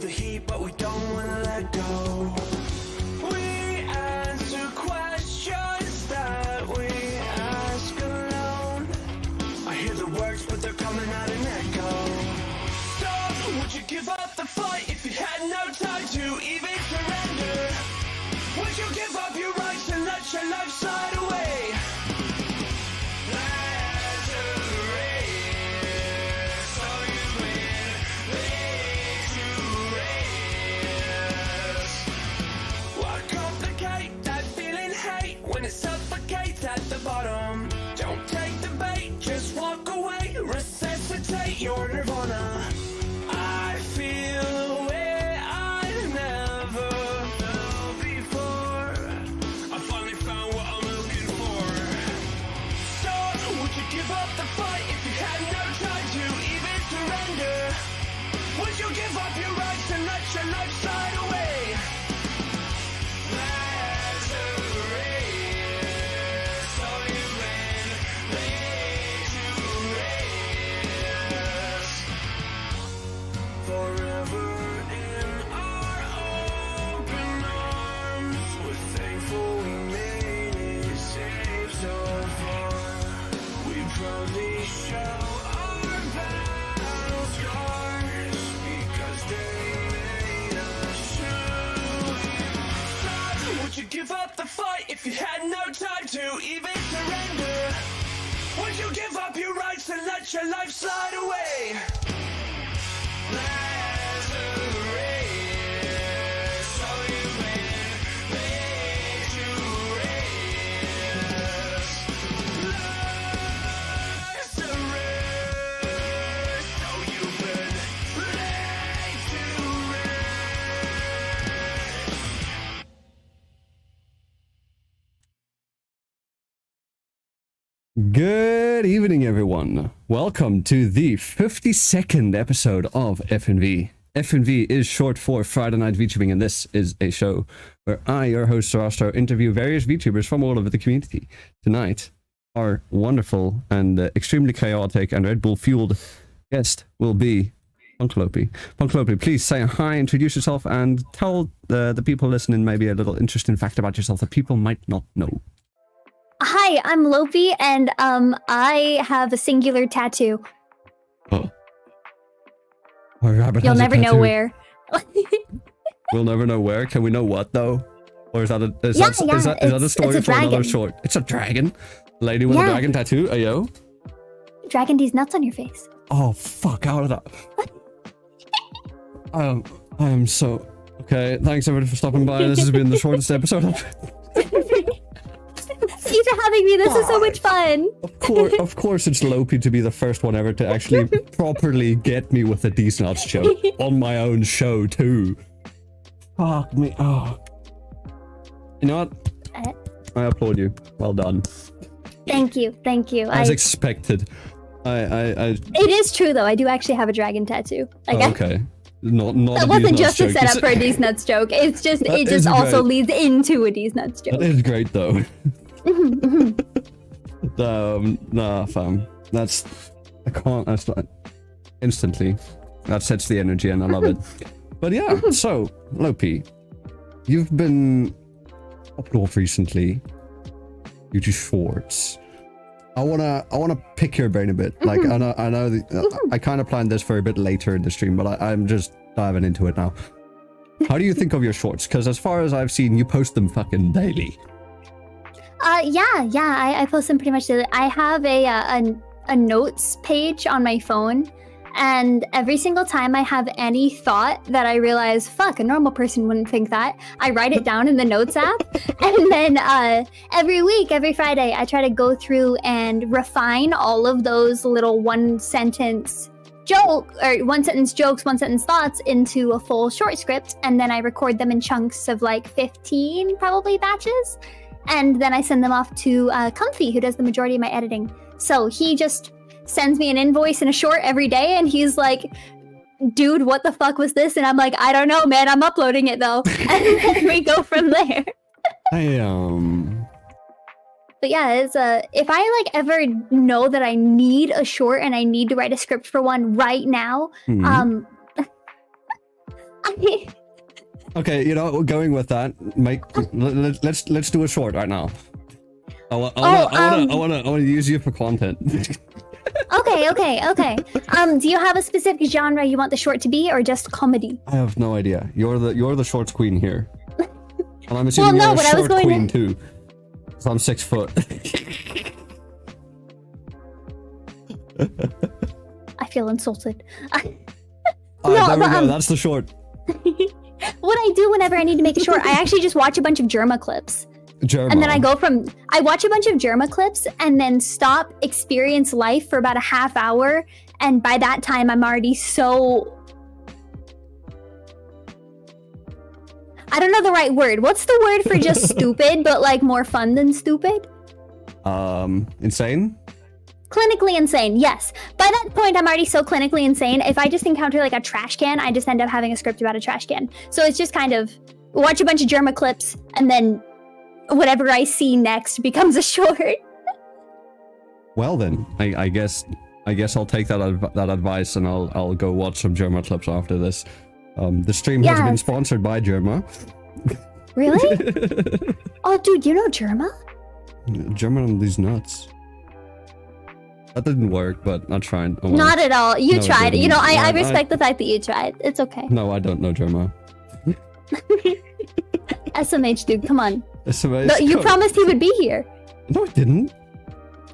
the heat, but we don't wanna let go. We answer questions that we ask alone. I hear the words, but they're coming out an echo. So, would you give up the fight if you had no time to even surrender? Would you give up your rights and let your life slide away? Suffocates at the bottom. Don't take the bait, just walk away. Resuscitate your nirvana. I feel a way I've never felt before. I finally found what I'm looking for. So, would you give up the fight if you had no time to even surrender? Would you give up your rights and let your life slide away? Give up the fight if you had no time to even surrender. Would you give up your rights and let your life slide away? Lazarus, so you've been laid to rest. Lazarus, so you've been laid to rest. Good evening, everyone. Welcome to the 52nd episode of FNV. FNV is short for Friday Night VTubing, and this is a show where I, your host Zarastro, interview various VTubers from all over the community. Tonight, our wonderful and extremely chaotic and Red Bull fueled guest will be Punkalopi. Punkalopi, please say hi, introduce yourself, and tell the people listening maybe a little interesting fact about yourself that people might not know. Hi, I'm Lopi, and I have a singular tattoo. Oh. Our rabbit You'll has a never know tattoo. where. We'll never know where. Can we know what though? Or is that a is Yeah, that yeah, is that a story it's a for another dragon. short? It's a dragon. Lady with a Yeah. dragon tattoo. Ayo. Dragon D's nuts on your face. Oh fuck out of that. I am so okay. Thanks everybody for stopping by. This has been the shortest episode of Thanks for having me. This is so much fun. Of course it's Lopi to be the first one ever to actually properly get me with a decent joke on my own show too. Fuck me. Oh. You know what? I applaud you. Well done. Thank you. Thank you. As expected. It is true though. I do actually have a dragon tattoo. Like, oh, okay. Not that a wasn't D's just a nuts joke. setup for a D's nuts joke. It's just That it is just also great. leads into a D's nuts joke. That is great though. Nah, fam. That's not instantly. That sets the energy and I love it. But yeah, so Lopi, you've been uploaded recently due to shorts. I wanna pick your brain a bit. Like I know I kind of planned this for a bit later in the stream, but I'm just diving into it now. How do you think of your shorts? Because as far as I've seen, you post them fucking daily. I post them pretty much daily. I have a notes page on my phone, and every single time I have any thought that I realize, fuck, a normal person wouldn't think that, I write it down in the notes app, and then every week, every Friday, I try to go through and refine all of those little one-sentence jokes, one-sentence thoughts into a full short script, and then I record them in chunks of like 15 probably batches. And then I send them off to Comfy, who does the majority of my editing. So he just sends me an invoice and a short every day, and he's like, dude, what the fuck was this? And I'm like, I don't know, man, I'm uploading it though. And then we go from there. But yeah, it's if I like ever know that I need a short and I need to write a script for one right now, I Okay, you know, going with that, let's do a short right now. I wanna use you for content. Okay. Do you have a specific genre you want the short to be, or just comedy? I have no idea. You're the shorts queen here, and I'm assuming you're a short queen too. So I'm 6 foot. I feel insulted. Alright, there we go. That's the short. What I do whenever I need to make a short, I actually just watch a bunch of Germa clips. And then I watch a bunch of Germa clips and then stop, experience life for about a half hour. And by that time, I'm already so... I don't know the right word. What's the word for just stupid, but like more fun than stupid? Insane? Clinically insane, yes. By that point, I'm already so clinically insane. If I just encounter like a trash can, I just end up having a script about a trash can. So it's just kind of watch a bunch of Germa clips and then whatever I see next becomes a short. Well then, I guess I'll take that advice and I'll go watch some Germa clips after this. The stream has been sponsored by Germa. Really? Oh, dude, you know Germa? Germa on these nuts. That didn't work, but I tried. Not at all. You tried. You know, I respect the fact that you tried. It's okay. No, I don't know Germa. SMH, dude, come on. SMH. No, you promised he would be here. No, I didn't.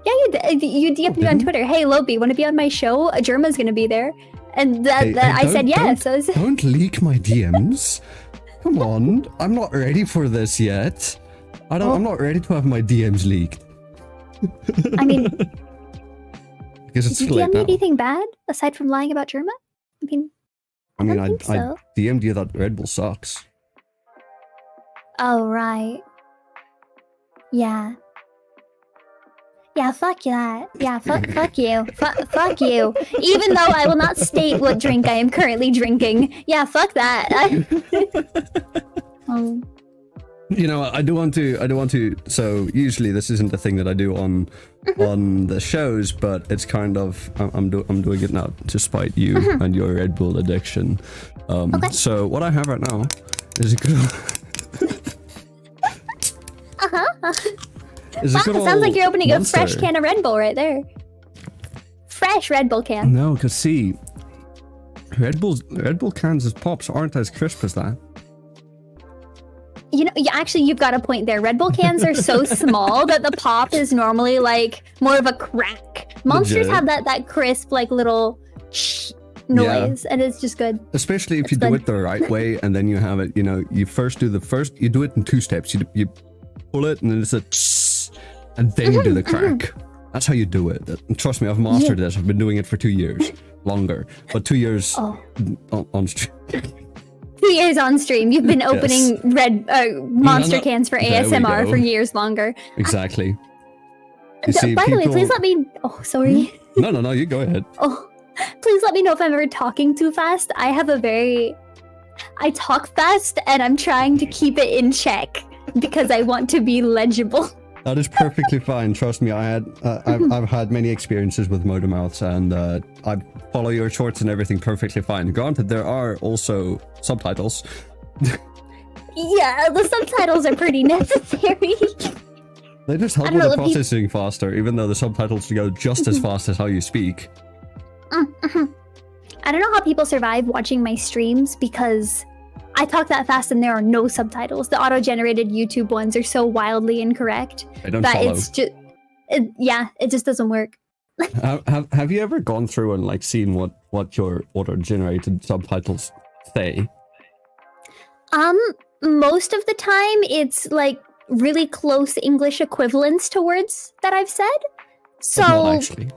Yeah, you did. You DM'd me on Twitter. Hey, Lopi, want to be on my show? Germa's gonna be there. And I said yes. Don't leak my DMs. Come on. I'm not ready for this yet. I'm not ready to have my DMs leaked. I mean... Did you DM me anything bad aside from lying about Germa? I DM'd you that Red Bull sucks. Oh right. Yeah. Yeah, fuck that. Yeah, fuck you. Fuck you. Even though I will not state what drink I am currently drinking. Yeah, fuck that. You know, I do want to. So usually this isn't a thing that I do on the shows, but it's kind of I'm doing it now to spite you and your Red Bull addiction. Okay. So what I have right now is a good. Wow, sounds like you're opening a fresh can of Red Bull right there. Fresh Red Bull can. No, because see, Red Bull cans as pops aren't as crisp as that. You know, actually, you've got a point there. Red Bull cans are so small that the pop is normally like more of a crack. Monsters have that crisp like little noise, and it's just good. Especially if you do it the right way, and then you have it. You know, you do it in 2 steps. You pull it, and then it's a and then you do the crack. That's how you do it. And trust me, I've mastered this. I've been doing it for 2 years, longer, but 2 years on stream. 2 years on stream. You've been opening monster cans for ASMR for years longer. Exactly. By the way, please let me... Oh, sorry. No, you go ahead. Oh, please let me know if I'm ever talking too fast. I talk fast, and I'm trying to keep it in check because I want to be legible. That is perfectly fine. Trust me, I've had many experiences with motor mouths, and I follow your shorts and everything perfectly fine. Granted, there are also subtitles. Yeah, the subtitles are pretty necessary. They just help with the processing faster, even though the subtitles go just as fast as how you speak. I don't know how people survive watching my streams because I talk that fast and there are no subtitles. The auto-generated YouTube ones are so wildly incorrect that it's just, it just doesn't work. Have you ever gone through and like seen what your auto-generated subtitles say? Most of the time it's like really close English equivalents to words that I've said. So not actually.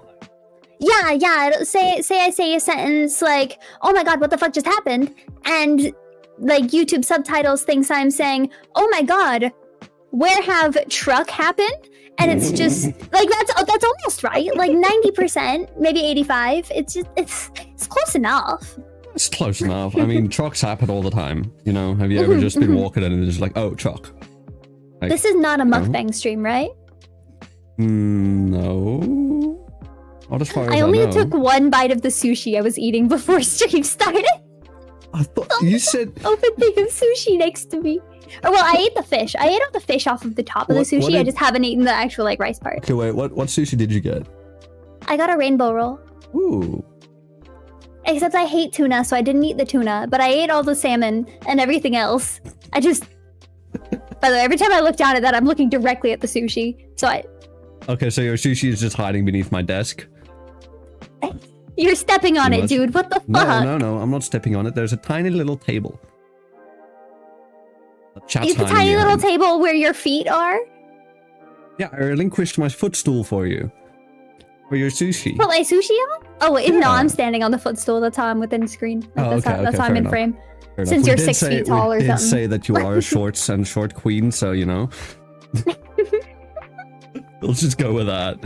Yeah. Say I say a sentence like, "Oh my god, what the fuck just happened?" And like YouTube subtitles thinks I'm saying, "Oh my god, where have truck happened?" And it's just like that's almost right. Like 90%, maybe 85. It's close enough. It's close enough. I mean, trucks happen all the time. You know, have you ever just been walking and it's just like, "Oh, truck." Like, this is not a mukbang stream, right? No. Not as far as I only know. took one bite of the sushi I was eating before stream started. I thought you said. Open thing of sushi next to me. Or, well, I ate the fish. I ate all the fish off of the top of the sushi. I just haven't eaten the actual like rice part. Okay, wait. What sushi did you get? I got a rainbow roll. Ooh. Except I hate tuna, so I didn't eat the tuna. But I ate all the salmon and everything else. I just. By the way, every time I look down at that, I'm looking directly at the sushi. So I. Okay, so your sushi is just hiding beneath my desk. You're stepping on it, dude. What the fuck? No. I'm not stepping on it. There's a tiny little table. Is the tiny little table where your feet are? Yeah, I relinquished my footstool for you. For your sushi. Put my sushi on? Oh, wait, no, I'm standing on the footstool. That's how I'm within screen. That's how I'm in frame. Since you're 6 feet tall or something. We did say that you are a shorts and short queen, so, you know. We'll just go with that.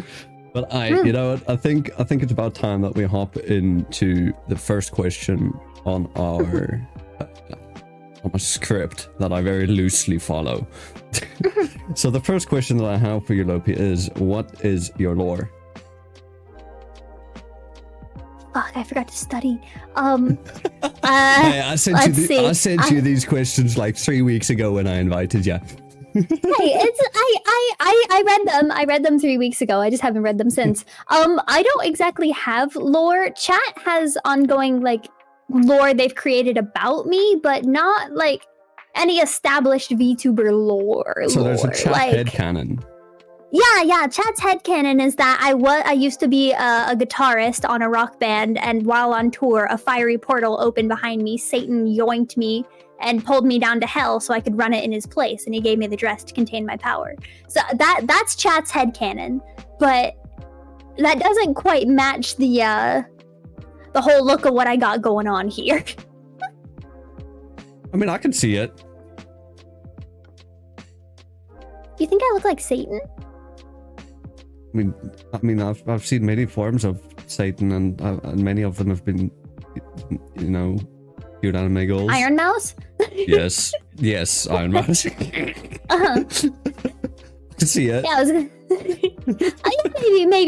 But you know what? I think it's about time that we hop into the first question on our on a script that I very loosely follow. So the first question that I have for you, Lopi, is what is your lore? Fuck, I forgot to study. Hey, I sent you these questions like 3 weeks ago when I invited you. Hey, I read them. I read them 3 weeks ago. I just haven't read them since. I don't exactly have lore. Chat has ongoing like lore they've created about me, but not like any established VTuber lore. So there's a chat headcanon. Yeah. Chat's headcanon is that I used to be a guitarist on a rock band, and while on tour, a fiery portal opened behind me. Satan yoinked me and pulled me down to hell so I could run it in his place, and he gave me the dress to contain my power. So that's Chat's headcanon, but that doesn't quite match the whole look of what I got going on here. I mean, I can see it. You think I look like Satan? I mean, I've seen many forms of Satan, and many of them have been, you know, cute anime goals. Iron Mouse? yes, Iron Mouse. Uh-huh. I can see it. Yeah, I was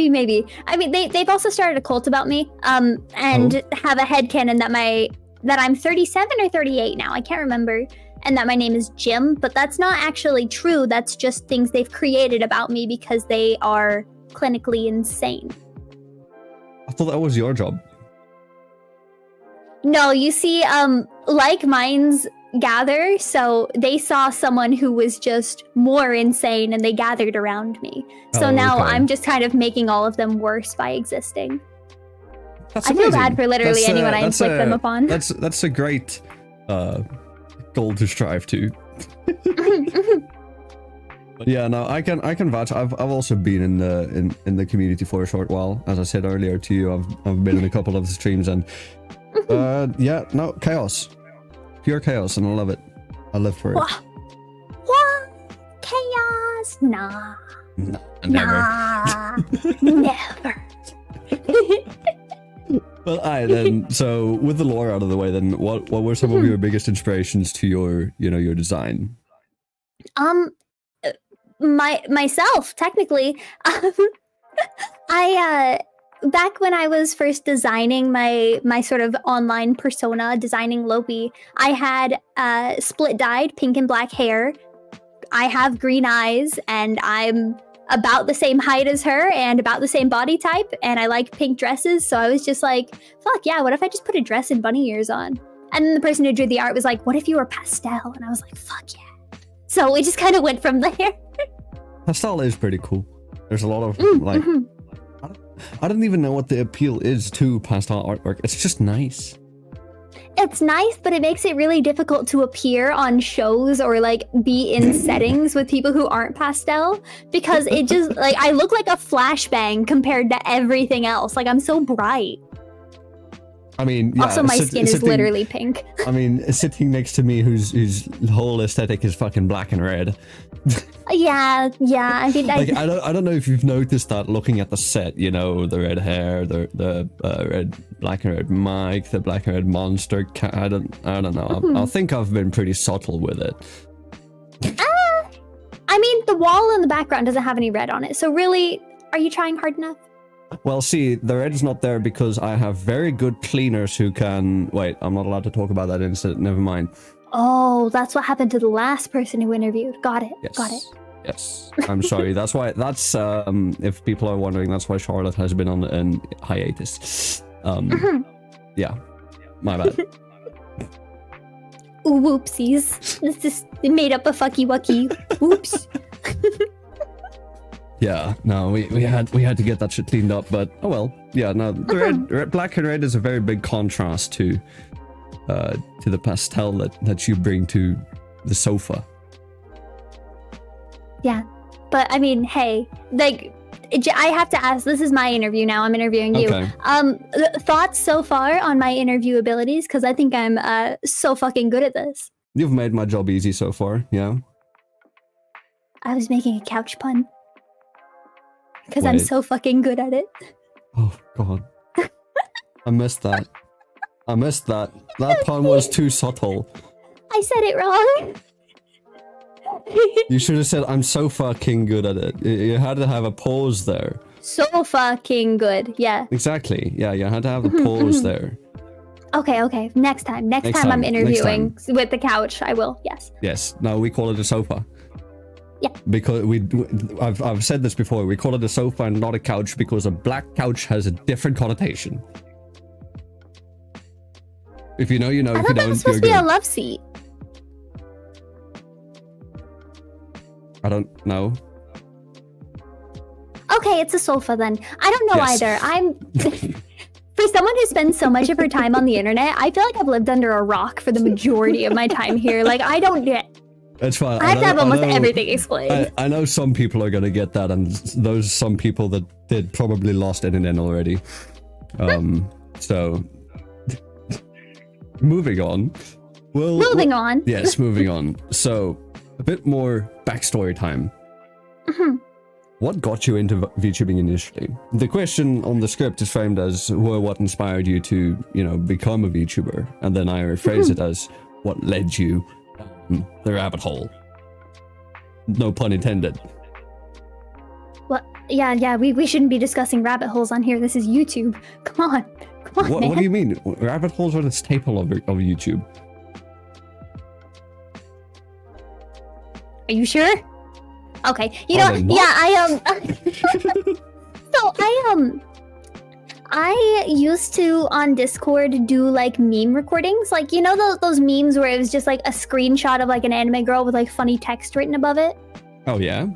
maybe. I mean, they've also started a cult about me, and have a headcanon that I'm 37 or 38 now. I can't remember. And that my name is Jim, but that's not actually true. That's just things they've created about me because they are clinically insane. I thought that was your job. No, you see, like minds gather, so they saw someone who was just more insane and they gathered around me. So now I'm just kind of making all of them worse by existing. That's I feel bad for literally anyone I inflict them upon. That's a great goal to strive to. But yeah, no, I can vouch. I've also been in the community for a short while. As I said earlier to you, I've been in a couple of the streams, and yeah, no, chaos, pure chaos, and I love it. I live for it. What? Chaos? Nah. Never. Never. Well, then. So, with the lore out of the way, then, what were some of your biggest inspirations to your design? Myself, technically. I back when I was first designing my sort of online persona, designing Lopi, I had split-dyed pink and black hair. I have green eyes, and I'm about the same height as her and about the same body type, and I like pink dresses, so I was just like, fuck yeah, what if I just put a dress and bunny ears on? And then the person who drew the art was like, what if you were pastel? And I was like, fuck yeah. So we just kind of went from there. Pastel is pretty cool. There's a lot of I don't even know what the appeal is to pastel artwork. It's just nice. It's nice, but it makes it really difficult to appear on shows or like be in settings with people who aren't pastel, because it just like I look like a flashbang compared to everything else. Like I'm so bright. I mean, yeah, also my skin is literally pink. I mean, sitting next to me, whose whole aesthetic is fucking black and red. Yeah. I mean, like, I don't know if you've noticed that looking at the set. You know, the red hair, the red, black and red mic, the black and red monster. I don't know. I think I've been pretty subtle with it. I mean, the wall in the background doesn't have any red on it. So really, are you trying hard enough? Well, see, the red is not there because I have very good cleaners who can... Wait, I'm not allowed to talk about that incident. Never mind. Oh, that's what happened to the last person who interviewed. Got it. Yes. Got it. Yes. I'm sorry. That's why... That's, if people are wondering, that's why Charlotte has been on an hiatus. Yeah. My bad. Ooh, whoopsies. This is made up a fucky wucky. Whoops. Yeah, no, we had to get that shit cleaned up, but oh well. Yeah, no, the red, black and red is a very big contrast to the pastel that you bring to the sofa. Yeah, but I mean, hey, like, I have to ask. This is my interview now. I'm interviewing you. Okay. Thoughts so far on my interview abilities? Because I think I'm so fucking good at this. You've made my job easy so far. Yeah. I was making a couch pun. Because I'm Wait. so fucking good at it. Oh god. I missed that. That pun was too subtle. I said it wrong. You should have said, I'm so fucking good at it. You had to have a pause there. So fucking good. Yeah. Exactly. Yeah, you had to have a pause there. Okay. Next time I'm interviewing with the couch, I will. Yes. Yes. No, we call it a sofa. Yeah. Because I've said this before. We call it a sofa and not a couch because a black couch has a different connotation. If you know, you know. I If you thought that don't, was supposed you're to be a good. love seat. I don't know. Okay, it's a sofa then. I don't know Yes. either. I'm for someone who spends so much of her time on the internet, I feel like I've lived under a rock for the majority of my time here. Like I don't get. It's fine. I have to have almost know- everything explained. I know some people are gonna get that, and those some people that did probably lost internet already. So moving on. Moving on. Yes, moving on. So a bit more backstory time. What got you into VTubing initially? The question on the script is framed as what inspired you to, become a VTuber, and then I rephrase it as what led you down the rabbit hole. No pun intended. Well, yeah. We shouldn't be discussing rabbit holes on here. This is YouTube. Come on, What man. do you mean? Rabbit holes are the staple of YouTube. Are you sure? Okay. You Are know, they not? yeah, So I used to on Discord do like meme recordings, like those memes where it was just like a screenshot of like an anime girl with like funny text written above it. Oh yeah?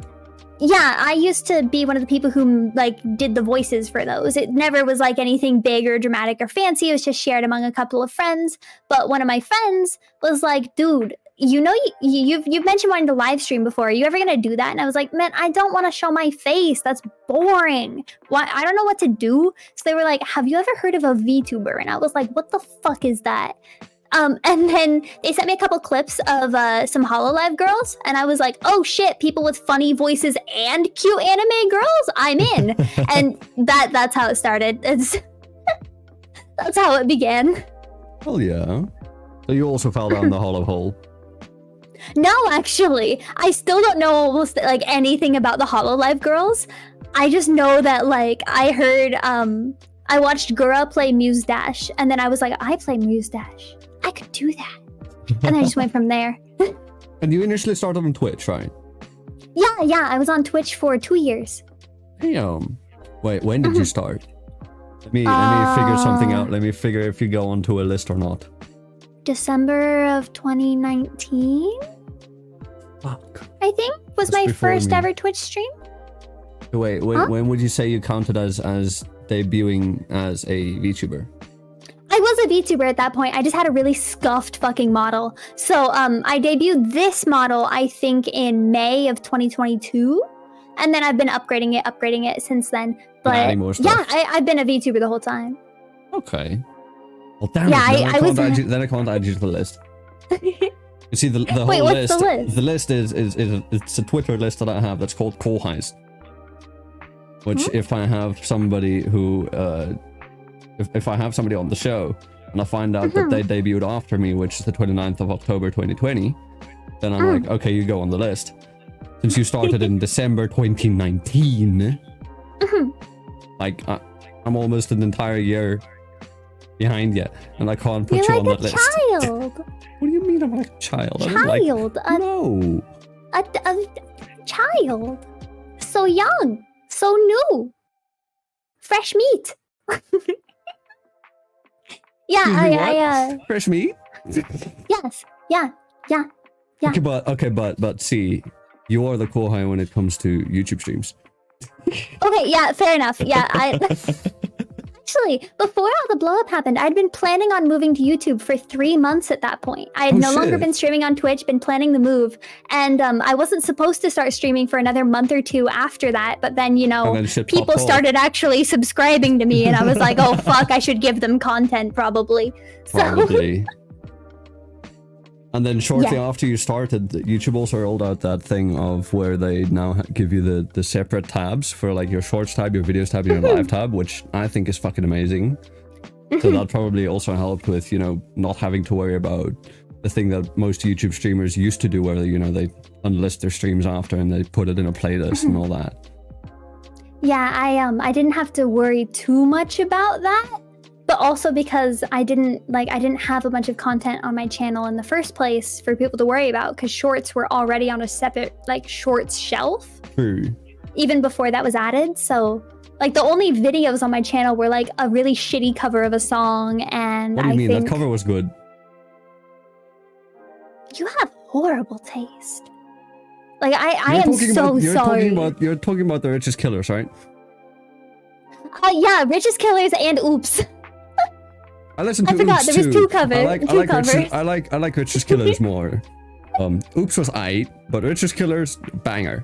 Yeah, I used to be one of the people who like did the voices for those. It never was like anything big or dramatic or fancy. It was just shared among a couple of friends. But one of my friends was like, "Dude, you've mentioned wanting to live stream before. Are you ever gonna do that?" And I was like, "Man, I don't want to show my face. That's boring. Why? I don't know what to do." So they were like, "Have you ever heard of a VTuber?" And I was like, "What the fuck is that?" And then they sent me a couple clips of some HoloLive girls, and I was like, "Oh shit! People with funny voices and cute anime girls. I'm in." And that's how it started. That's how it began. Hell yeah. So you also fell down the hollow hole. No, actually, I still don't know almost like anything about the HoloLive girls. I just know that like I heard I watched Gura play Muse Dash, and then I was like, I play Muse Dash. I could do that. And I just went from there. And you initially started on Twitch, right? Yeah, I was on Twitch for 2 years. Damn. Wait, when did you start? Let me figure something out. Let me figure if you go onto a list or not. December of 2019, Fuck. I think, was That's my before first me. ever Twitch stream. Wait, Huh? when would you say you counted as debuting as a VTuber? I was a VTuber at that point. I just had a really scuffed fucking model. So I debuted this model, I think, in May of 2022. And then I've been upgrading it since then. But Adding more yeah, stuff. I've been a VTuber the whole time. Okay. Well, damn Yeah, it. Then I was- then I can't add you to the list. You see, the whole Wait, what's list. the list? The list is it's a Twitter list that I have that's called Call Heist. Which, Hmm? if I have somebody who, if I have somebody on the show and I find out that they debuted after me, which is the 29th of October 2020, then I'm like, okay, you go on the list. Since you started in December 2019, Like, I'm almost an entire year behind you, and I can't put You're you on like that a list. child. What do you mean I'm like a child? Child. No. A child. So young. So new. Fresh meat. Yeah, Excuse me, what? Fresh meat? Yes. Yeah. Okay, but see, you are the Kohai when it comes to YouTube streams. Okay, yeah, fair enough. Yeah, actually, before all the blow up happened, I'd been planning on moving to YouTube for 3 months at that point. I had no longer been streaming on Twitch, been planning the move, and I wasn't supposed to start streaming for another month or two after that, but then, people started actually subscribing to me, and I was like, oh fuck, I should give them content probably. Probably. And then shortly after you started, YouTube also rolled out that thing of where they now give you the separate tabs for like your shorts tab, your videos tab, and your live tab, which I think is fucking amazing. So that probably also helped with, not having to worry about the thing that most YouTube streamers used to do where, they unlist their streams after and they put it in a playlist and all that. Yeah, I didn't have to worry too much about that. But also because I didn't have a bunch of content on my channel in the first place for people to worry about, because shorts were already on a separate shorts shelf. True. Even before that was added. So the only videos on my channel were a really shitty cover of a song, and what do you mean? That cover was good. You have horrible taste. I am so sorry. You're talking about the Richest Killers, right? Yeah, Richest Killers and Oops. I listened to forgot, Oops there was too. two covers. I like Richest Killers more. Oops was aight, but Richest Killers, banger.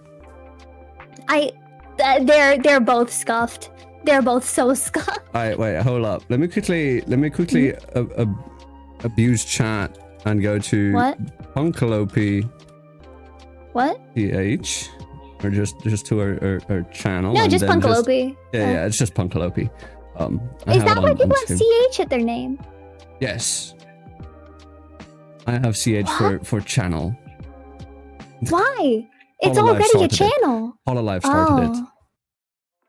They're both scuffed. They're both so scuffed. Alright, wait, hold up. Let me quickly abuse chat and go to Punkalopi. What? PH. Or just to our channel. No, just Punkalopi. Yeah, it's just Punkalopi. Is that why people have CH at their name? Yes. I have CH for channel. Why? It's already a channel. Hololive started it.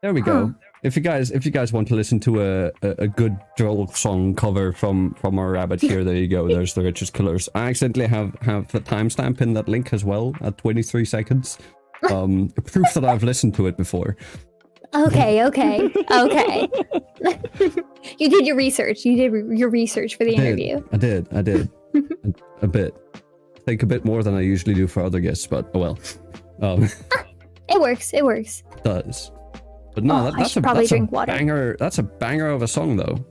There we go. If you guys want to listen to a good drill song cover from our rabbit here, there you go. There's the Richest Killers. I accidentally have the timestamp in that link as well at 23 seconds. Proof that I've listened to it before. Okay. You did your research. You did your research for the interview. I did. A bit. I think a bit more than I usually do for other guests, but oh well. It works. It does. But no, that's a banger. That's a banger of a song, though.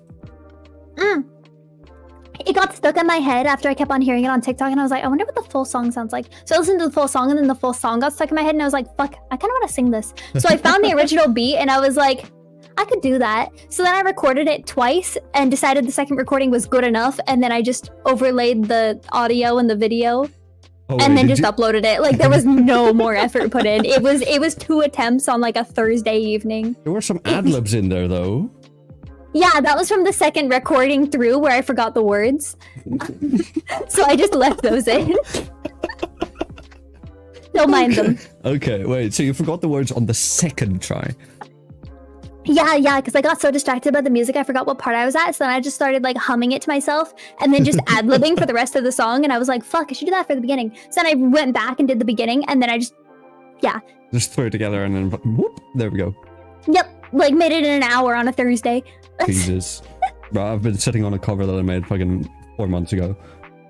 It got stuck in my head after I kept on hearing it on TikTok, and I was like, I wonder what the full song sounds like. So I listened to the full song, and then the full song got stuck in my head, and I was like, fuck, I kind of want to sing this. So I found the original beat, and I was like, I could do that. So then I recorded it twice and decided the second recording was good enough, and then I just overlaid the audio and the video. And then just uploaded it. There was no more effort put in. It was 2 attempts on a Thursday evening. There were some ad-libs in there, though. Yeah, that was from the second recording through where I forgot the words. So I just left those in. Don't mind them. Okay, wait, so you forgot the words on the second try? Yeah, because I got so distracted by the music, I forgot what part I was at, so then I just started humming it to myself, and then just ad-libbing for the rest of the song, and I was like, fuck, I should do that for the beginning. So then I went back and did the beginning, and then I just threw it together, and then whoop, there we go. Yep, made it in an hour on a Thursday. Jesus. Bro, I've been sitting on a cover that I made fucking 4 months ago,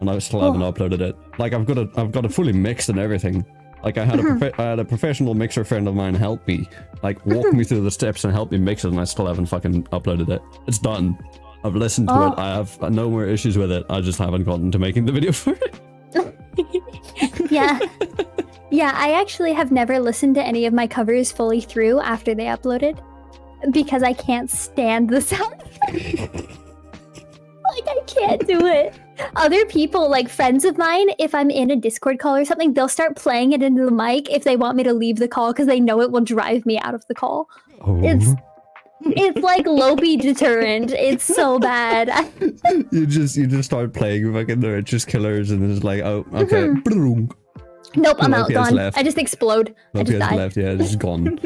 and I still haven't uploaded it. I've got it fully mixed and everything. I had a professional mixer friend of mine help me, walk me through the steps and help me mix it, and I still haven't fucking uploaded it. It's done. I've listened to it. I have no more issues with it. I just haven't gotten to making the video for it. Yeah, I actually have never listened to any of my covers fully through after they uploaded, because I can't stand the sound. I can't do it. Other people, friends of mine, if I'm in a Discord call or something, they'll start playing it into the mic if they want me to leave the call because they know it will drive me out of the call. Oh. It's like low-key deterrent. It's so bad. You just start playing fucking the Richest Killers, and it's like, oh, okay. Nope, I'm out, gone. Left. I just explode. I just die. left, yeah, it's just gone.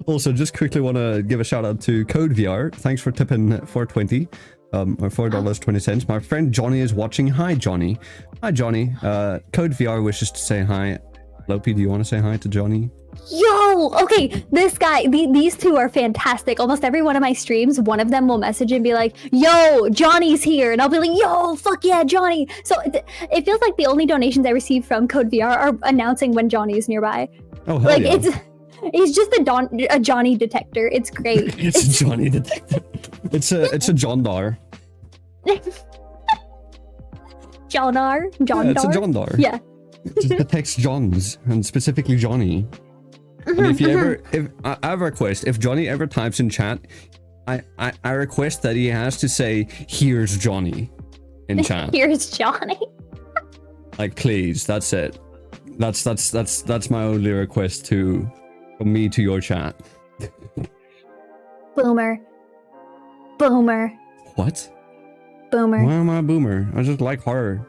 Also, just quickly want to give a shout out to Code VR. Thanks for tipping 420, or $4.20. My friend Johnny is watching. Hi, Johnny. Hi, Johnny. Code VR wishes to say hi. Lopi, do you want to say hi to Johnny? Yo, okay, this guy, these two are fantastic. Almost every one of my streams, one of them will message and be like, yo, Johnny's here. And I'll be like, yo, fuck yeah, Johnny. So it feels like the only donations I receive from Code VR are announcing when Johnny is nearby. Oh, hell yeah. He's just a Johnny detector. It's great. It's a Johnny detector. It's a John Dar. Johnar? Yeah, it's a John Dar. Yeah. It just detects Johns, and specifically Johnny. And if I have a request, if Johnny ever types in chat, I request that he has to say, here's Johnny in chat. Here's Johnny. Like, please, that's it. That's my only request from me to your chat. Boomer. What? Boomer. Why am I a boomer? I just like horror.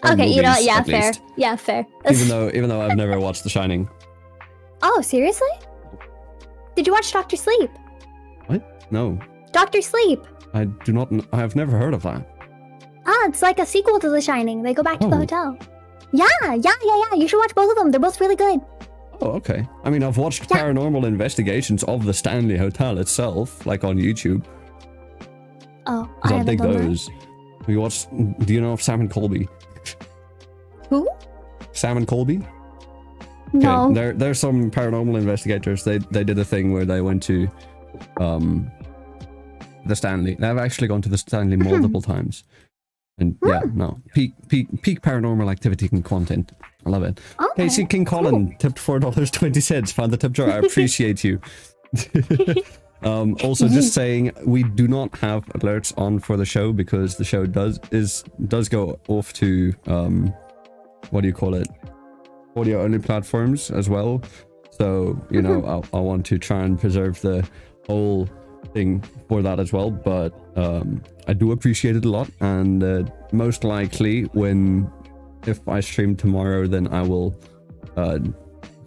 Or Okay, you know what? movies, Yeah, at fair. least. Yeah, fair. Even though I've never watched The Shining. Oh, seriously? Did you watch Dr. Sleep? What? No. Dr. Sleep. I do not. I have never heard of that. Ah, it's like a sequel to The Shining. They go back to the Oh. hotel. Yeah. You should watch both of them. They're both really good. Oh, okay. I mean, I've watched Yeah. paranormal investigations of the Stanley Hotel itself, like on YouTube. Oh, 'Cause I I haven't dig done that. those. We watched. Do you know of Sam and Colby? Who? Sam and Colby? No. There's some paranormal investigators. They did a thing where they went to the Stanley. They've actually gone to the Stanley multiple times. And yeah, no. Peak paranormal activity and content. I love it. Okay, Casey King Colin tipped $4.20. Found the tip jar. I appreciate you. Also just saying, we do not have alerts on for the show because the show does go off to what do you call it, audio only platforms as well. So you know, I want to try and preserve the whole thing for that as well, but I do appreciate it a lot, and most likely if I stream tomorrow, then I will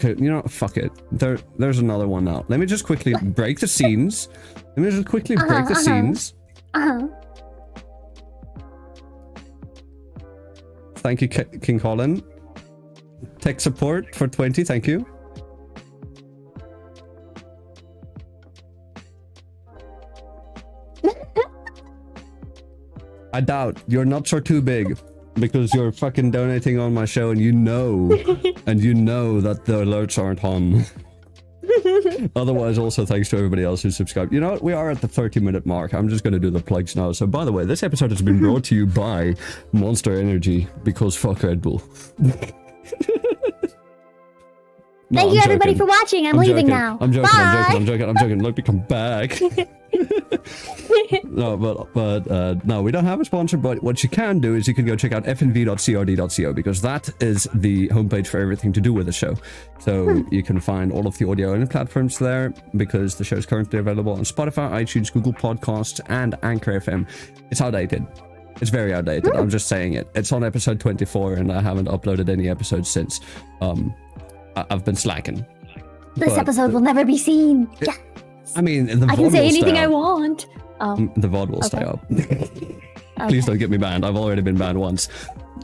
you know, fuck it. There's another one now. Let me just quickly break the scenes. Let me just quickly break the scenes. Thank you, King Colin. Tech support for 20. Thank you. I doubt your nuts are too big because you're fucking donating on my show, and you know that the alerts aren't on. Otherwise, also thanks to everybody else who subscribed. You know what? We are at the 30-minute mark. I'm just going to do the plugs now. So, by the way, this episode has been brought to you by Monster Energy, because fuck Red Bull. No, Thank you everybody for watching. I'm leaving joking. now. I'm joking. Bye. I'm joking. Look, come back. No, but no, we don't have a sponsor. But what you can do is you can go check out fnv.crd.co, because that is the homepage for everything to do with the show. So you can find all of the audio only platforms there, because the show is currently available on Spotify, iTunes, Google Podcasts, and Anchor FM. It's outdated. It's very outdated. I'm just saying it. It's on episode 24, and I haven't uploaded any episodes since. I've been slacking. This episode will never be seen. Yeah. I mean, the VOD I can say will anything stay I up. want. Oh. The VOD will stay up. Please don't get me banned. I've already been banned once.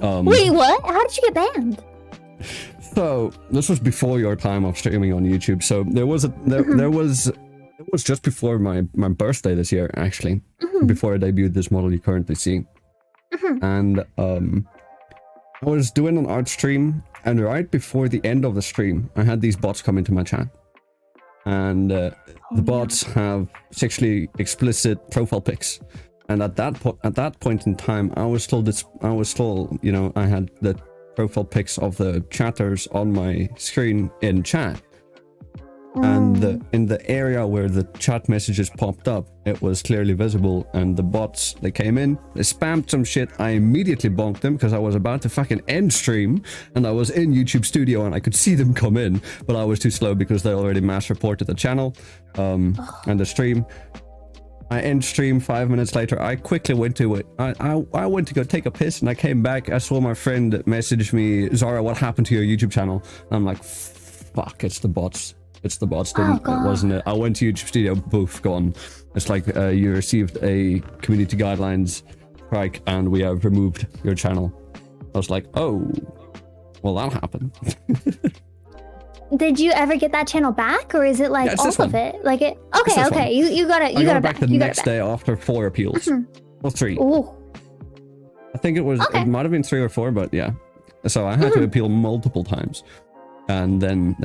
Wait, what? How did you get banned? So this was before your time of streaming on YouTube. So there was it was just before my birthday this year, actually, before I debuted this model you currently see. And I was doing an art stream, and right before the end of the stream, I had these bots come into my chat. And the bots have sexually explicit profile pics. And at that point in time, I was still, you know, I had the profile pics of the chatters on my screen in chat. And in the area where the chat messages popped up, it was clearly visible, and the bots, they came in, they spammed some shit. I immediately bonked them because I was about to fucking end stream, and I was in YouTube Studio and I could see them come in, but I was too slow because they already mass reported the channel and the stream. I end stream 5 minutes later. I quickly went to it. I went to go take a piss, and I came back. I saw my friend message me, Zara, what happened to your YouTube channel? And I'm like, fuck, it's the bots. It's the bots, it wasn't it? I went to YouTube Studio, poof, gone. It's like you received a community guidelines strike and we have removed your channel. I was like, oh, well, that happened. Did you ever get that channel back, or is it like all of it? Like it? Okay, okay. You got it. I got it back the next day after 4 appeals. Well, 3. Ooh. I think it was. It might have been 3 or 4, but yeah. So I had to appeal multiple times, and then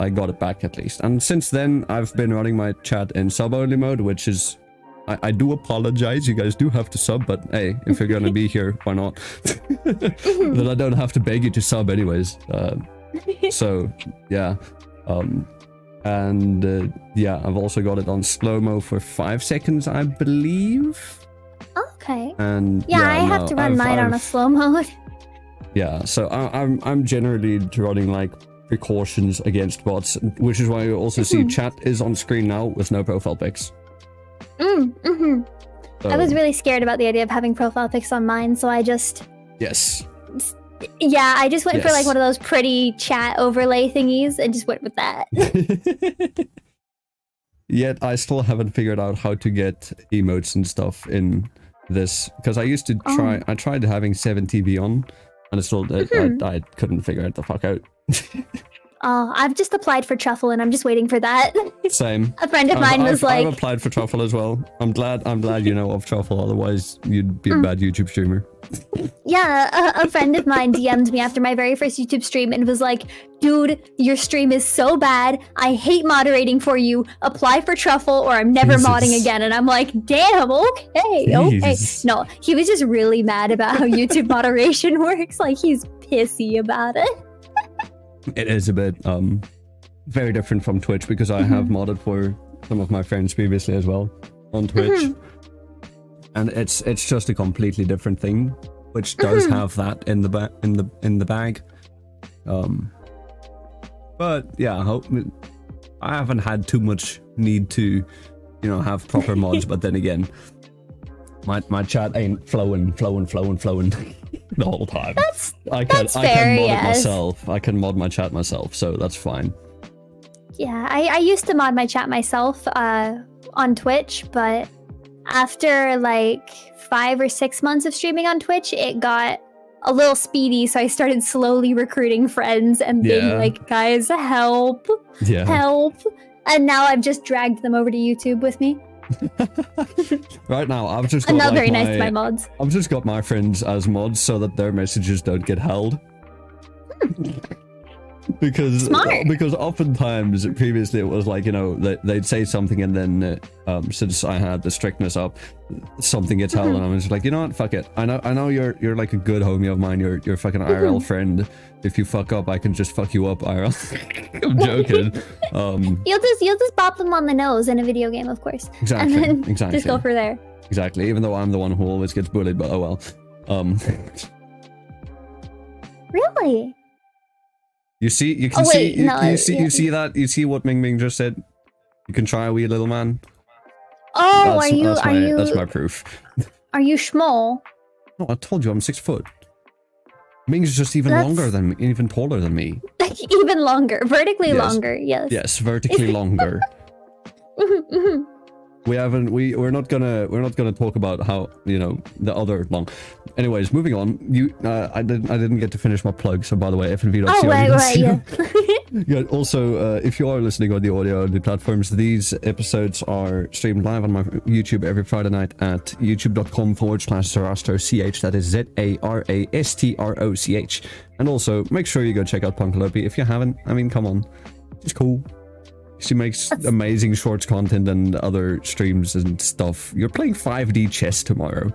I got it back at least. And since then, I've been running my chat in sub-only mode, which is. I do apologize. You guys do have to sub, but hey, if you're gonna be here, why not? Then I don't have to beg you to sub, anyways. So yeah, yeah, I've also got it on slow-mo for 5 seconds, I believe. Okay. And yeah, I have to run mine on a slow mode. Yeah, so I'm generally running like precautions against bots, which is why you also see chat is on screen now with no profile pics. So, I was really scared about the idea of having profile pics on mine, so I just... Yes. Yeah, I just went for like one of those pretty chat overlay thingies and just went with that. Yet I still haven't figured out how to get emotes and stuff in this, because I used to try. I tried having 7TV on, and it's still I couldn't figure it the fuck out. Oh, I've just applied for Truffle and I'm just waiting for that. Same. A friend of mine was like... I've applied for Truffle as well. I'm glad you know of Truffle, otherwise you'd be a bad YouTube streamer. Yeah, a friend of mine DM'd me after my very first YouTube stream and was like, dude, your stream is so bad. I hate moderating for you. Apply for Truffle or I'm never modding again. And I'm like, damn, okay. No, he was just really mad about how YouTube moderation works. Like, he's pissy about it. It is a bit very different from Twitch, because I have modded for some of my friends previously as well on Twitch, and it's just a completely different thing, which does have that in the bag. But yeah, I haven't had too much need to, have proper mods. But then again, my chat ain't flowing the whole time. I can mod it myself. I can mod my chat myself, so that's fine. Yeah, I used to mod my chat myself on Twitch, but after like 5 or 6 months of streaming on Twitch, it got a little speedy, so I started slowly recruiting friends and being like, guys, help, help. And now I've just dragged them over to YouTube with me. Right now, I've just got I'm not very nice to my mods. I've just got my friends as mods so that their messages don't get held. Because oftentimes previously it was like, they'd say something and then since I had the strictness up, something gets held and I'm just like, you know what, fuck it. I know you're like a good homie of mine. You're a fucking IRL friend. If you fuck up, I can just fuck you up, IRL. I'm joking. You'll just bop them on the nose in a video game, of course. Exactly. And then just go for there. Exactly. Even though I'm the one who always gets bullied, but oh well. Really? You see that? You see what Ming Ming just said? You can try a wee little man. Oh, that's my proof. Are you small? No, I told you I'm 6 foot. Ming's just even longer than me, even taller than me. Even longer, vertically longer. Yes. Yes, vertically longer. We're not gonna talk about how the other long. Anyways, moving on. I didn't get to finish my plug. So by the way, FNV. Oh right, yeah. Yeah. Also, if you are listening on the audio only platforms, these episodes are streamed live on my YouTube every Friday night at youtube.com/Zarastro. That is ZARASTROCH. And also, make sure you go check out Punkalopi if you haven't. I mean, come on, it's cool. She makes amazing shorts content and other streams and stuff. You're playing 5D chess tomorrow.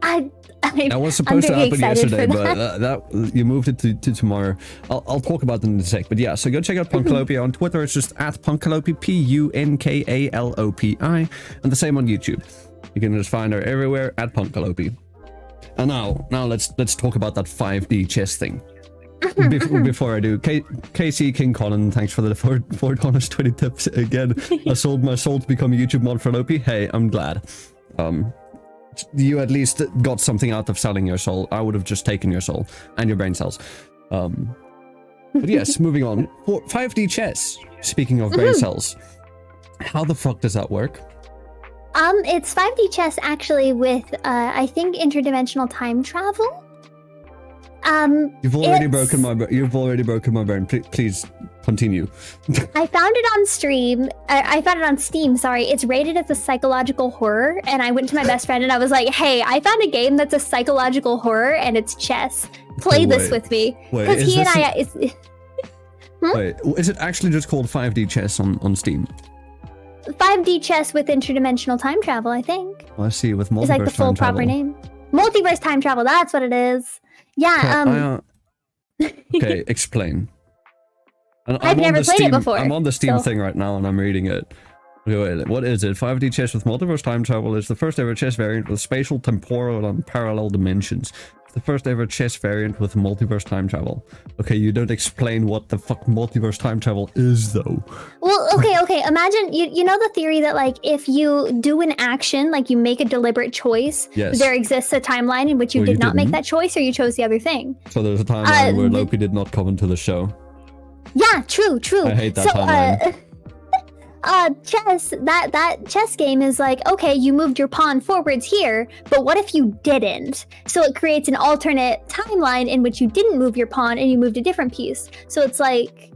That was supposed to happen yesterday, but that you moved it to tomorrow. I'll talk about that in a sec. But yeah, so go check out Punkalopi on Twitter. It's just at Punkalopi, PUNKALOPI, and the same on YouTube. You can just find her everywhere at Punkalopi. And now let's talk about that 5D chess thing. Before I do, KC King Colin, thanks for the $4 20 tips again. I sold my soul to become a YouTube mod for Lopi. Hey, I'm glad. You at least got something out of selling your soul. I would have just taken your soul and your brain cells. But yes, moving on. For 5D chess, speaking of brain cells, how the fuck does that work? It's 5D chess actually with, I think, interdimensional time travel. You've already broken my brain. Please continue. I found it on stream. I found it on Steam. Sorry, it's rated as a psychological horror, and I went to my best friend and I was like, "Hey, I found a game that's a psychological horror, and it's chess. Play this with me." Because he and I. Wait, is it actually just called 5D chess on Steam? 5D chess with interdimensional time travel, I think. Oh, I see. With multiverse it's like the full proper name. Multiverse time travel. That's what it is. Yeah. Okay, explain. And I've never played it before. I'm on the Steam thing right now and I'm reading it. Okay, wait, what is it? 5D chess with multiverse time travel is the first ever chess variant with spatial, temporal, and parallel dimensions. The first ever chess variant with multiverse time travel. Okay, you don't explain what the fuck multiverse time travel is, though. Well, okay. Imagine, you know the theory that, like, if you do an action, like you make a deliberate choice, there exists a timeline in which you did not make that choice or you chose the other thing. So there's a timeline where Loki did not come into the show. Yeah, true. I hate that timeline. Chess, that chess game is like, okay, you moved your pawn forwards here, but what if you didn't? So it creates an alternate timeline in which you didn't move your pawn and you moved a different piece. So it's like,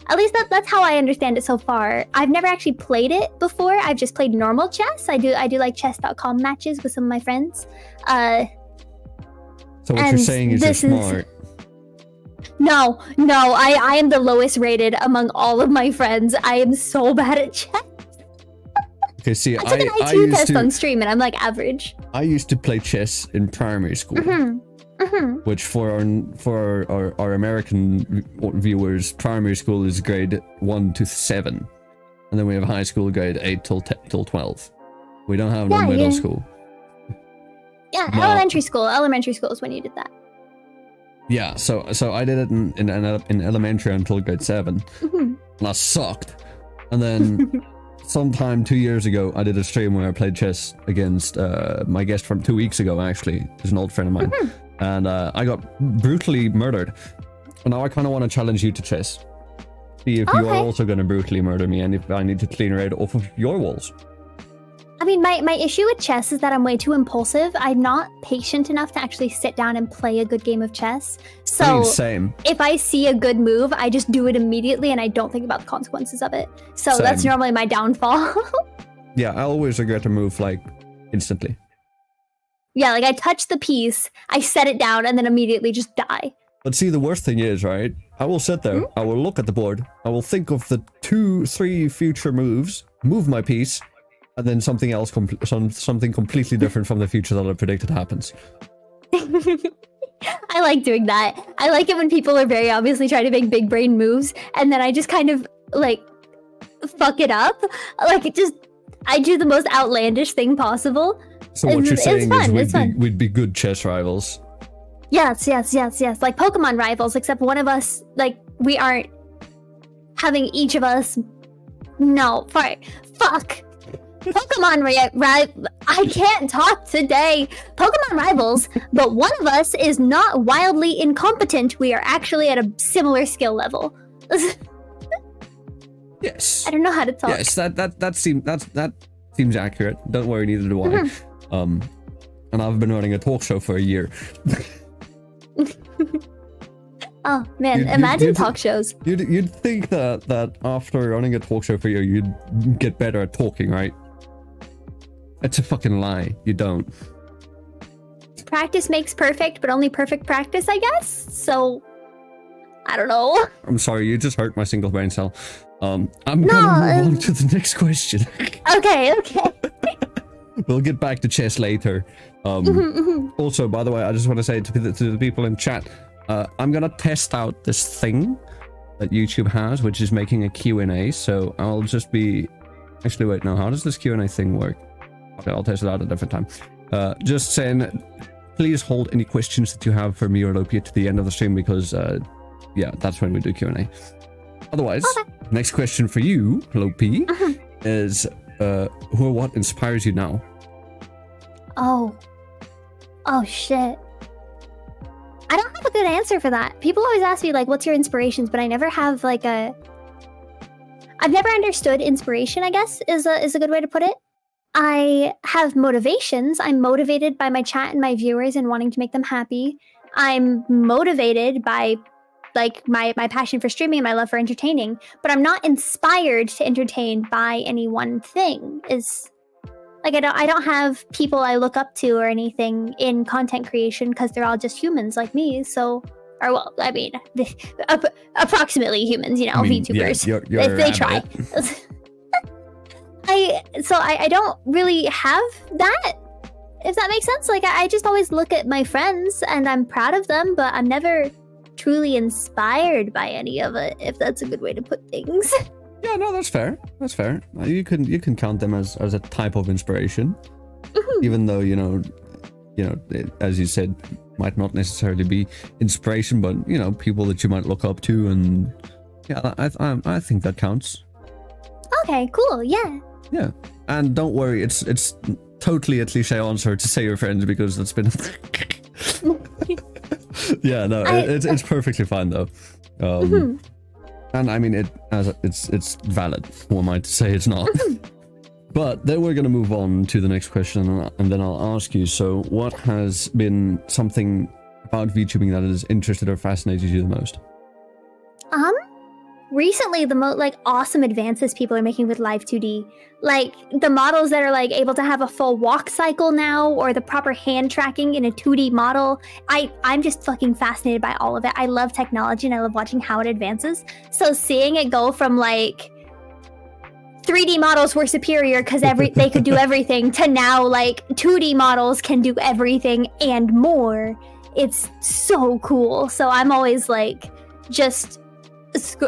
at least that's how I understand it so far. I've never actually played it before. I've just played normal chess. I do like chess.com matches with some of my friends. So what you're saying is you're smart. No, I am the lowest rated among all of my friends. I am so bad at chess. Okay, see, I took an IQ test on stream and I'm like average. I used to play chess in primary school, which for our American viewers, primary school is grade 1 to 7, and then we have high school grade 8 till 12. We don't have no middle school. Yeah, elementary school. Elementary school is when you did that. Yeah, so I did it in elementary until grade 7, and I sucked. And then sometime 2 years ago, I did a stream where I played chess against my guest from 2 weeks ago, actually. He's an old friend of mine. And I got brutally murdered. And now I kind of want to challenge you to chess. See if you are also going to brutally murder me and if I need to clean raid off of your walls. I mean, my issue with chess is that I'm way too impulsive. I'm not patient enough to actually sit down and play a good game of chess. So same. If I see a good move, I just do it immediately and I don't think about the consequences of it. So that's normally my downfall. Yeah, I always regret a move, like, instantly. Yeah, like I touch the piece, I set it down, and then immediately just die. But see, the worst thing is, right? I will sit there, I will look at the board, I will think of the 2-3 future moves, move my piece, and then something else, something completely different from the future that I predicted happens. I like doing that. I like it when people are very obviously trying to make big brain moves, and then I just kind of, like, fuck it up. Like, I do the most outlandish thing possible. So what you're saying is we'd be good chess rivals. Yes. Like Pokemon rivals, except one of us, like, we aren't having each of us... No, fuck. Pokemon I can't talk today. Pokemon rivals, but one of us is not wildly incompetent. We are actually at a similar skill level. Yes. I don't know how to talk. Yes, that seems accurate. Don't worry, neither do I. And I've been running a talk show for a year. Oh man, imagine talk shows. You'd think that after running a talk show for a year, you'd get better at talking, right? It's a fucking lie. You don't. Practice makes perfect, but only perfect practice, I guess. So, I don't know. I'm sorry, you just hurt my single brain cell. I'm gonna move on to the next question. Okay. We'll get back to chess later. Also, by the way, I just want to say to the people in chat, I'm gonna test out this thing that YouTube has, which is making a Q&A. So I'll just be... Actually, wait, no. How does this Q&A thing work? Okay, I'll test it out at a different time. Just saying, please hold any questions that you have for me or Lopi to the end of the stream because, yeah, that's when we do Q&A. Otherwise, next question for you, Lopi, is who or what inspires you now? Oh, shit. I don't have a good answer for that. People always ask me like, what's your inspirations? But I never have like I've never understood inspiration, I guess, is a good way to put it. I have motivations. I'm motivated by my chat and my viewers and wanting to make them happy. I'm motivated by like my passion for streaming and my love for entertaining, but I'm not inspired to entertain by any one thing. Is like I don't have people I look up to or anything in content creation because they're all just humans like me. So, or well, I mean, approximately humans, you know, VTubers. Yeah, if they try. I don't really have that, if that makes sense. Like I just always look at my friends and I'm proud of them, but I'm never truly inspired by any of it, if that's a good way to put things. Yeah, no, that's fair. That's fair. You can count them as a type of inspiration, even though you know, it, as you said, might not necessarily be inspiration, but you know, people that you might look up to, and yeah, I think that counts. Okay, cool. Yeah. Yeah, and don't worry, it's totally a cliche answer to say your friends because that's been. Yeah, no, it's perfectly fine though. And I mean, it's valid. Who am I to say it's not? But then we're gonna move on to the next question, and then I'll ask you. So, what has been something about VTubing that has interested or fascinated you the most? Recently, the most like awesome advances people are making with Live 2D, like the models that are like able to have a full walk cycle now, or the proper hand tracking in a 2D model. I'm just fucking fascinated by all of it. I love technology and I love watching how it advances. So seeing it go from like 3D models were superior because they could do everything to now like 2D models can do everything and more. It's so cool. So I'm always like just.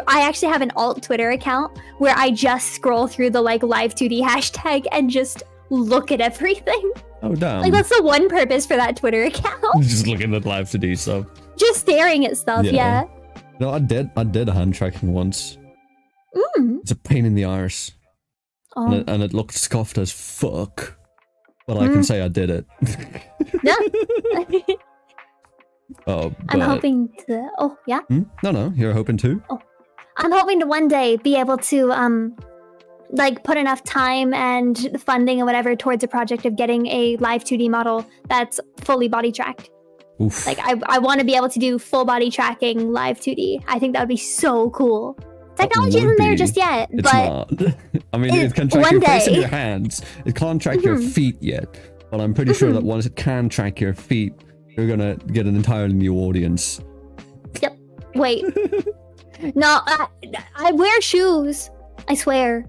I actually have an alt Twitter account where I just scroll through the like live 2D hashtag and just look at everything. Oh damn! Like that's the one purpose for that Twitter account. Just looking at live 2D stuff. Just staring at stuff. Yeah. No, I did hand tracking once. It's a pain in the arse. Oh. And it looked scuffed as fuck. But I can say I did it. Yeah. Oh, I'm hoping to. Oh, yeah. No, you're hoping to. Oh, I'm hoping to one day be able to like put enough time and funding and whatever towards a project of getting a live 2D model that's fully body tracked. Oof. Like I want to be able to do full body tracking live 2D. I think that would be so cool. Technology isn't there just yet, it's but not. I mean, it can track your face and your hands. It can't track your feet yet, but I'm pretty sure that once it can track your feet, you're gonna get an entirely new audience. Yep. Wait. No, I wear shoes. I swear.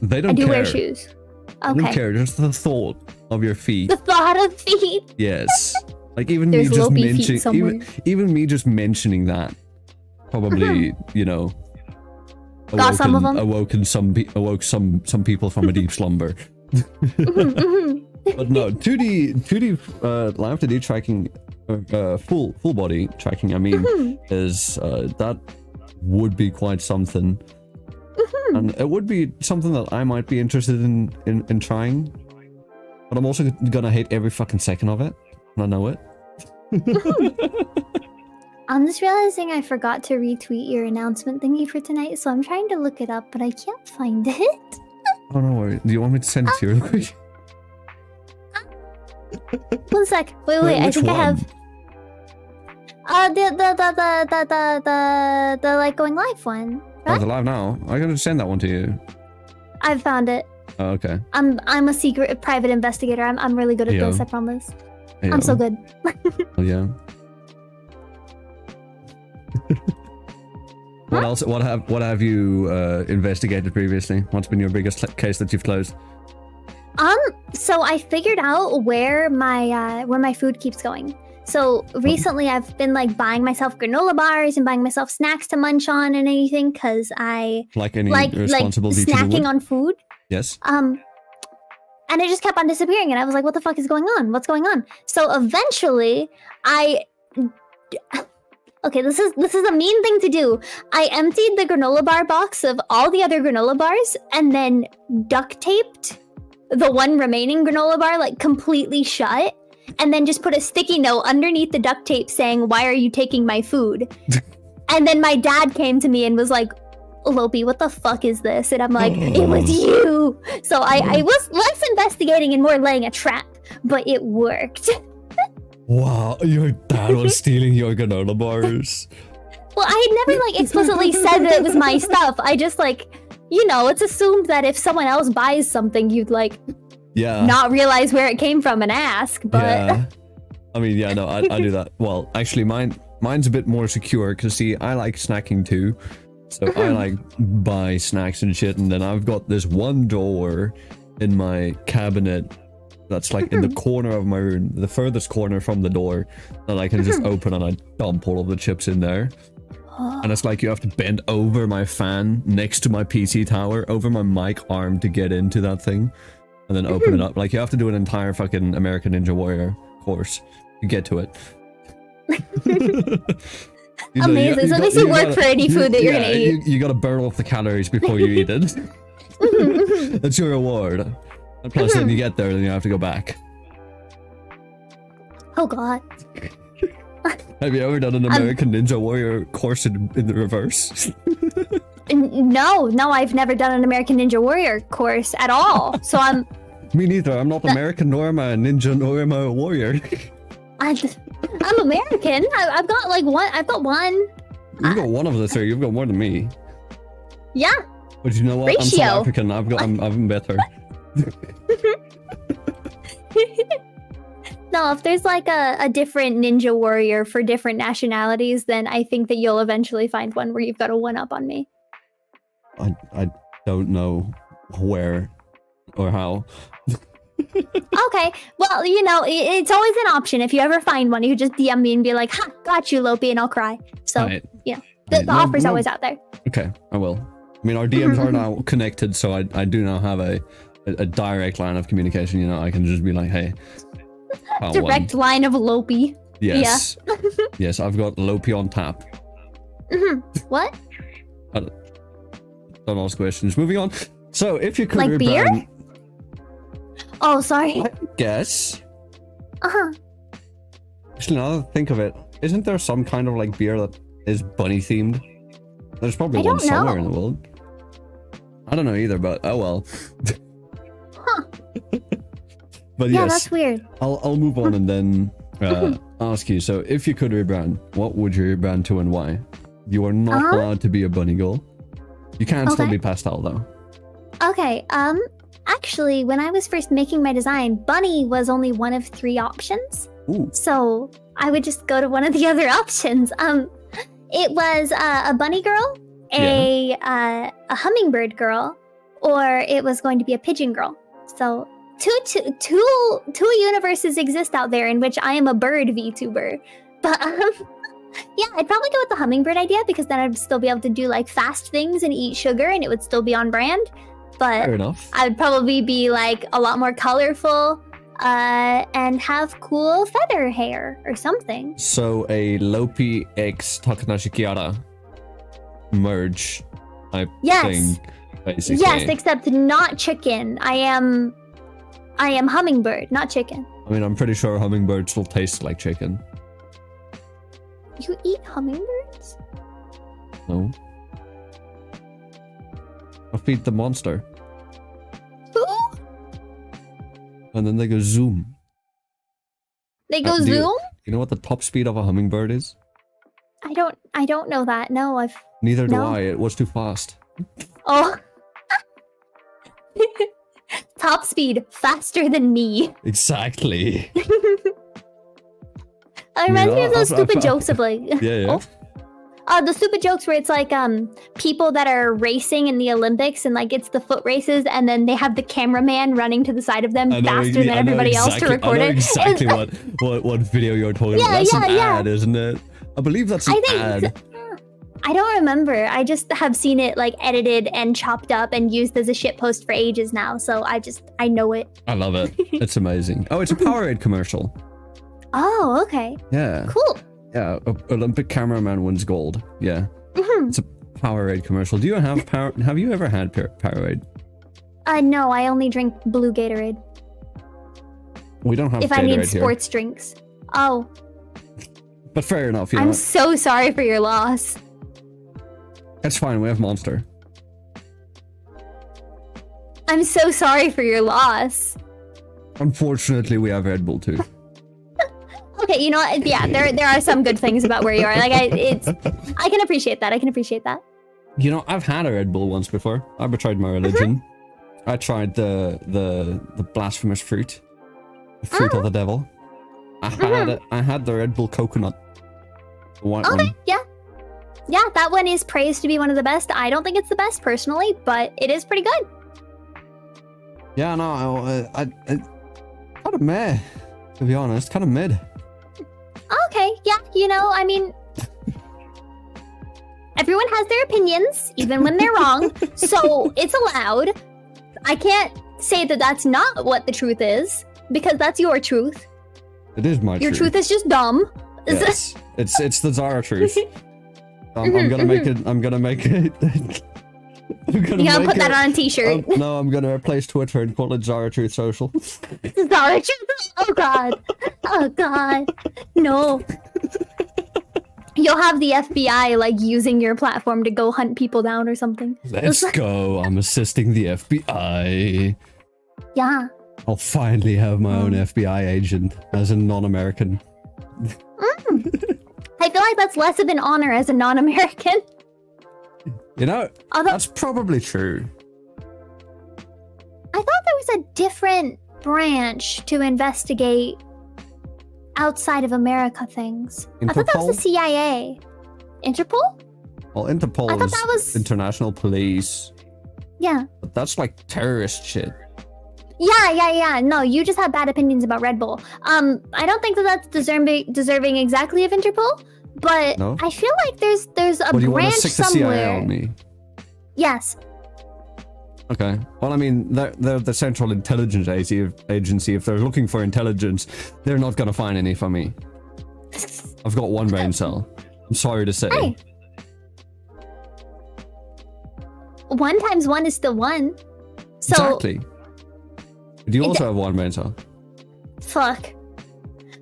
They don't care. I do care. wear shoes. Okay. I don't care. Just the thought of your feet. The thought of feet. Yes. Like even There's me just mentioning, even me just mentioning that, probably you know, got some of them. awoke some people from a deep slumber. But no, 2D live 2D tracking, full body tracking. I mean, is that would be quite something, and it would be something that I might be interested in trying. But I'm also gonna hate every fucking second of it, and I know it. I'm just realizing I forgot to retweet your announcement thingy for tonight, so I'm trying to look it up, but I can't find it. Oh no worry. Do you want me to send it to you real quick? 1 sec. Wait. I think I have. The like going live one. Right? Oh, the live now. I'm gonna send that one to you. I've found it. Oh, okay. I'm a secret private investigator. I'm really good at this. I promise. Heyo. I'm so good. Oh yeah. What else? What have you investigated previously? What's been your biggest case that you've closed? So I figured out where my food keeps going. So recently I've been like buying myself granola bars and buying myself snacks to munch on and anything because I like responsible VTuber snacking would? on food. Yes. And it just kept on disappearing, and I was like, "What the fuck is going on? What's going on?" So eventually, okay, this is a mean thing to do. I emptied the granola bar box of all the other granola bars, and then duct taped the one remaining granola bar like completely shut. and then just put a sticky note underneath the duct tape saying, "Why are you taking my food?" And then my dad came to me and was like, "Lopi, what the fuck is this?" And I'm like, "It was you." So I was less investigating and more laying a trap, but it worked. Wow, your dad was stealing your granola bars. Well, I had never like explicitly said that it was my stuff. I just like, you know, it's assumed that if someone else buys something, you'd like not realize where it came from and ask. But yeah, I mean, yeah, no, I do that. Well, actually, mine's a bit more secure because see, I like snacking too. So I like buy snacks and shit, and then I've got this one door in my cabinet that's like in the corner of my room, the furthest corner from the door, that I can just open and I dump all of the chips in there. And it's like you have to bend over my fan next to my PC tower, over my mic arm to get into that thing, and then open it up. Like you have to do an entire fucking American Ninja Warrior course to get to it. You know, amazing. So this will work for any food that you're gonna eat. You gotta burn off the calories before you eat it. That's your reward. And plus, then you get there, then you have to go back. Oh god. Have you ever done an American Ninja Warrior course in the reverse? No, I've never done an American Ninja Warrior course at all. So I'm... Me neither. I'm not American, nor am I a ninja, nor am I a warrior. I'm American. I've got like one. I've got one. You've got one of the three. You've got more than me. Yeah. But you know what? Ratio. I'm South African. I'm better. No, if there's like a different ninja warrior for different nationalities, then I think that you'll eventually find one where you've got a one-up on me. I don't know where or how. Okay, well, you know, it's always an option. If you ever find one, you just DM me and be like, "Ha, got you, Lopi," and I'll cry. So, Right. yeah, the offer's always out there. Okay, I will. I mean, our DMs are now connected, so I do now have a direct line of communication. You know, I can just be like, "Hey, direct line of Lopi." Yes. Yeah. Yes, I've got Lopi on tap. What? Don't ask questions. Moving on. So, if you could Like beer? rebrand... Oh, sorry. I guess. Uh-huh. Actually, now that I think of it, isn't there some kind of like beer that is bunny themed? There's probably one somewhere in the world. I don't know either, but oh well. Huh. But Yeah, yes, that's weird. I'll move on and then ask you. So, if you could rebrand, what would you rebrand to and why? You are not allowed to be a bunny girl. You can still be pastel though. Okay, actually, when I was first making my design, bunny was only one of 3 options. Ooh. So I would just go to one of the other options. It was a bunny girl, a hummingbird girl, or it was going to be a pigeon girl. So two universes exist out there in which I am a bird VTuber. But yeah, I'd probably go with the hummingbird idea because then I'd still be able to do like fast things and eat sugar and it would still be on brand. But fair enough. I'd probably be like a lot more colorful and have cool feather hair or something. So a Lopi X Takanashi Kiara merge type thing, basically. Yes, except not chicken. I am hummingbird, not chicken. I mean, I'm pretty sure hummingbirds will taste like chicken. You eat hummingbirds? No. I feed the monster. Who? And then they go zoom. They go zoom? You know what the top speed of a hummingbird is? I don't know that. No, Neither do I. It was too fast. Oh. Top speed, faster than me. Exactly. It reminds me of those stupid jokes of like... Yeah. The stupid jokes where it's like people that are racing in the Olympics and like it's the foot races and then they have the cameraman running to the side of them faster than everybody else to record it. Exactly what video you're talking about. That's an ad, isn't it? I believe that's an ad. I don't remember. I just have seen it like edited and chopped up and used as a shitpost for ages now. So I know it. I love it. It's amazing. Oh, it's a Powerade commercial. Oh, okay. Yeah. Cool. Yeah, Olympic cameraman wins gold. Yeah. It's a Powerade commercial. Do you have have you ever had Powerade? No, I only drink blue Gatorade. We don't have if I Gatorade need here. sports drinks. Oh, But fair enough, you know. I'm so sorry for your loss. It's fine, we have Monster. I'm so sorry for your loss. Unfortunately, we have Red Bull too. Okay, you know what? Yeah, there are some good things about where you are. Like, I can appreciate that. I can appreciate that. You know, I've had a Red Bull once before. I betrayed my religion. I tried the blasphemous fruit. The fruit of the devil. I had the Red Bull coconut. The white one. Yeah. Yeah, that one is praised to be one of the best. I don't think it's the best personally, but it is pretty good. Yeah, no, I kind of meh, to be honest. Kind of mid. Okay, yeah, you know, I mean, everyone has their opinions, even when they're wrong, so it's allowed. I can't say that that's not what the truth is, because that's your truth. It is my Your truth is just dumb. Yes, it's the Zara truth. I'm gonna make it. I'm gonna make it. You gotta put that on a t-shirt. No, I'm gonna replace Twitter and call it Zara Truth Social. Zara truth. Oh god. Oh god. No. You'll have the FBI like using your platform to go hunt people down or something. Let's go. I'm assisting the FBI. Yeah. I'll finally have my own FBI agent as a non-American. I feel like that's less of an honor as a non-American. You know, Although, that's probably true. I thought there was a different branch to investigate outside of America things. I thought that was the CIA. Interpol? Well, Interpol I thought is that was... international police. Yeah. But that's like terrorist shit. Yeah. No, you just have bad opinions about Red Bull. I don't think that that's deserving exactly of Interpol, but No? I feel like there's a What, do you want branch to sick the somewhere. CIA on me? Yes. Okay. Well, I mean, they're the Central Intelligence Agency. If they're looking for intelligence, they're not gonna find any for me. I've got one brain cell. I'm sorry to say. Hey. 1 times 1 is still 1. So Exactly. Do you also have one brain cell? fuck.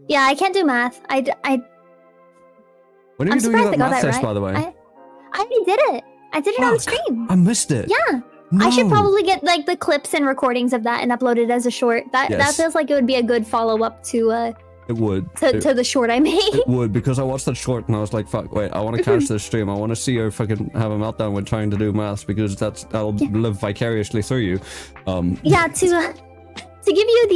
Yeah, I can't do math. When are I'm you doing surprised I that got math that test, right. by the way? I already did it. I did it on the Fuck. stream. I missed it. Yeah. I should probably get like the clips and recordings of that and upload it as a short. That feels like it would be a good follow up to It would. to the short I made. It would, because I watched that short and I was like, fuck, wait, I want to catch this stream. I want to see her fucking have a meltdown when trying to do maths, because that'll live vicariously through you. Yeah, to give you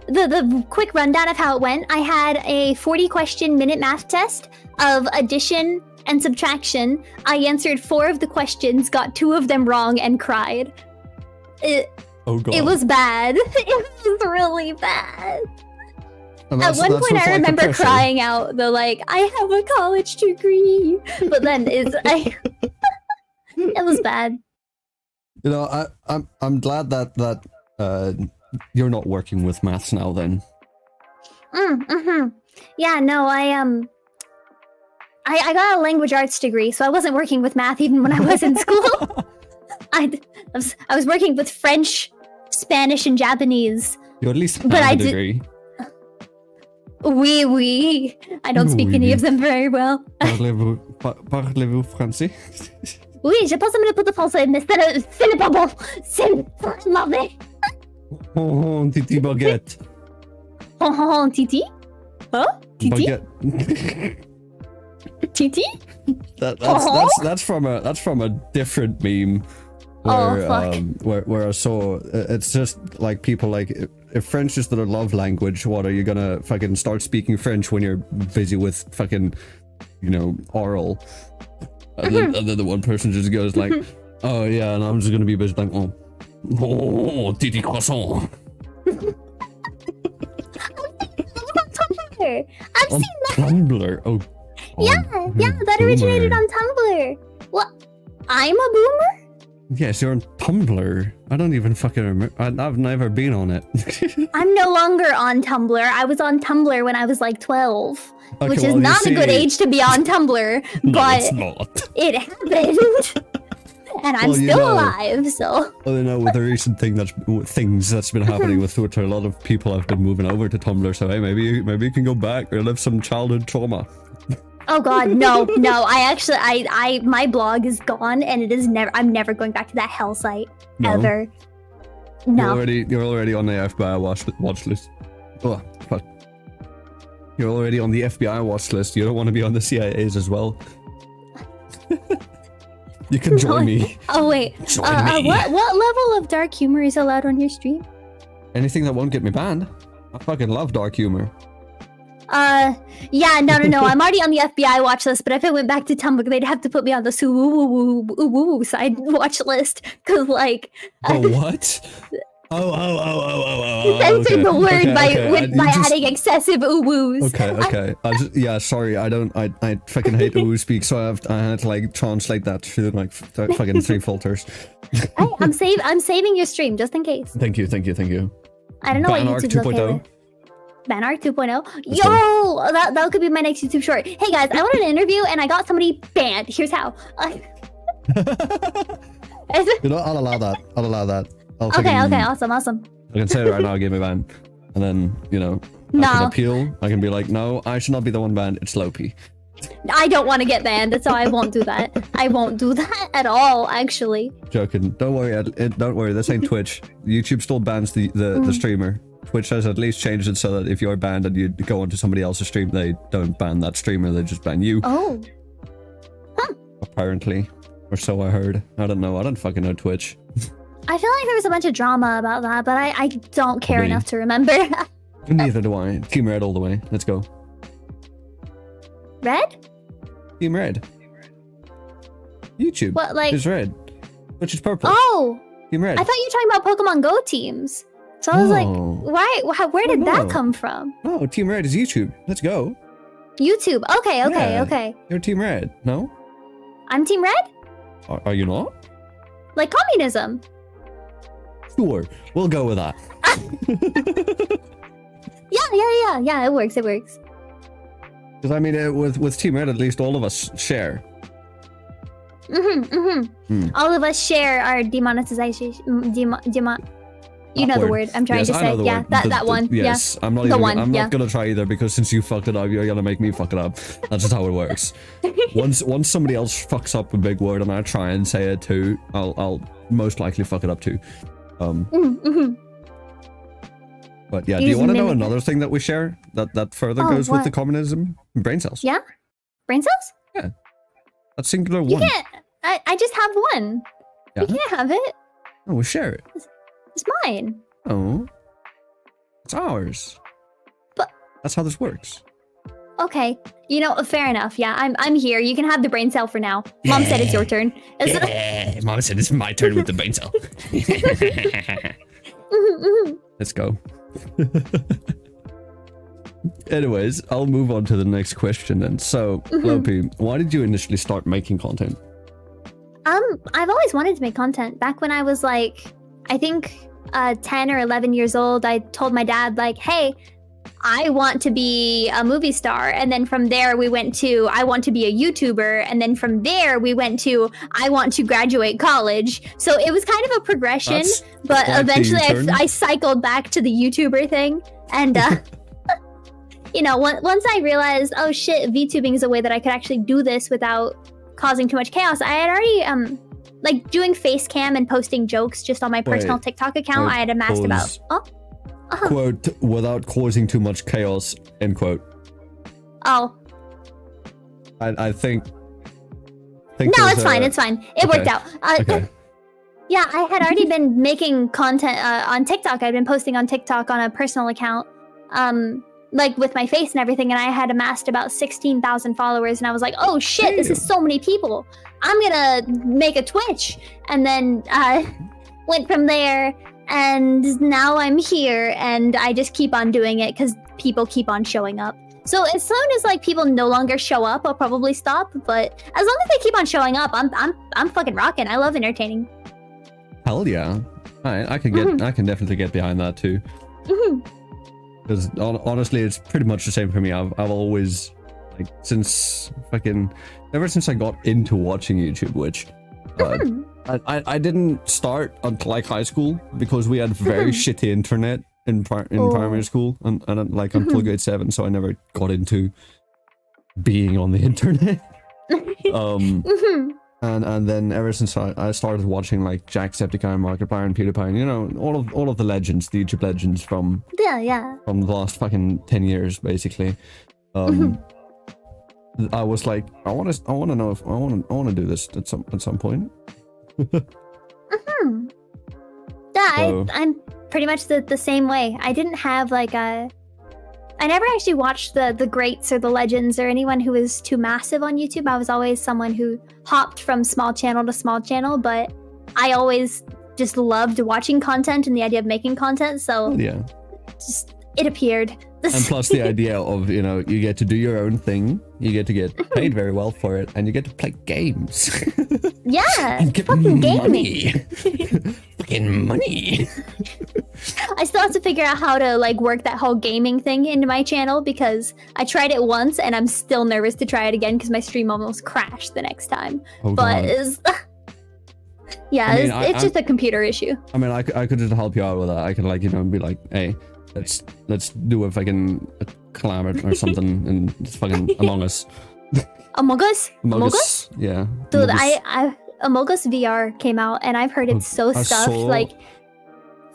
the quick rundown of how it went, I had a 40-question minute math test of addition and subtraction. I answered 4 of the questions, got 2 of them wrong, and cried. Oh god. It was bad. It was really bad. And At one point, I remember crying out, like, I have a college degree. But then it was bad. You know, I'm glad that you're not working with maths now. Then. Yeah, no, I got a language arts degree, so I wasn't working with math even when I was in school. I was working with French, Spanish, and Japanese. You at least have a degree. Oui. I don't speak any of them very well. Parlez-vous français? Oui, je pense à me le français, mais ce n'est pas bon. C'est mauvais. Oh, Titi baguette. Oh, Titi? Huh? Titi? Baguette. Titi? That's from a different meme. Where I saw it's just like people like, if French is their love language, what are you gonna fucking start speaking French when you're busy with fucking, you know, oral? And then the one person just goes like, oh yeah, and I'm just gonna be busy like, oh, Titi croissant. I've seen that. Tumblr. Oh. Yeah, that originated on Tumblr. What? I'm a boomer? Yes, you're on Tumblr. I don't even fucking remember. I've never been on it. I'm no longer on Tumblr. I was on Tumblr when I was like 12, which is not a good age to be on Tumblr, No, but it's not. it happened. and I'm Well, you still know. alive. So Well, you know, with the recent things that's been happening with Twitter, a lot of people have been moving over to Tumblr. So hey, maybe you can go back or live some childhood trauma. oh god, no. I my blog is gone, and it is never. I'm never going back to that hell site No. ever. No. You're already on the FBI watch list. Oh, fuck. You're already on the FBI watch list. You don't want to be on the CIA's as well. You can join me. Oh wait. Join me. What level of dark humor is allowed on your stream? Anything that won't get me banned. I fucking love dark humor. Yeah, no. I'm already on the FBI watch list, but if it went back to Tumblr, they'd have to put me on the woo side watch list. Cause like, Oh, what? Oh. censored the word okay. by adding excessive woos. Okay. Yeah, sorry. I fucking hate the woo speak, so I had to like translate that through like fucking 3 filters. I'm saving your stream just in case. Thank you. I don't know what Banark YouTube's okay 2.0. with. Banark 2.0. Yo, that could be my next YouTube short. Hey guys, I wanted an interview and I got somebody banned. Here's how. You know, I'll allow that. Okay, awesome. I can say it right now, give me ban. And then, you know, I can appeal. I can be like, no, I should not be the one banned. It's Lopi. I don't want to get banned, so I won't do that. I won't do that at all, actually. Joking. Don't worry. This ain't Twitch. YouTube still bans the streamer. Twitch has at least changed it so that if you're banned and you go onto somebody else's stream, they don't ban that streamer. They just ban you. Oh. Apparently. Or so I heard. I don't know. I don't fucking know Twitch. I feel like there was a bunch of drama about that, but I don't care enough to remember. Neither do I. Team Red all the way. Let's go. Red? Team Red. YouTube What, like? is red. Which is purple. Oh! Team Red. I thought you were talking about Pokemon Go teams. So I was like, No. where did No. that come from? No, Team Red is YouTube. Let's go. YouTube. Okay. Yeah. You're Team Red, no? I'm Team Red? Are you not? Like communism. Sure. We'll go with that. Yeah, it works. Because I mean, with Team Red, at least all of us share. All of us share our demonetization. You know the word I'm trying to say. Yeah, that one. Yes, yeah. I'm not The even. one, I'm yeah. not gonna try either because since you fucked it up, you're gonna make me fuck it up. That's just how it works. Once somebody else fucks up a big word and I try and say it too, I'll most likely fuck it up too. But yeah, do you want to know another thing that we share that further goes with the communism? Brain cells. Yeah, brain cells. Yeah, that's singular You one. can't. I just have one. Yeah. You can't have it. Oh, we share it. It's mine. Oh, it's ours. But that's how this works. okay, you know, fair enough. Yeah, I'm here. You can have the brain cell for now. Mom said it's your turn. Yeah, Mom said it's my turn with the brain cell. Let's go. Anyways, I'll move on to the next question then. So, Lopi, why did you initially start making content? I've always wanted to make content. Back when I was like, I think 10 or 11 years old, I told my dad like, hey, I want to be a movie star. And then from there we went to, I want to be a YouTuber. And then from there we went to, I want to graduate college. So it was kind of a progression, but eventually I cycled back to the YouTuber thing. And, you know, once I realized, oh shit, VTubing is a way that I could actually do this without causing too much chaos. I had already, like doing face cam and posting jokes just on my personal TikTok account. I had amassed about, quote, without causing too much chaos, end quote. Oh. I think no, it's fine. It's fine. It worked out. Okay. Yeah, I had already been making content on TikTok. I'd been posting on TikTok on a personal account, like with my face and everything. And I had amassed about 16,000 followers. And I was like, oh shit, this is so many people. I'm gonna make a Twitch. And then went from there. And now I'm here. And I just keep on doing it because people keep on showing up. So as soon as like people no longer show up, I'll probably stop. But as long as they keep on showing up, I'm fucking rocking. I love entertaining. Hell yeah. I can definitely get behind that too. Because honestly, it's pretty much the same for me. I've always, like, ever since I got into watching YouTube, which I didn't start until like high school because we had very shitty internet in primary school and like until grade 7, so I never got into being on the internet. And then ever since I started watching like Jacksepticeye, Markiplier, and PewDiePie, and, you know, all of the legends, the YouTube legends from from the last fucking 10 years, basically. I was like, I want to know if I want to do this at some point. Yeah, So- I'm pretty much the same way. I didn't have like I never actually watched the greats or the legends or anyone who was too massive on YouTube. I was always someone who hopped from small channel to small channel, but I always just loved watching content and the idea of making content. So Yeah. just it appeared. And plus the idea of, you know, you get to do your own thing, you get to get paid very well for it, and you get to play games. Yeah, And get fucking gaming. money. Fucking money. I still have to figure out how to like work that whole gaming thing into my channel because I tried it once and I'm still nervous to try it again because my stream almost crashed the next time. Oh, But God. yeah, I mean, it's just a computer issue. I mean, I could just help you out with that. I could, like, you know, be like, hey, let's do a fucking collab or something and it's fucking Among Us. Among Us? Among Us? Yeah. Dude, Among Us. I Among Us VR came out and I've heard it's so I stuffed. saw- Like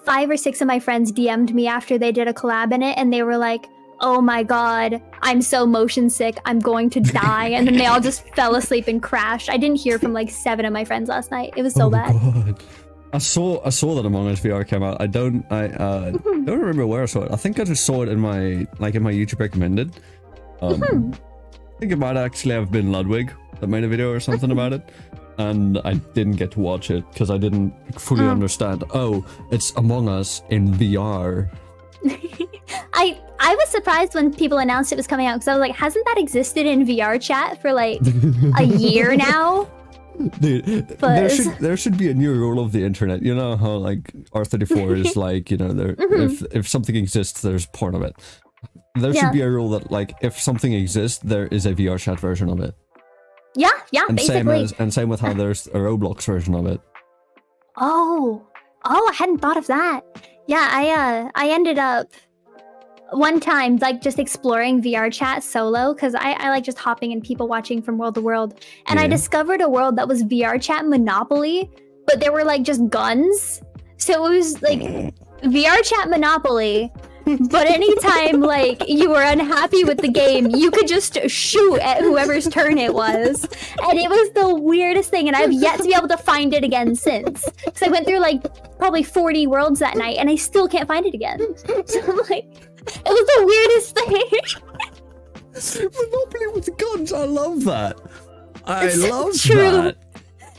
5 or 6 of my friends DM'd me after they did a collab in it and they were like, oh my god, I'm so motion sick, I'm going to die. And then they all just fell asleep and crashed. I didn't hear from like 7 of my friends last night. It was so bad. God. I saw that Among Us VR came out. I don't remember where I saw it. I think I just saw it in my YouTube recommended. I think it might actually have been Ludwig that made a video or something about it. And I didn't get to watch it because I didn't fully understand. Oh, it's Among Us in VR. I was surprised when people announced it was coming out because I was like, hasn't that existed in VR chat for like a year now? Dude, there should be a new rule of the internet. You know how like R34 is like, you know, there if something exists, there's porn of it. There should be a rule that like if something exists, there is a VR chat version of it. Yeah, And basically. same with how there's a Roblox version of it. Oh, I hadn't thought of that. Yeah, I ended up one time like just exploring VR chat solo because I like just hopping and people watching from world to world. And I Yeah. discovered a world that was VR chat Monopoly, but there were like just guns. So it was like VR chat Monopoly. But anytime like you were unhappy with the game, you could just shoot at whoever's turn it was. And it was the weirdest thing, and I've yet to be able to find it again since. Because I went through like probably 40 worlds that night and I still can't find it again. So I'm like, it was the weirdest thing. Monopoly with guns, I love that. I It's love true. that.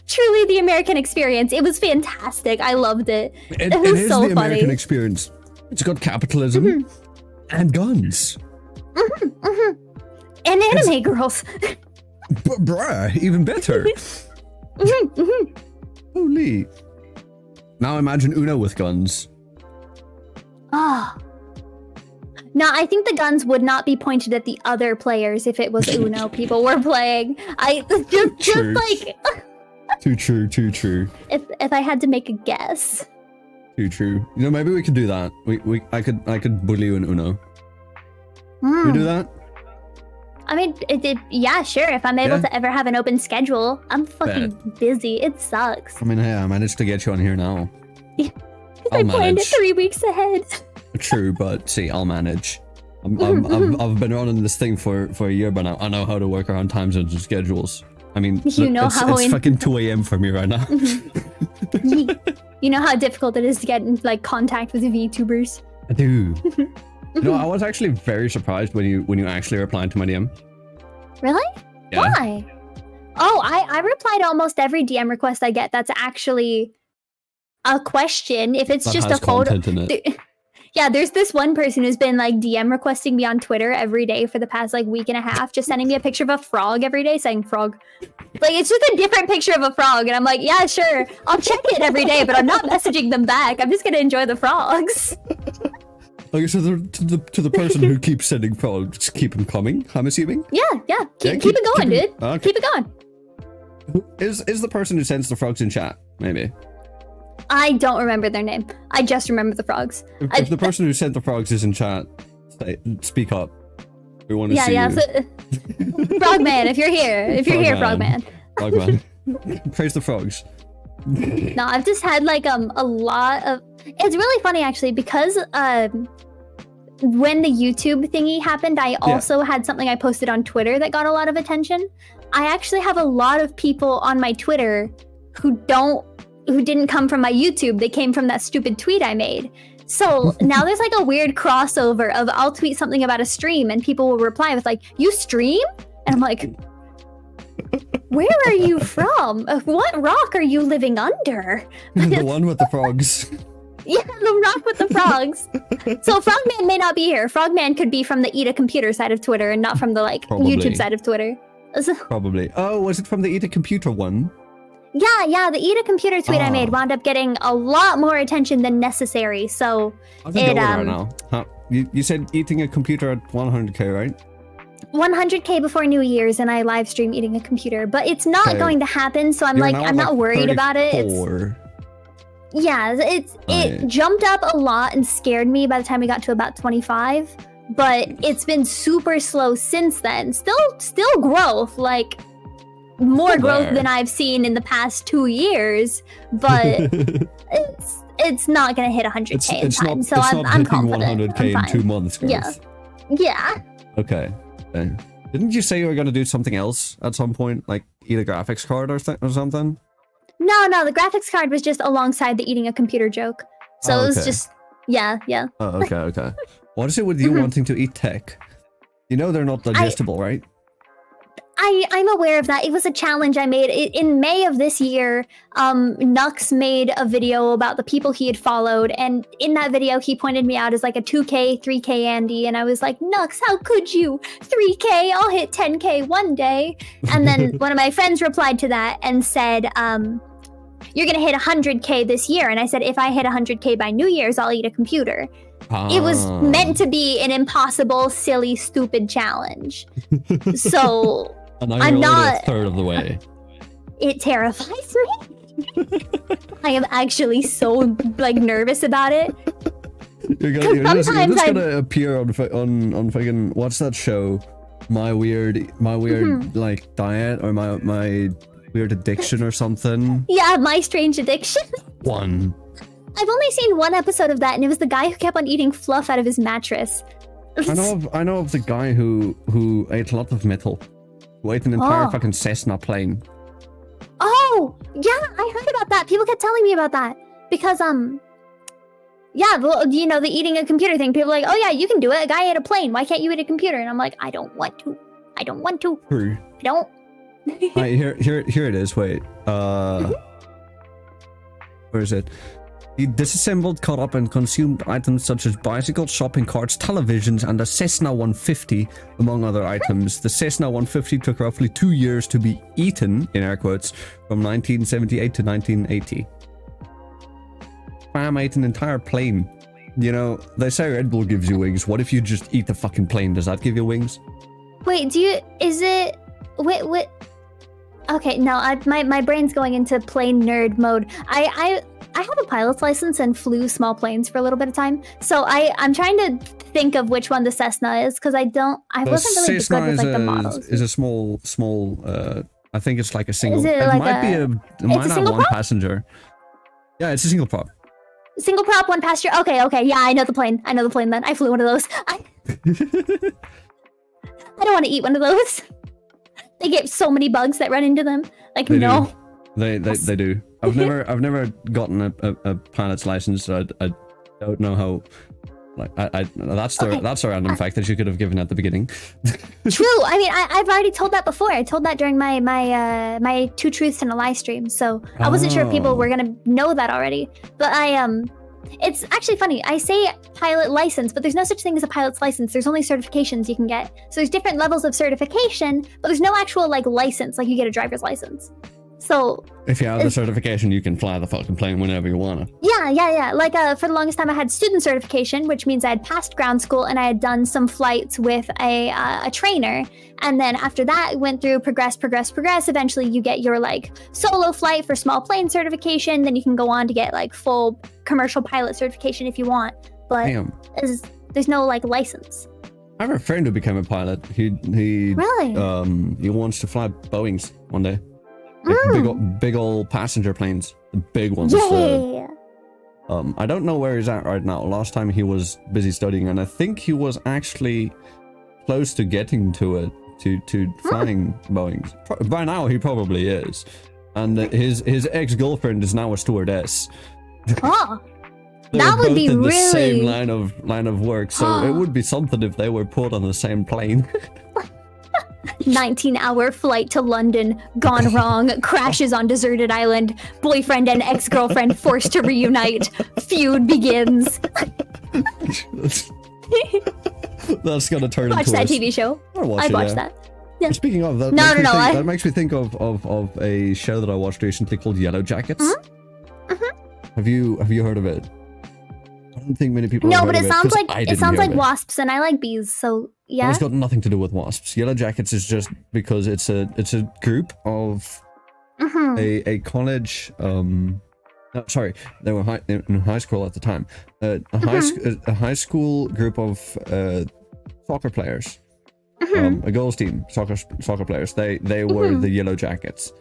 Truly the American experience. It was fantastic. I loved it. It was is so the American funny. experience. It's got capitalism and guns. And anime girls. Bruh, even better. Holy. Now imagine Uno with guns. Ah. No, I think the guns would not be pointed at the other players if it was Uno people were playing. Just True. like Too true, too true. if I had to make a guess. Too true. You know, maybe we could do that. I could bully you in Uno. Can we do that? I mean, yeah, sure. If I'm able Yeah. to ever have an open schedule, I'm fucking busy. It sucks. I mean, hey, I managed to get you on here now. I I'll planned it manage. 3 weeks ahead. True, but see, I'll manage. I've been running this thing for a year by now. I know how to work around time zones and schedules. I mean, You know it's, how it's in- fucking 2 a.m. for me right now. You know how difficult it is to get in like contact with VTubers. I do. No, I was actually very surprised when you actually replied to my DM. Really? Yeah. Why? Oh, I reply to almost every DM request I get that's actually a question. If it's That just has a photo. content in it. Yeah, there's this one person who's been like DM requesting me on Twitter every day for the past like week and a half, just sending me a picture of a frog every day saying frog. Like it's just a different picture of a frog. And I'm like, yeah, sure. I'll check it every day, but I'm not messaging them back. I'm just gonna enjoy the frogs. Okay, so to the person who keeps sending frogs, just keep them coming, I'm assuming? Yeah. Yeah, Keep it going, keep dude. okay. Keep it going. Is the person who sends the frogs in chat, maybe. I don't remember their name. I just remember the frogs. If the person who sent the frogs is in chat, speak up. We want to see you. Frogman, if you're here, Frogman. Frogman. Praise the frogs. No, I've just had like a lot of. It's really funny actually because when the YouTube thingy happened, I also had something I posted on Twitter that got a lot of attention. I actually have a lot of people on my Twitter who didn't come from my YouTube. They came from that stupid tweet I made. So now there's like a weird crossover of I'll tweet something about a stream and people will reply with like, "You stream?" And I'm like, where are you from? What rock are you living under? The one with the frogs. Yeah, the rock with the frogs. So Frogman may not be here. Frogman could be from the Eat a Computer side of Twitter and not from the YouTube side of Twitter. Probably. Oh, was it from the Eat a Computer one? Yeah, the Eat a Computer tweet I made wound up getting a lot more attention than necessary. So it now. You said eating a computer at 100k, right? 100k before New Year's, and I live stream eating a computer, but it's not going to happen. So I'm I'm not worried about it. It jumped up a lot and scared me by the time we got to about 25, but it's been super slow since then. Still growth, like more growth than I've seen in the past 2 years, but it's not gonna hit 100k in time. So I'm confident. 100k in 2 months. Growth. Yeah. Okay. Didn't you say you were gonna do something else at some point, like eat a graphics card or something? No, the graphics card was just alongside the eating a computer joke. So it was just, yeah. Oh, okay. What is it with you wanting to eat tech? You know they're not digestible, right? I'm aware of that. It was a challenge I made. In May of this year, Nux made a video about the people he had followed, and in that video, he pointed me out as like a 2K, 3K Andy, and I was like, Nux, how could you? 3K, I'll hit 10K one day. And then one of my friends replied to that and said, you're gonna hit 100K this year. And I said, if I hit 100K by New Year's, I'll eat a computer. It was meant to be an impossible, silly, stupid challenge. So I'm not a third of the way. It terrifies me. I am actually so nervous about it. You're just gonna appear on fucking what's that show? My weird like diet or my weird addiction or something. Yeah, My Strange Addiction. One. I've only seen one episode of that, and it was the guy who kept on eating fluff out of his mattress. I know of the guy who ate a lot of metal. Who ate an entire fucking Cessna plane. Oh, yeah, I heard about that. People kept telling me about that. Because, yeah, well, you know, the eating a computer thing. People are like, oh yeah, you can do it. A guy ate a plane. Why can't you eat a computer? And I'm like, I don't want to. True. I don't. Here it is. Wait. Where is it? He disassembled, cut up, and consumed items such as bicycles, shopping carts, televisions, and a Cessna 150, among other items. The Cessna 150 took roughly 2 years to be eaten, in air quotes, from 1978 to 1980. Bam, ate an entire plane. You know, they say Red Bull gives you wings. What if you just eat the fucking plane? Does that give you wings? Wait, wait. Okay, no, my brain's going into plane nerd mode. I have a pilot's license and flew small planes for a little bit of time, so I'm trying to think of which one the Cessna is because I wasn't really good with like the models. Is a small. I think it's like a single. Is it like it might have one passenger. Yeah, it's a single prop. Single prop, one passenger. Okay. Yeah, I know the plane. Then I flew one of those. I don't want to eat one of those. They get so many bugs that run into them. Like they do. They do. I've never gotten a pilot's license. So I don't know how. Like that's the random fact that you could have given at the beginning. True. I mean, I've already told that before. I told that during my 2 truths and a lie stream. So I wasn't sure if people were gonna know that already. But it's actually funny. I say pilot license, but there's no such thing as a pilot's license. There's only certifications you can get. So there's different levels of certification, but there's no actual like license. Like you get a driver's license. So If you have the certification, you can fly the fucking plane whenever you wanna. yeah. Like for the longest time, I had student certification, which means I had passed ground school and I had done some flights with a trainer. And then after that, it went through progress. Eventually, you get your like solo flight for small plane certification. Then you can go on to get like full commercial pilot certification if you want. But there's no like license. I have a friend who became a pilot. He Really? He wants to fly Boeings one day. Like big old passenger planes, the big ones. Yeah. I don't know where he's at right now. Last time he was busy studying, and I think he was actually close to getting to it, to flying Boeings. By now, he probably is. And his ex-girlfriend is now a stewardess. Oh, They that were would both be in the really same line of work, so it would be something if they were put on the same plane. 19-hour flight to London, gone wrong, crashes on deserted island, boyfriend and ex-girlfriend forced to reunite, feud begins. That's gonna turn Watch into that TV show. I'd watch that. Yeah. Speaking of that, that makes me think of a show that I watched recently called Yellow Jackets. Have you heard of it? I don't think many people. No, but it sounds like it. wasps, and I like bees. So yeah. It's got nothing to do with wasps. Yellow Jackets is just because it's a group of a college. No, sorry, they were in high school at the time. A high school group of soccer players. A girls team, soccer players. They were the Yellow Jackets.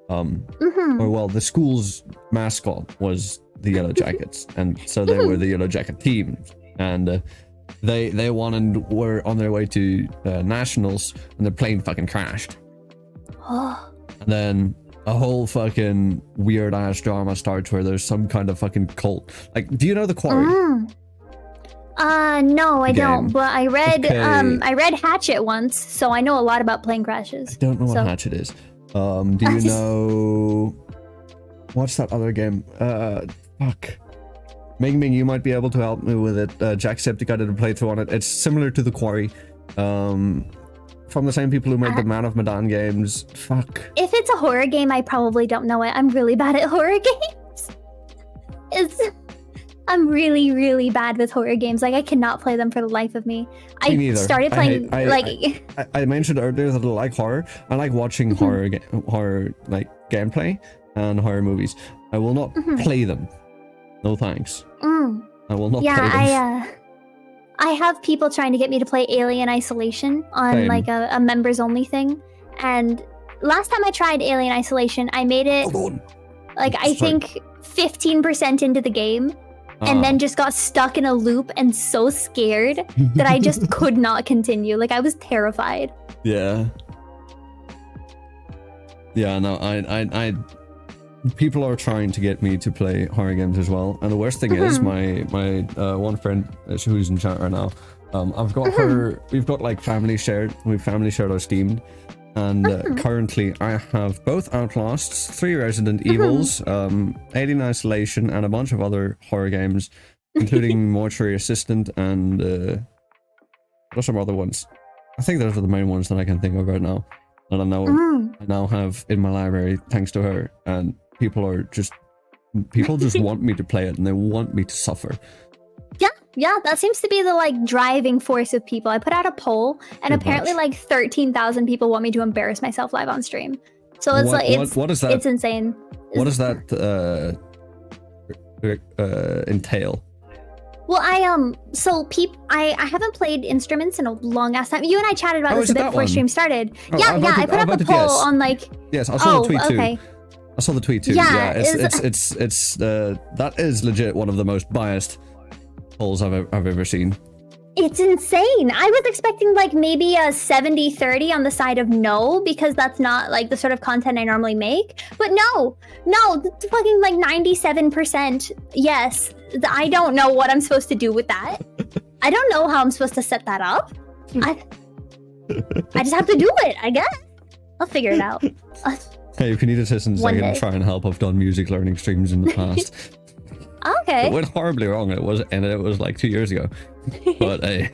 Or well, the school's mascot was the Yellow Jackets, and so they were the Yellow Jacket team, and they won and were on their way to nationals, and their plane fucking crashed. And then a whole fucking weird ass drama starts where there's some kind of fucking cult. Like, do you know The Quarry? No, I don't. But I read I read Hatchet once, so I know a lot about plane crashes. I don't know what Hatchet is. Do you know what's that other game? Fuck. Ming, you might be able to help me with it. Jacksepticeye did a playthrough on it. It's similar to The Quarry. From the same people who made the Man of Medan games. Fuck. If it's a horror game, I probably don't know it. I'm really bad at horror games. I'm really, really bad with horror games. Like, I cannot play them for the life of me. I started playing I mentioned earlier that I like horror. I like watching horror like gameplay and horror movies. I will not play them. No thanks. I will not play them. I have people trying to get me to play Alien Isolation on like a members only thing. And last time I tried Alien Isolation, I made it like I think 15% into the game. And then just got stuck in a loop and so scared that I just could not continue. Like, I was terrified. Yeah. Yeah, no, I people are trying to get me to play horror games as well. And the worst thing is my one friend who's in chat right now, I've got her, we've got like family shared our Steam. And currently I have both Outlasts, 3 Resident Evils, Alien Isolation, and a bunch of other horror games, including Mortuary Assistant and there's some other ones. I think those are the main ones that I can think of right now. And I now have in my library thanks to her, and people just want me to play it and they want me to suffer. Yeah, that seems to be the like driving force of people. I put out a poll, and apparently like 13,000 people want me to embarrass myself live on stream. So it's what is that? It's insane. What does that entail? Well, I haven't played instruments in a long ass time. You and I chatted about this a bit before stream started. I put up a poll on like. Yes, I saw the tweet too. Okay. I saw the tweet too. Yeah, it's that is legit one of the most biased polls I've ever seen. It's insane. I was expecting like maybe a 70-30 on the side of no, because that's not like the sort of content I normally make. But no, fucking like 97% yes. I don't know what I'm supposed to do with that. I don't know how I'm supposed to set that up. I just have to do it, I guess. I'll figure it out. Hey, if you need assistance, I can try and help. I've done music learning streams in the past. Okay. It went horribly wrong. It was like 2 years ago. But hey,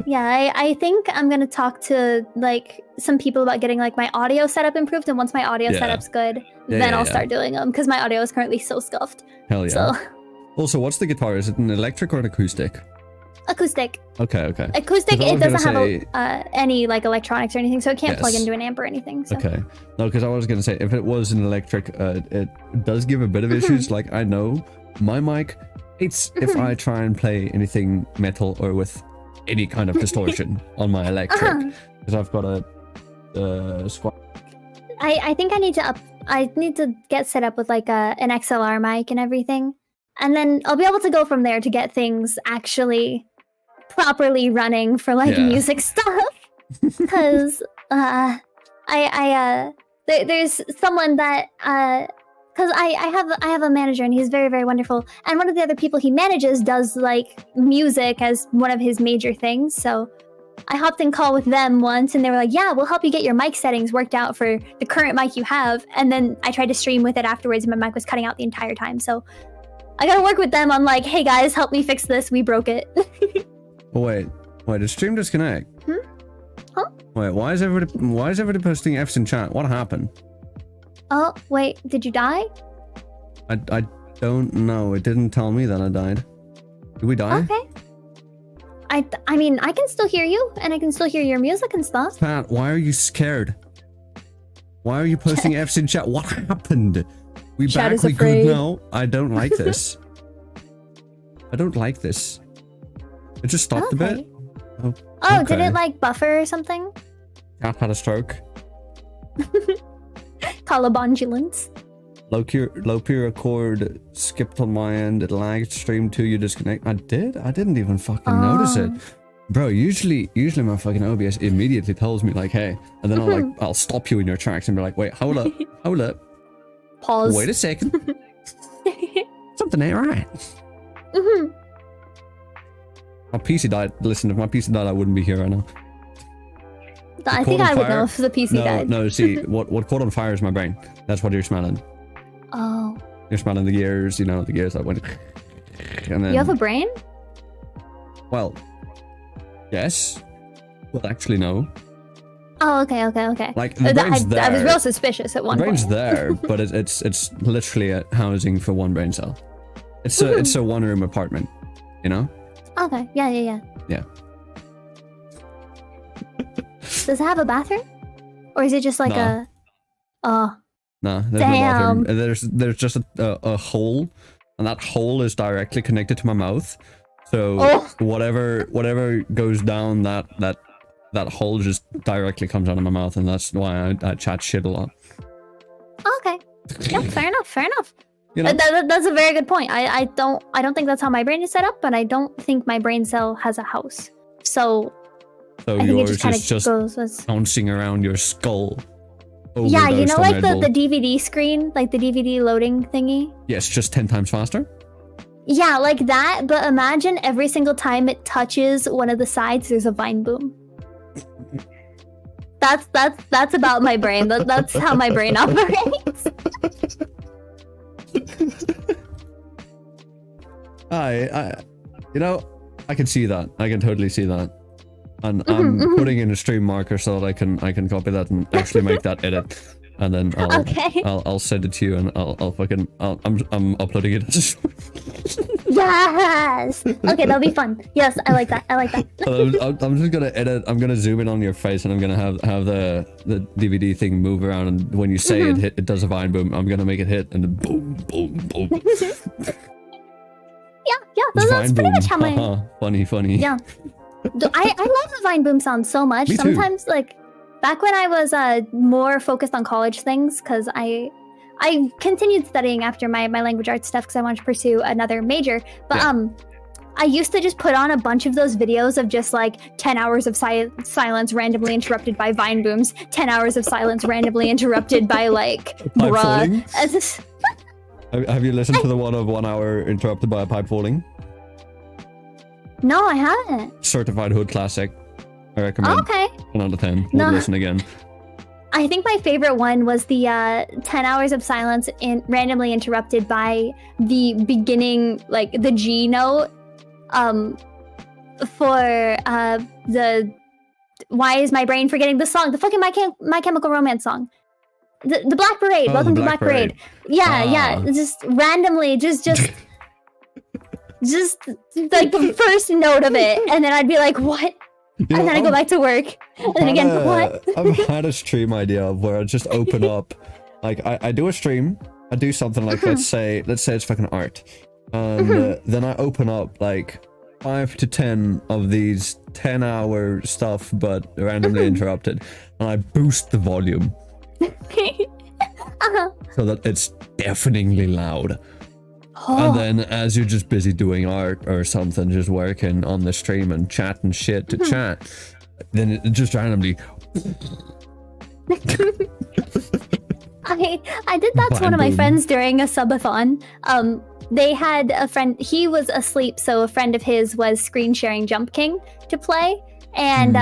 Yeah, I think I'm gonna talk to like some people about getting like my audio setup improved, and once my audio Yeah. setup's good, Yeah, then yeah, I'll yeah. start doing them because my audio is currently so scuffed. Hell yeah. So Also, what's the guitar? Is it an electric or an acoustic? acoustic. Okay. Acoustic. 'Cause I It was doesn't gonna have any like electronics or anything, so it can't plug Yes. into an amp or anything. So. Okay. No, because I was gonna say if it was an electric, it does give a bit of issues. Like I know my mic hates if I try and play anything metal or with any kind of distortion on my electric, because I've got a squad. I think I need to get set up with like an XLR mic and everything, and then I'll be able to go from there to get things actually properly running for like Yeah. music stuff. Because there's someone that because I have a manager and he's very, very wonderful, and one of the other people he manages does like music as one of his major things. So I hopped in call with them once and they were like, yeah, we'll help you get your mic settings worked out for the current mic you have. And then I tried to stream with it afterwards and my mic was cutting out the entire time. So I gotta work with them on like, hey guys, help me fix this, we broke it. Oh, wait, did stream disconnect? Huh? Wait, why is everybody posting F's in chat? What happened? Oh, wait, did you die? I don't know. It didn't tell me that I died. Did we die? Okay. I mean, I can still hear you, and I can still hear your music and stuff. Pat, why are you scared? Why are you posting F's in chat? What happened? We Chat back, is we afraid. good now? I don't like this. I don't like this. It just stopped a bit. Oh, did okay. it like buffer or something? Cat had a stroke. Collarbondulance. Low peer record skipped on my end. It lagged. Stream 2, you disconnect. I did? I didn't even fucking notice it. Bro, usually my fucking OBS immediately tells me like, hey, and then I'll stop you in your tracks and be like, wait, hold up. Pause. Wait a second. Something ain't right. My PC died. Listen, if my PC died, I wouldn't be here right now. I think I would know if the PC died. No, see, what caught on fire is my brain. That's what you're smelling. Oh. You're smelling the gears, the gears that went. And then, You have a brain? well, yes. Well, actually, no. Oh, okay. Like, the brain's there. I was real suspicious at one The brain's point. there, but it's literally a housing for one brain cell. It's a one-room apartment, you know? Okay, yeah. Yeah. Does it have a bathroom? Or is it just like Nah. Oh. No, there's Damn. no bathroom. There's just a hole, and that hole is directly connected to my mouth. So whatever goes down that hole just directly comes out of my mouth, and that's why I chat shit a lot. Okay. Yeah, fair enough. You know? That's a very good point. I don't think that's how my brain is set up, but I don't think my brain cell has a house. So I think it yours just kind is of just goes as... bouncing around your skull. Yeah, you know, overdosed on like Red the Bull. DVD screen, like the DVD loading thingy? Yes, just 10 times faster. Yeah, like that, but imagine every single time it touches one of the sides, there's a vine boom. That's about my brain. That's how my brain operates. I can see that. I can totally see that. And I'm putting in a stream marker so that I can copy that and actually make that edit, and then I'll send it to you, and I'm uploading it. Yes. Okay, that'll be fun. Yes, I like that. I'm just gonna edit. I'm gonna zoom in on your face, and I'm gonna have the DVD thing move around, and when you say it does a vine boom. I'm gonna make it hit, and then boom, boom, boom. Yeah. That's pretty much how my funny. Yeah. I love the vine boom sound so much. Me too. Sometimes, like, back when I was more focused on college things, because I continued studying after my language arts stuff because I wanted to pursue another major. But I used to just put on a bunch of those videos of just like 10 hours of silence randomly interrupted by vine booms, 10 hours of silence randomly interrupted by like Pipe bruh. falling? Have you listened to the one of 1 hour interrupted by a pipe falling? No, I haven't. Certified Hood Classic. I recommend. Okay. 1 out of 10. No. We'll listen again. I think my favorite one was the 10 hours of silence randomly interrupted by the beginning, like the G note, for the why is my brain forgetting the song? The fucking My Chemical Romance song. The Black Parade. Oh, Welcome the to Black Black Parade. Yeah. Just randomly, just like the first note of it, and then I'd be like, what? And then I go back to work, and then again, what? I've had a stream idea where I just open up, like I do a stream, I do something like let's say it's fucking art, and then I open up like 5 to 10 of these 10-hour stuff, but randomly interrupted, and I boost the volume so that it's deafeningly loud. And then as you're just busy doing art or something, just working on the stream and chatting shit to chat, then it just randomly... I did that to one of my friends during a subathon. They had a friend, he was asleep, so a friend of his was screen sharing Jump King to play, and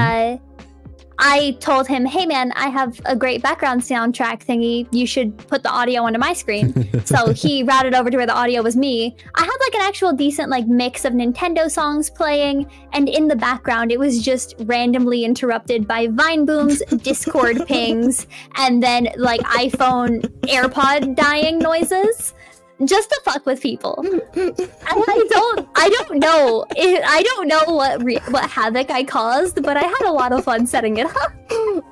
I told him, hey man, I have a great background soundtrack thingy, you should put the audio onto my screen. So he routed over to where the audio was me. I had like an actual decent like mix of Nintendo songs playing, and in the background it was just randomly interrupted by Vine booms, Discord pings, and then like iPhone AirPod dying noises. Just to fuck with people. And I don't know what havoc I caused, but I had a lot of fun setting it up.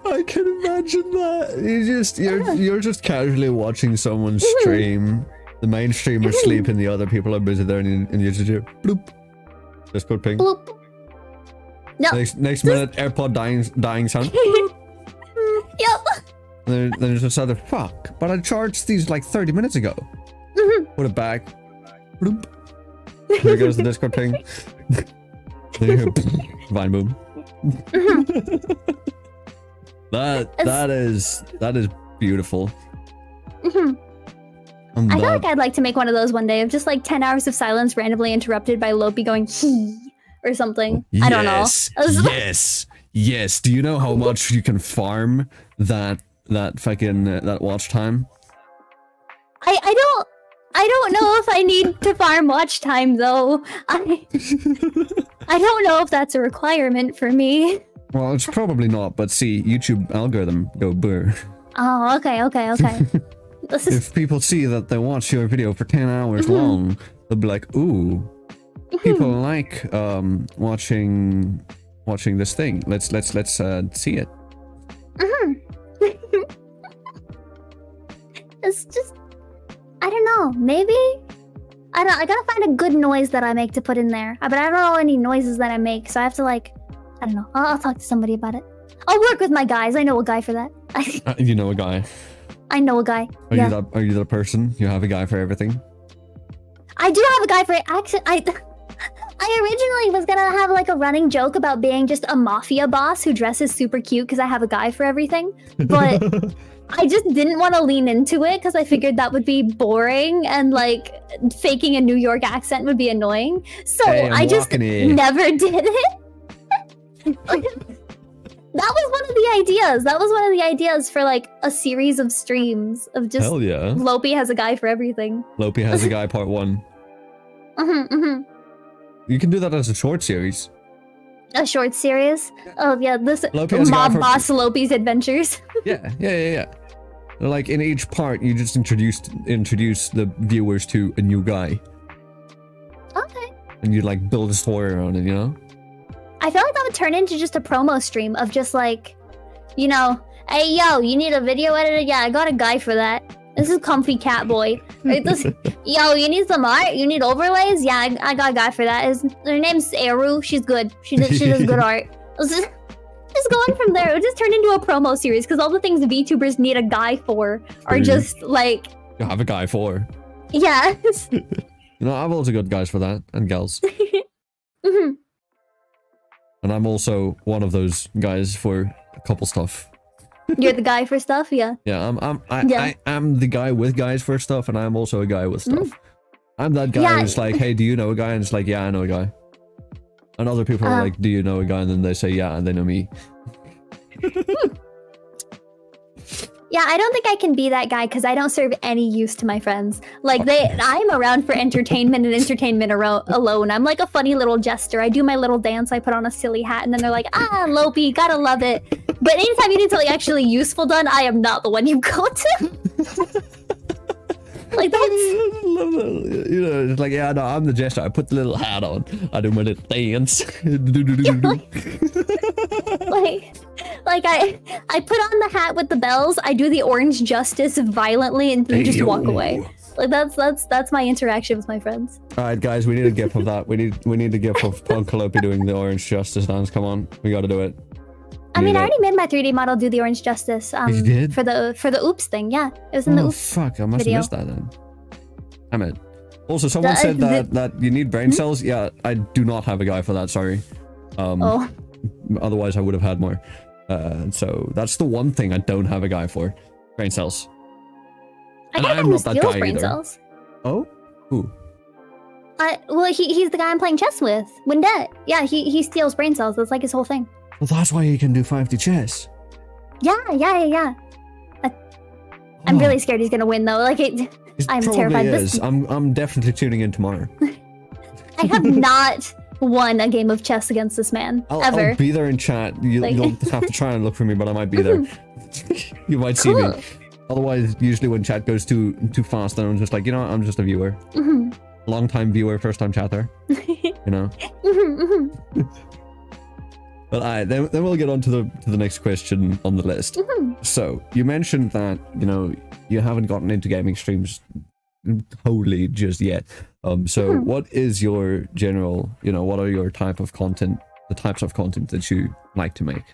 I can imagine that. You're just casually watching someone stream. The main streamer's sleeping, the other people are busy there, and you just hear bloop. Discord ping. Bloop. No. Next minute, AirPod dying sound. Yep. Then there's this other fuck. But I charged these like 30 minutes ago. Put it back. Bloop. There goes the Discord ping. Then you hear Vine boom. That is beautiful. I feel like I'd like to make one of those one day of just like 10 hours of silence randomly interrupted by Lopi going or something. Yes, I don't know. Yes. Do you know how much you can farm that fucking that watch time? I don't know if I need to farm watch time though. I don't know if that's a requirement for me. Well, it's probably not, but see, YouTube algorithm go burr. Oh, okay. If people see that they watch your video for 10 hours long, they'll be like, ooh, people like watching this thing. Let's see it. It's just, I don't know, maybe? I gotta find a good noise that I make to put in there. But I don't know any noises that I make, so I have to like, I don't know. I'll talk to somebody about it. I'll work with my guys. I know a guy for that. You know a guy. I know a guy. Are you that person? You have a guy for everything? I do have a guy for it. Actually, I originally was gonna have like a running joke about being just a mafia boss who dresses super cute because I have a guy for everything. But I just didn't want to lean into it because I figured that would be boring and like faking a New York accent would be annoying. So hey, I just never did it. That was one of the ideas. That was one of the ideas for like a series of streams of just hell yeah. Lopi has a guy for everything. Lopi has a guy part 1. You can do that as a short series. A short series? Oh yeah, this Lopi Mob Boss Lopi's Adventures. Yeah. Like in each part, you just introduce the viewers to a new guy. Okay. And you like build a story around it, you know? I feel like that would turn into just a promo stream of just like, you know, hey yo, you need a video editor? Yeah, I got a guy for that. This is Comfy Catboy. Yo, you need some art? You need overlays? Yeah, I got a guy for that. Her name's Eru. She's good. She does good art. Just going from there, it would just turn into a promo series because all the things VTubers need a guy for are just like. You have a guy for. Yeah. You know, I've also got guys for that and gals. And I'm also one of those guys for a couple stuff. You're the guy for stuff, yeah. Yeah, I'm the guy with guys for stuff, and I'm also a guy with stuff. I'm that guy who's like, hey, do you know a guy? And it's like, yeah, I know a guy. And other people are like, do you know a guy? And then they say, yeah, and they know me. Yeah, I don't think I can be that guy because I don't serve any use to my friends. Like I'm around for entertainment and entertainment alone. I'm like a funny little jester. I do my little dance. I put on a silly hat, and then they're like, Lopi, gotta love it. But anytime you need something actually useful done, I am not the one you go to. Like that's you know, it's like, yeah, no, I'm the jester. I put the little hat on. I do my little dance. like I put on the hat with the bells. I do the orange justice violently and then just walk away. Like that's my interaction with my friends. All right, guys, we need a gif of that. We need a gif of Punkalopi doing the orange justice dance. Come on, we got to do it. I mean, I already made my 3D model do the orange justice. You did? For the oops thing. Yeah, it was in the oops. Fuck! I must video. have missed that then. Damn it. Also, someone said that you need brain cells. Yeah, I do not have a guy for that. Sorry. Otherwise, I would have had more. So that's the one thing I don't have a guy for. Brain cells. I got him who steals brain cells. Oh? Who? Well, he's the guy I'm playing chess with. Windet. Yeah, he steals brain cells. That's like his whole thing. Well, that's why he can do 5D chess. Yeah. I'm really scared he's gonna win though. Like I'm terrified. Is. I'm definitely tuning in tomorrow. I have not won a game of chess against this man ever. I'll be there in chat. You'll have to try and look for me, but I might be there. You might see me. Otherwise, usually when chat goes too fast, then I'm just like, you know what? I'm just a viewer. Long time viewer, first time chatter. You know. But then we'll get on to the next question on the list. So you mentioned that you haven't gotten into gaming streams totally just yet. So what is your general, what are your types of content that you like to make?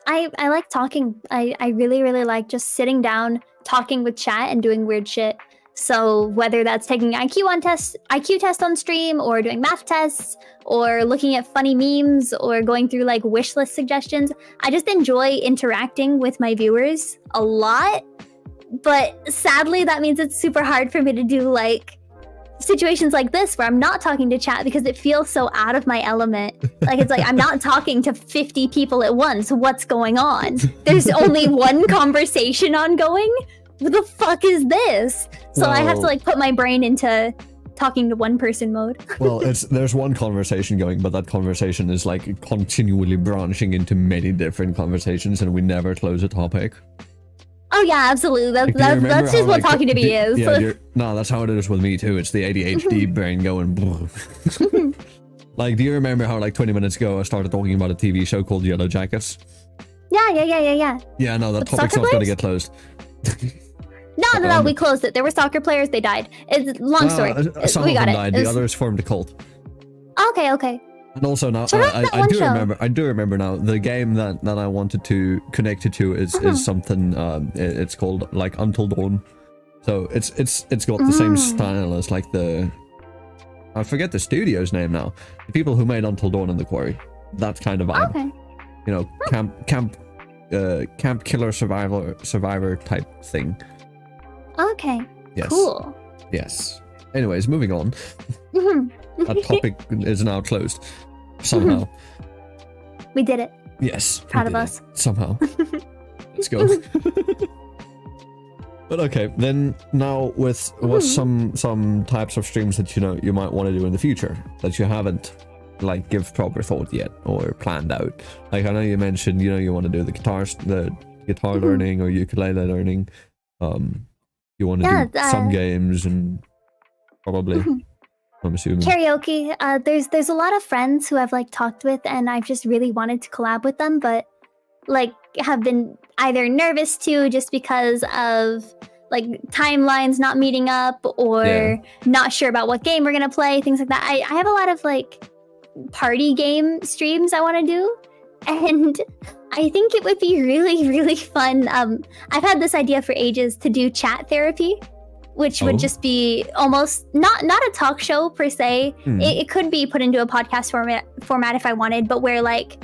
I like talking. I really, really like just sitting down, talking with chat and doing weird shit. So whether that's taking IQ test on stream, or doing math tests, or looking at funny memes, or going through like wish list suggestions, I just enjoy interacting with my viewers a lot. But sadly, that means it's super hard for me to do like situations like this where I'm not talking to chat because it feels so out of my element. Like it's like I'm not talking to 50 people at once. What's going on? There's only one conversation ongoing. What the fuck is this? So I have to like put my brain into talking to one person mode. Well, there's one conversation going, but that conversation is like continually branching into many different conversations, and we never close a topic. Oh yeah, absolutely. That's just what talking to me is. Yeah, no, that's how it is with me too. It's the ADHD brain going. Like, do you remember how like 20 minutes ago I started talking about a TV show called Yellow Jackets? Yeah. Yeah, no, that topic's not going to get closed. No, we closed it. There were soccer players, they died. It's long story. Some we of got them it. died. The others formed a cult. Okay. And also now, I do remember now, the game that I wanted to connect it to is something, it's called like Until Dawn. So it's got the same style as like I forget the studio's name now. The people who made Until Dawn and The Quarry. That kind of vibe. Okay. Camp killer survivor type thing. Okay. Yes. Cool. Yes. Anyways, moving on. That topic is now closed. Somehow. We did it. Yes. Proud of us. Somehow. Let's go. But okay, then now with what's some types of streams that you might want to do in the future that you haven't like give proper thought yet or planned out. Like I know you mentioned you want to do the guitar learning or ukulele learning. You want to do some games and probably I'm assuming karaoke. There's a lot of friends who I've like talked with and I've just really wanted to collab with them, but like have been either nervous to just because of like timelines not meeting up or not sure about what game we're gonna play, things like that. I have a lot of like party game streams I want to do, and I think it would be really, really fun. I've had this idea for ages to do chat therapy, which would just be almost not a talk show per se. It could be put into a podcast format if I wanted, but where like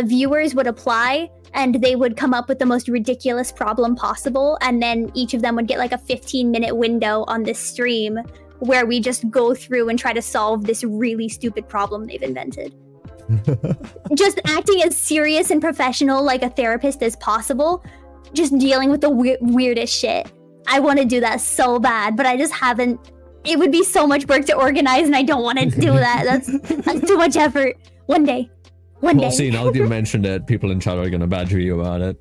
viewers would apply and they would come up with the most ridiculous problem possible, and then each of them would get like a 15-minute window on this stream where we just go through and try to solve this really stupid problem they've invented. Just acting as serious and professional like a therapist as possible, just dealing with the weirdest shit. I want to do that so bad, but I just haven't. It would be so much work to organize, and I don't want to do that. That's too much effort. One day. Well, see, now that you mentioned it, people in chat are gonna badger you about it.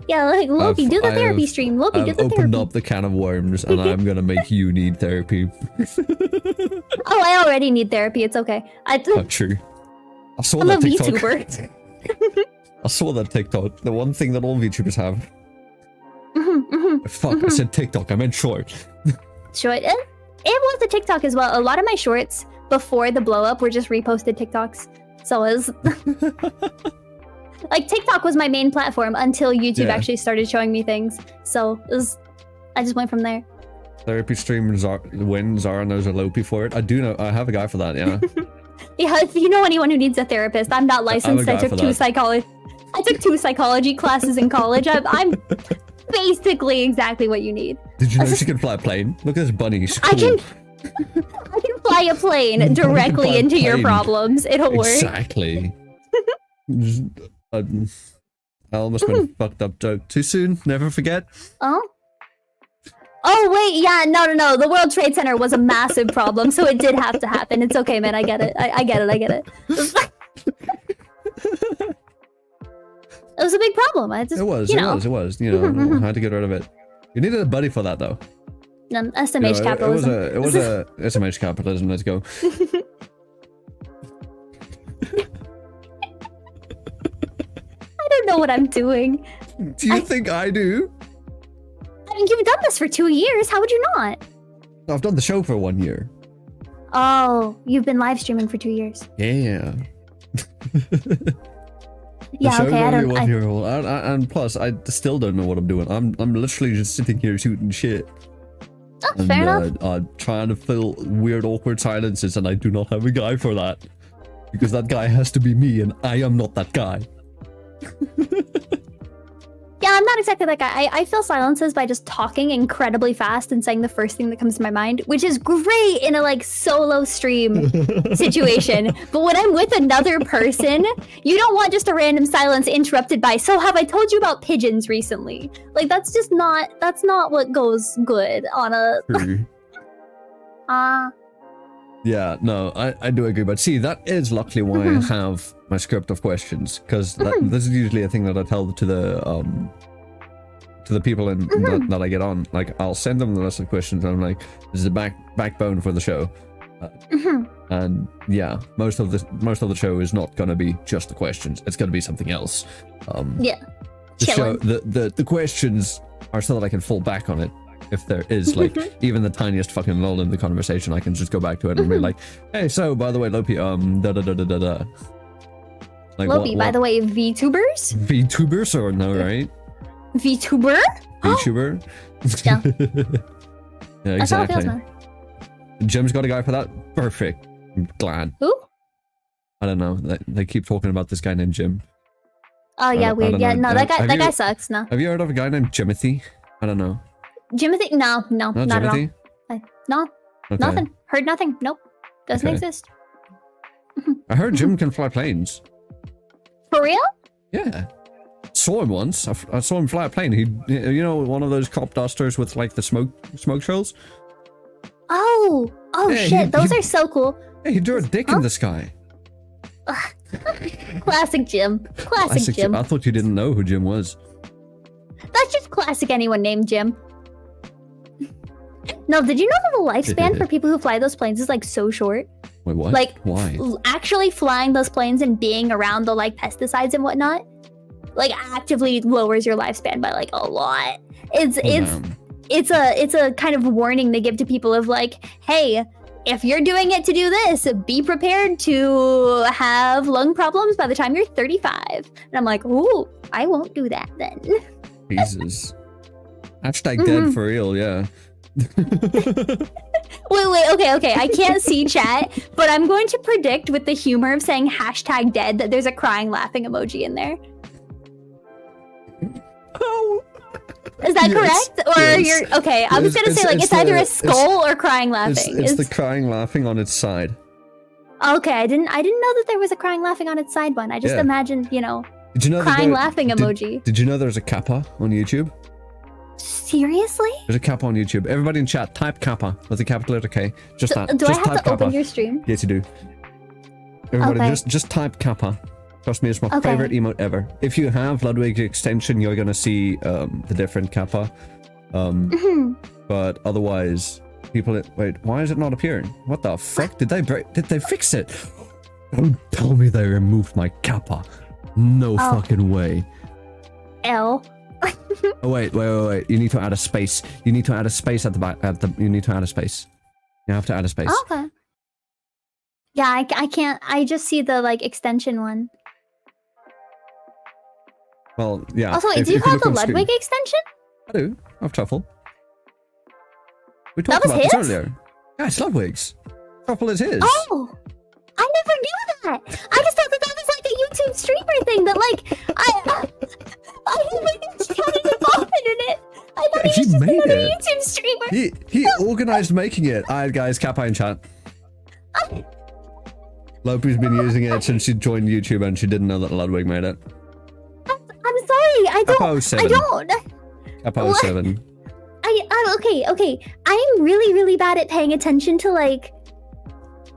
Yeah, like, Loki, do the therapy stream. Loki, do the therapy. I've opened up the can of worms, and I'm gonna make you need therapy. Oh, I already need therapy. It's okay. Not true. I saw that TikTok. I'm a VTuber. I saw that TikTok. The one thing that all VTubers have. Fuck, I said TikTok. I meant short. Short? It was a TikTok as well. A lot of my shorts before the blow up were just reposted TikToks. So it was... like, TikTok was my main platform until YouTube actually started showing me things. So it was... I just went from there. Therapy stream wins Zara knows a Lopi for it. I do know. I have a guy for that, yeah. Yeah, if you know anyone who needs a therapist, I'm not licensed. I took two psychology classes in college. I'm basically exactly what you need. Did you know she can fly a plane? Look at this bunny. Cool. I can fly a plane directly into your problems. It'll work. Exactly. I almost went fucked up joke. Too soon? Never forget? Oh, wait, yeah, no. The World Trade Center was a massive problem, so it did have to happen. It's okay, man. I get it. I get it. It was a big problem. It was. You know, I had to get rid of it. You needed a buddy for that, though. SMH capitalism. It was a SMH capitalism. Let's go. I don't know what I'm doing. Do you think I do? I mean, you've done this for 2 years. How would you not? I've done the show for 1 year. Oh, you've been live streaming for 2 years. Yeah. Yeah, okay, I don't... And plus, I still don't know what I'm doing. I'm literally just sitting here shooting shit. Oh, fair enough. I'm trying to fill weird, awkward silences, and I do not have a guy for that. Because that guy has to be me, and I am not that guy. Yeah, I'm not exactly that guy. I fill silences by just talking incredibly fast and saying the first thing that comes to my mind, which is great in a, like, solo stream situation. But when I'm with another person, you don't want just a random silence interrupted by, so have I told you about pigeons recently? Like, that's not what goes good on a... True. Yeah, no, I do agree. But see, that is luckily why I have my script of questions, because this is usually a thing that I tell to the people that I get on. Like, I'll send them the list of questions, and I'm like, this is the backbone for the show. And yeah, most of the show is not gonna be just the questions. It's gonna be something else. Yeah. The questions are so that I can fall back on it. If there is, like, even the tiniest fucking lull in the conversation, I can just go back to it and be like, hey, so, by the way, Lopi, da-da-da-da-da-da. Like, Lopi, by the way, VTubers? VTubers, or no, right? VTuber? VTuber? Yeah. Yeah, exactly. That's how it feels, man. Jim's got a guy for that? Perfect. I'm glad. Who? I don't know. They keep talking about this guy named Jim. Oh, yeah, weird. Yeah, no, that guy sucks, no. Have you heard of a guy named Jimothy? I don't know. Jimothy? No, not Jimothy? at all. No, Okay. nothing. Heard nothing. Nope. Doesn't exist. I heard Jim can fly planes. For real? Yeah. Saw him once. I saw him fly a plane. He, you know, one of those crop dusters with, like, the smoke trails? Oh, Yeah, shit. Those are so cool. Hey, he drew a dick in the sky. Classic Jim. Classic Jim. I thought you didn't know who Jim was. That's just classic anyone named Jim. No, did you know that the lifespan for people who fly those planes is, like, so short? Wait, what? Like, why? Actually flying those planes and being around the, like, pesticides and whatnot, like, actively lowers your lifespan by, like, a lot. It's a kind of warning they give to people of, like, hey, if you're doing it to do this, be prepared to have lung problems by the time you're 35. And I'm like, ooh, I won't do that then. Jesus. Hashtag dead for real, yeah. Wait, okay. I can't see chat, but I'm going to predict with the humor of saying hashtag dead that there's a crying laughing emoji in there. Oh. Is that correct? Or you're okay? I was gonna say, like, it's either a skull or crying laughing. It's the crying laughing on its side. Okay, I didn't know that there was a crying laughing on its side one. I just imagined, you know, Did you know crying laughing emoji. Did you know there's a kappa on YouTube? Seriously? There's a kappa on YouTube. Everybody in chat, type kappa with a capital letter K. Just that. Do just I have type to kappa. open your stream? Yes, you do. Everybody, Okay. just type kappa. Trust me, it's my Okay. favorite emote ever. If you have Ludwig's extension, you're gonna see the different kappa. But otherwise, people. Wait, why is it not appearing? What the fuck? Did they fix it? Don't tell me they removed my kappa. No fucking way. L. Oh wait. You need to add a space. You need to add a space at the back. You need to add a space. You have to add a space. Okay. Yeah, I can't. I just see the like extension one. Well, yeah. Also, if do you look have the on screen- Ludwig extension? I do. I have truffle. We That talked was about this his? earlier. Yeah, it's Ludwig's. Truffle is his. Oh, I never knew that. I just thought that was like a YouTube streamer thing. That like I was trying to involved in it. I thought Yeah, he was he just made another it. YouTube streamer. He organized making it. Alright guys, Kappa in chat. Lopi's been using it since she joined YouTube and she didn't know that Ludwig made it. I'm sorry. I Kappa 07. don't. Kappa 07. Okay. I'm really bad at paying attention to like.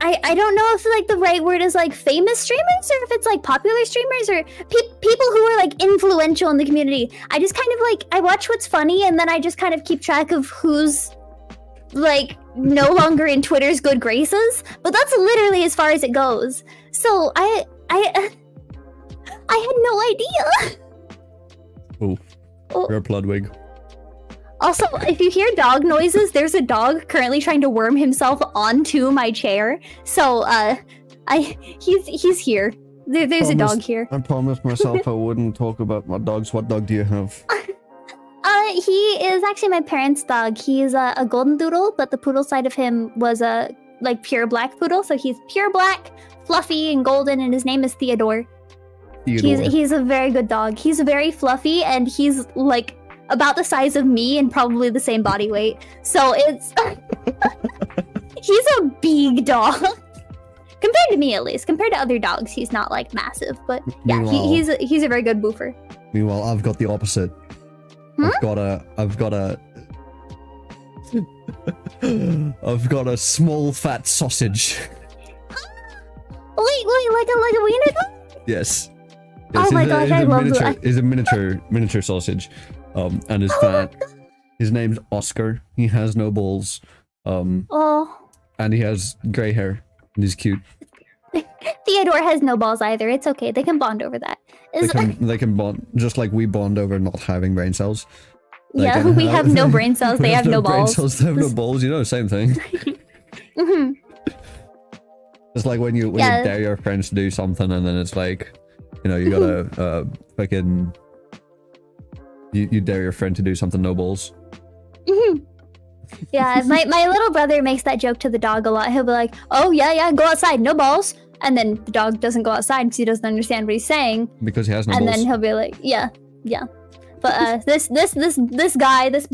I don't know if like the right word is like famous streamers or if it's like popular streamers or people who are like influential in the community. I just kind of like I watch what's funny and then I just kind of keep track of who's like no longer in Twitter's good graces. But that's literally as far as it goes. So I had no idea. Oh, you're Ludwig. Also, if you hear dog noises, there's a dog currently trying to worm himself onto my chair. So, he's here. There's a dog here. I promised myself I wouldn't talk about my dogs. What dog do you have? He is actually my parents' dog. He's a golden doodle, but the poodle side of him was a like pure black poodle. So he's pure black, fluffy, and golden, and his name is Theodore. He's a very good dog. He's very fluffy, and he's like about the size of me and probably the same body weight. So it's he's a big dog compared to me, at least. Compared to other dogs, he's not like massive, but yeah, he's a very good boofer. Meanwhile, I've got the opposite. I've got a I've got a small fat sausage. Wait, like a wiener dog? Yes. Oh my gosh, I love that. He's a miniature sausage, and is fat. His name's Oscar. He has no balls, and he has gray hair, and he's cute. Theodore has no balls either. It's okay. They can bond over that. They can bond just like we bond over not having brain cells. Yeah, we have no brain cells. They have no brain balls. cells. They have no balls. You know, same thing. It's like when you dare your friends to do something, and then it's like, you know, you gotta fucking you dare your friend to do something, no balls. Yeah, my little brother makes that joke to the dog a lot. He'll be like, "Oh yeah, go outside, no balls," and then the dog doesn't go outside because he doesn't understand what he's saying. Because he has no and balls. And then he'll be like, "Yeah." But this guy, this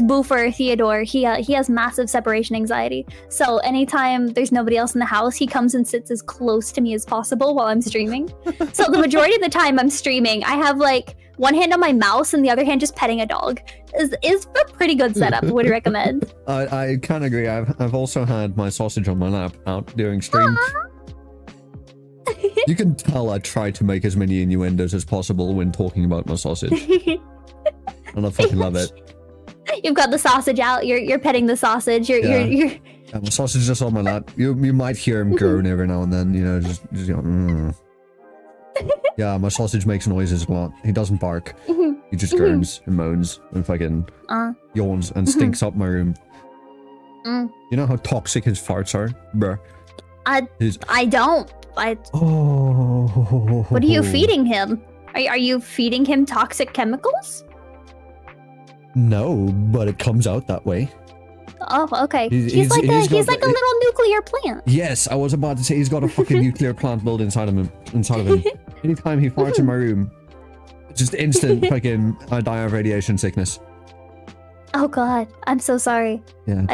boofer Theodore, he has massive separation anxiety. So anytime there's nobody else in the house, he comes and sits as close to me as possible while I'm streaming. So the majority of the time I'm streaming, I have like one hand on my mouse and the other hand just petting a dog. Is a pretty good setup. Would recommend. I kind of agree. I've also had my sausage on my lap out during stream. You can tell I try to make as many innuendos as possible when talking about my sausage. And I fucking love it. You've got the sausage out. You're petting the sausage. You're Yeah, my sausage is on my lap. You might hear him groan every now and then. You know, just you know. Yeah, my sausage makes noises a lot. He doesn't bark. He just groans and moans and fucking yawns and stinks up my room. You know how toxic his farts are, bruh? I don't. Oh. What are you feeding him? Are you feeding him toxic chemicals? No, but it comes out that way. Oh, okay. He's like a got little nuclear plant. Yes, I was about to say he's got a fucking nuclear plant built inside of him. Anytime he farts in my room, just instant fucking I die of radiation sickness. Oh god, I'm so sorry. Yeah.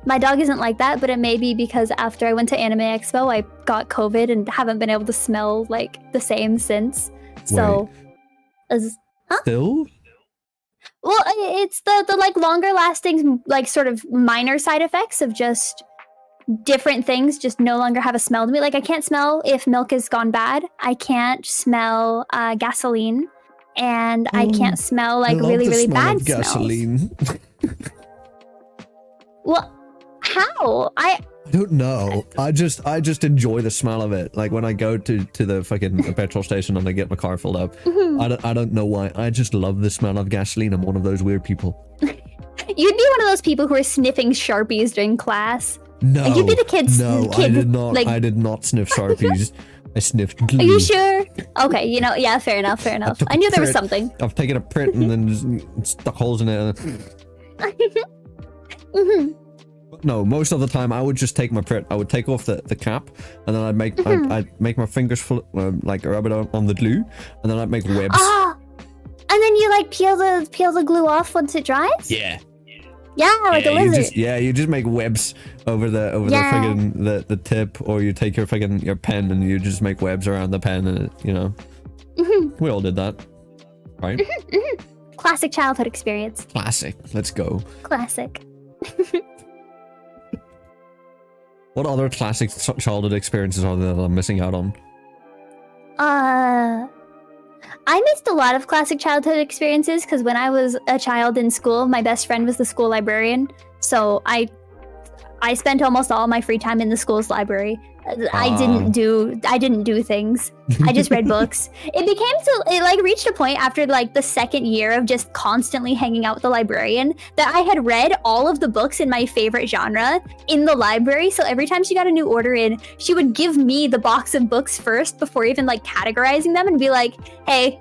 My dog isn't like that, but it may be because after I went to Anime Expo, I got COVID and haven't been able to smell like the same since. So, Still? Well, it's the like longer lasting, like sort of minor side effects of just different things just no longer have a smell to me. Like I can't smell if milk has gone bad. I can't smell gasoline, and I can't smell like really bad gasoline. Well, how? I don't know. I just enjoy the smell of it. Like when I go to the fucking petrol station and I get my car filled up. I don't know why. I just love the smell of gasoline. I'm one of those weird people. You'd be one of those people who are sniffing Sharpies during class. No. You'd be the kids. No, I did not. Like, I did not sniff Sharpies. I sniffed glue. Are you sure? Okay, yeah, fair enough. I knew there was something. I've taken a print and then just stuck holes in it. No, most of the time I would just take my print. I would take off the cap, and then I'd make my fingers full, like rub it on the glue, and then I'd make webs. Ah, and then you like peel the glue off once it dries. Yeah. Yeah, like a lizard. You just make webs over the friggin' the tip, or you take your pen and you just make webs around the pen, and we all did that, right? Classic childhood experience. Classic. Let's go. Classic. What other classic childhood experiences are there that I'm missing out on? I missed a lot of classic childhood experiences because when I was a child in school, my best friend was the school librarian. So I spent almost all my free time in the school's library. I didn't do things. I just read books. It like reached a point after like the second year of just constantly hanging out with the librarian that I had read all of the books in my favorite genre in the library. So every time she got a new order in, she would give me the box of books first before even like categorizing them and be like, hey,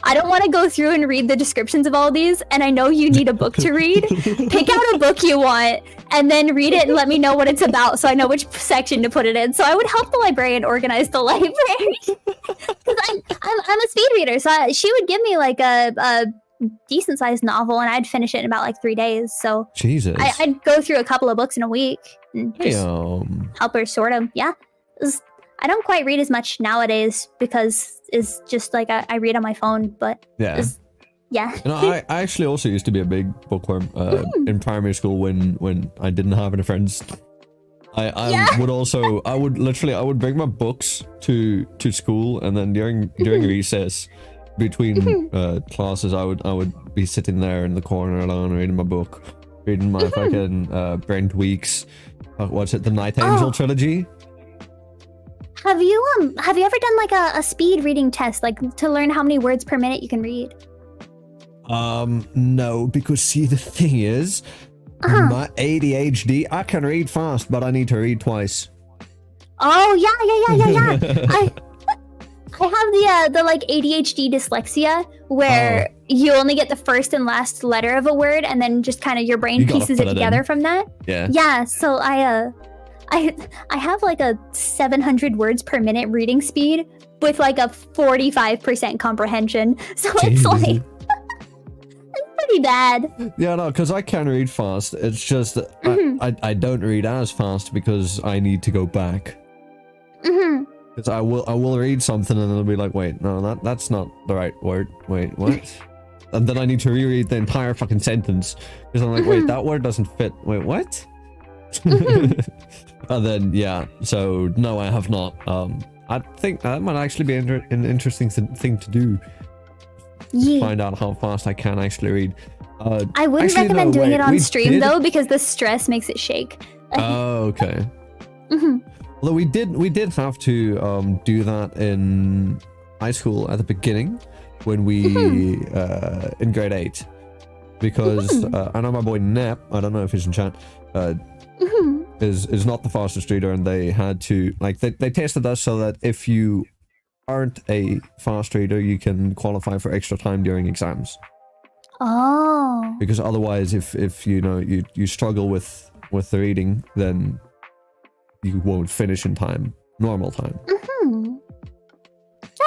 I don't want to go through and read the descriptions of all these, and I know you need a book to read. Pick out a book you want, and then read it and let me know what it's about so I know which section to put it in. So I would help the librarian organize the library. Because I'm a speed reader, so she would give me like a decent-sized novel, and I'd finish it in about like 3 days. So Jesus. I'd go through a couple of books in a week and just help her sort them. Yeah. I don't quite read as much nowadays because it's just like I read on my phone, but yeah. Yeah. I actually also used to be a big bookworm in primary school when I didn't have any friends. I would bring my books to school, and then during recess between classes I would be sitting there in the corner alone reading my book, reading my fucking Brent Weeks, the Night Angel trilogy. Have you ever done like a speed reading test, like to learn how many words per minute you can read? No, because see, the thing is, my ADHD, I can read fast, but I need to read twice. Oh yeah. I have the like ADHD dyslexia where you only get the first and last letter of a word, and then just kind of your brain pieces it together from that. Yeah. Yeah. So I have like a 700 words per minute reading speed with like a 45% comprehension. So it's like it's pretty bad. Yeah, no, because I can read fast. It's just that I don't read as fast because I need to go back. Because I will read something and then I'll be like, wait, no, that's not the right word. Wait, what? And then I need to reread the entire fucking sentence because I'm like, wait, that word doesn't fit. Wait, what? And then so no, I have not. I think that might actually be an interesting thing to do. Yeah. Find out how fast I can actually read. I wouldn't recommend doing it on stream though, because the stress makes it shake. Oh, okay. Although we did have to do that in high school at the beginning when we in grade 8, because I know my boy Nep, I don't know if he's in chat, is not the fastest reader, and they had to they tested us so that if you aren't a fast reader, you can qualify for extra time during exams. Oh. Because otherwise, if you struggle with the reading, then you won't finish in time, normal time. Yeah,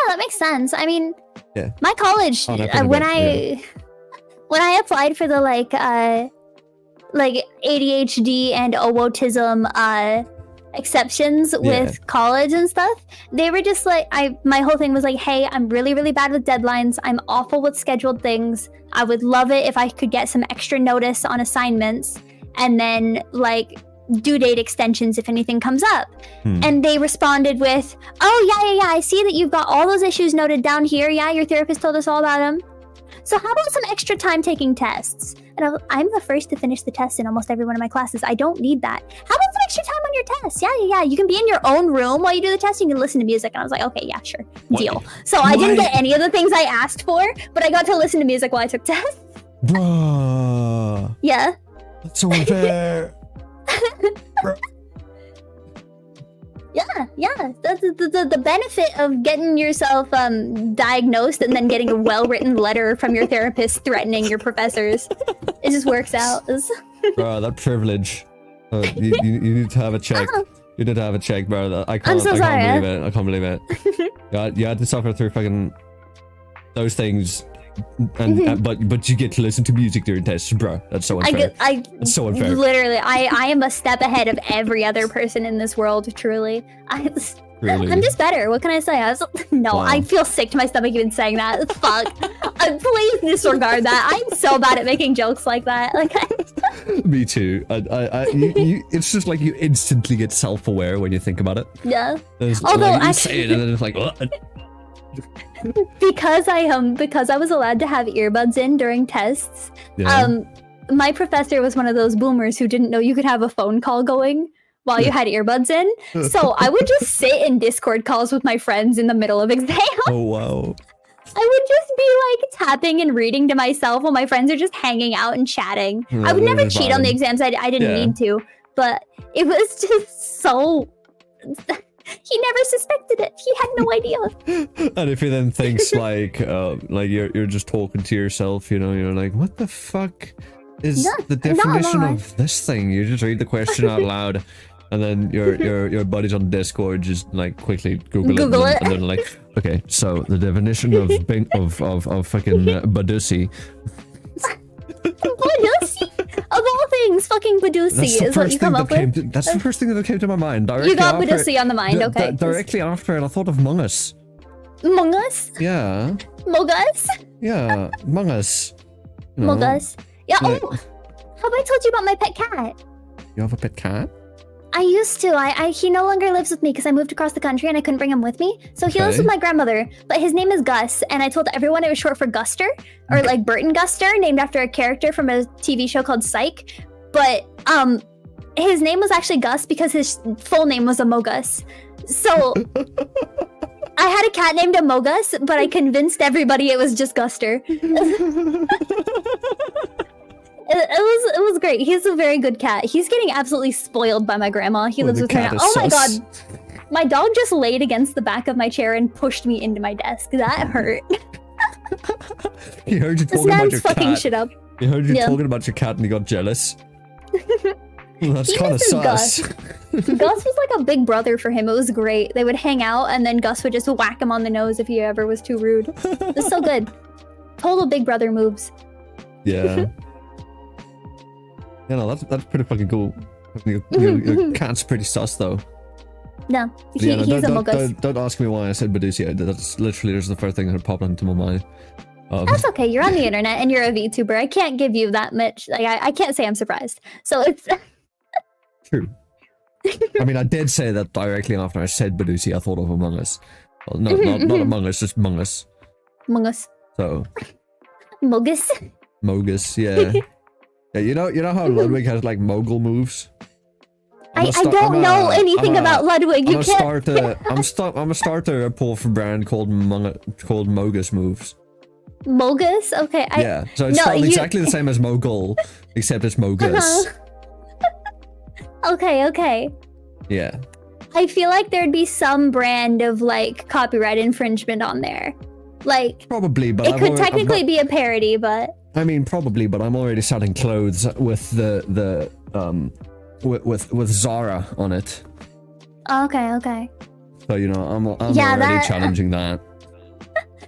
that makes sense. I mean, yeah. My college when I applied for the like ADHD and autism exceptions with college and stuff. They were just like, my whole thing was like, hey, I'm really, really bad with deadlines. I'm awful with scheduled things. I would love it if I could get some extra notice on assignments and then like due date extensions if anything comes up. And they responded with, oh yeah, I see that you've got all those issues noted down here. Yeah, your therapist told us all about them. So how about some extra time taking tests? And I'm the first to finish the tests in almost every one of my classes. I don't need that. How about some extra time on your tests? Yeah. You can be in your own room while you do the test. You can listen to music. And I was like, okay, yeah, sure. Deal. So I didn't get any of the things I asked for, but I got to listen to music while I took tests. Bruh. Yeah. That's so unfair. Yeah. That's the benefit of getting yourself diagnosed and then getting a well-written letter from your therapist threatening your professors. It just works out. Bro, that privilege. You need to have a check. You need to have a check, bro. I can't believe it. I can't believe it. You had to suffer through fucking those things. And but you get to listen to music during tests, bro. That's so unfair. That's so unfair. Literally, I am a step ahead of every other person in this world. Truly, Really? I'm just better. What can I say? Wow. I feel sick to my stomach even saying that. Fuck. Please disregard that. I'm so bad at making jokes like that. Like, me too. It's just like you instantly get self-aware when you think about it. Yeah. Although like, you say it and then it's like. Because I was allowed to have earbuds in during tests. My professor was one of those boomers who didn't know you could have a phone call going while you had earbuds in. So I would just sit in Discord calls with my friends in the middle of exam. Oh wow. I would just be like tapping and reading to myself while my friends are just hanging out and chatting. I would never cheat on the exams. I didn't need to, but it was just so. He never suspected it. He had no idea. And if he then thinks like you're just talking to yourself, you know, you're like, what the fuck is the definition of this thing? You just read the question out loud, and then your buddies on Discord just like quickly Google it, and then like, okay, so the definition of fucking Badusi. Badusi? Of all things, fucking Badusi is what you come up with. That's the first thing that came to my mind. You got Badusi on the mind, okay. Directly after, and I thought of Mungus. Mungus? Yeah. Mogus? Yeah, Mungus. Mogus. Yeah, have I told you about my pet cat? You have a pet cat? I used to. He no longer lives with me because I moved across the country and I couldn't bring him with me. So he lives with my grandmother, but his name is Gus. And I told everyone it was short for Guster, or like Burton Guster, named after a character from a TV show called Psych. But his name was actually Gus because his full name was Amogus. So I had a cat named Amogus, but I convinced everybody it was just Guster. It was great. He's a very good cat. He's getting absolutely spoiled by my grandma. He lives with her now. Oh my god. My dog just laid against the back of my chair and pushed me into my desk. That hurt. He heard you talking about your cat. Shit up. He heard you talking about your cat and he got jealous. That's kind of sus. Gus was like a big brother for him. It was great. They would hang out and then Gus would just whack him on the nose if he ever was too rude. It was so good. Total big brother moves. Yeah. Yeah, no, that's pretty fucking cool. Your cat's pretty sus, though. No, he's a Mogus. Don't ask me why I said Badusi. That's literally just the first thing that popped into my mind. That's okay. You're on the internet and you're a VTuber. I can't give you that much. Like, I can't say I'm surprised. So it's true. I mean, I did say that directly after I said Badusi. I thought of Among Us. Well, not Among Us, just Mungus. Mungus. So. Mogus. Mogus, yeah. Yeah, you know how Ludwig has like mogul moves? I don't know anything about Ludwig. You can't. I'm a starter a pull for brand called Mogus moves. Mogus? Okay. Yeah, so it's spelled exactly the same as mogul, except it's Mogus. Okay. Yeah. I feel like there'd be some brand of like copyright infringement on there. Like probably, but it could technically be a parody, but I mean probably, but I'm already selling clothes with with Zara on it. Okay. So you know, I'm already challenging that.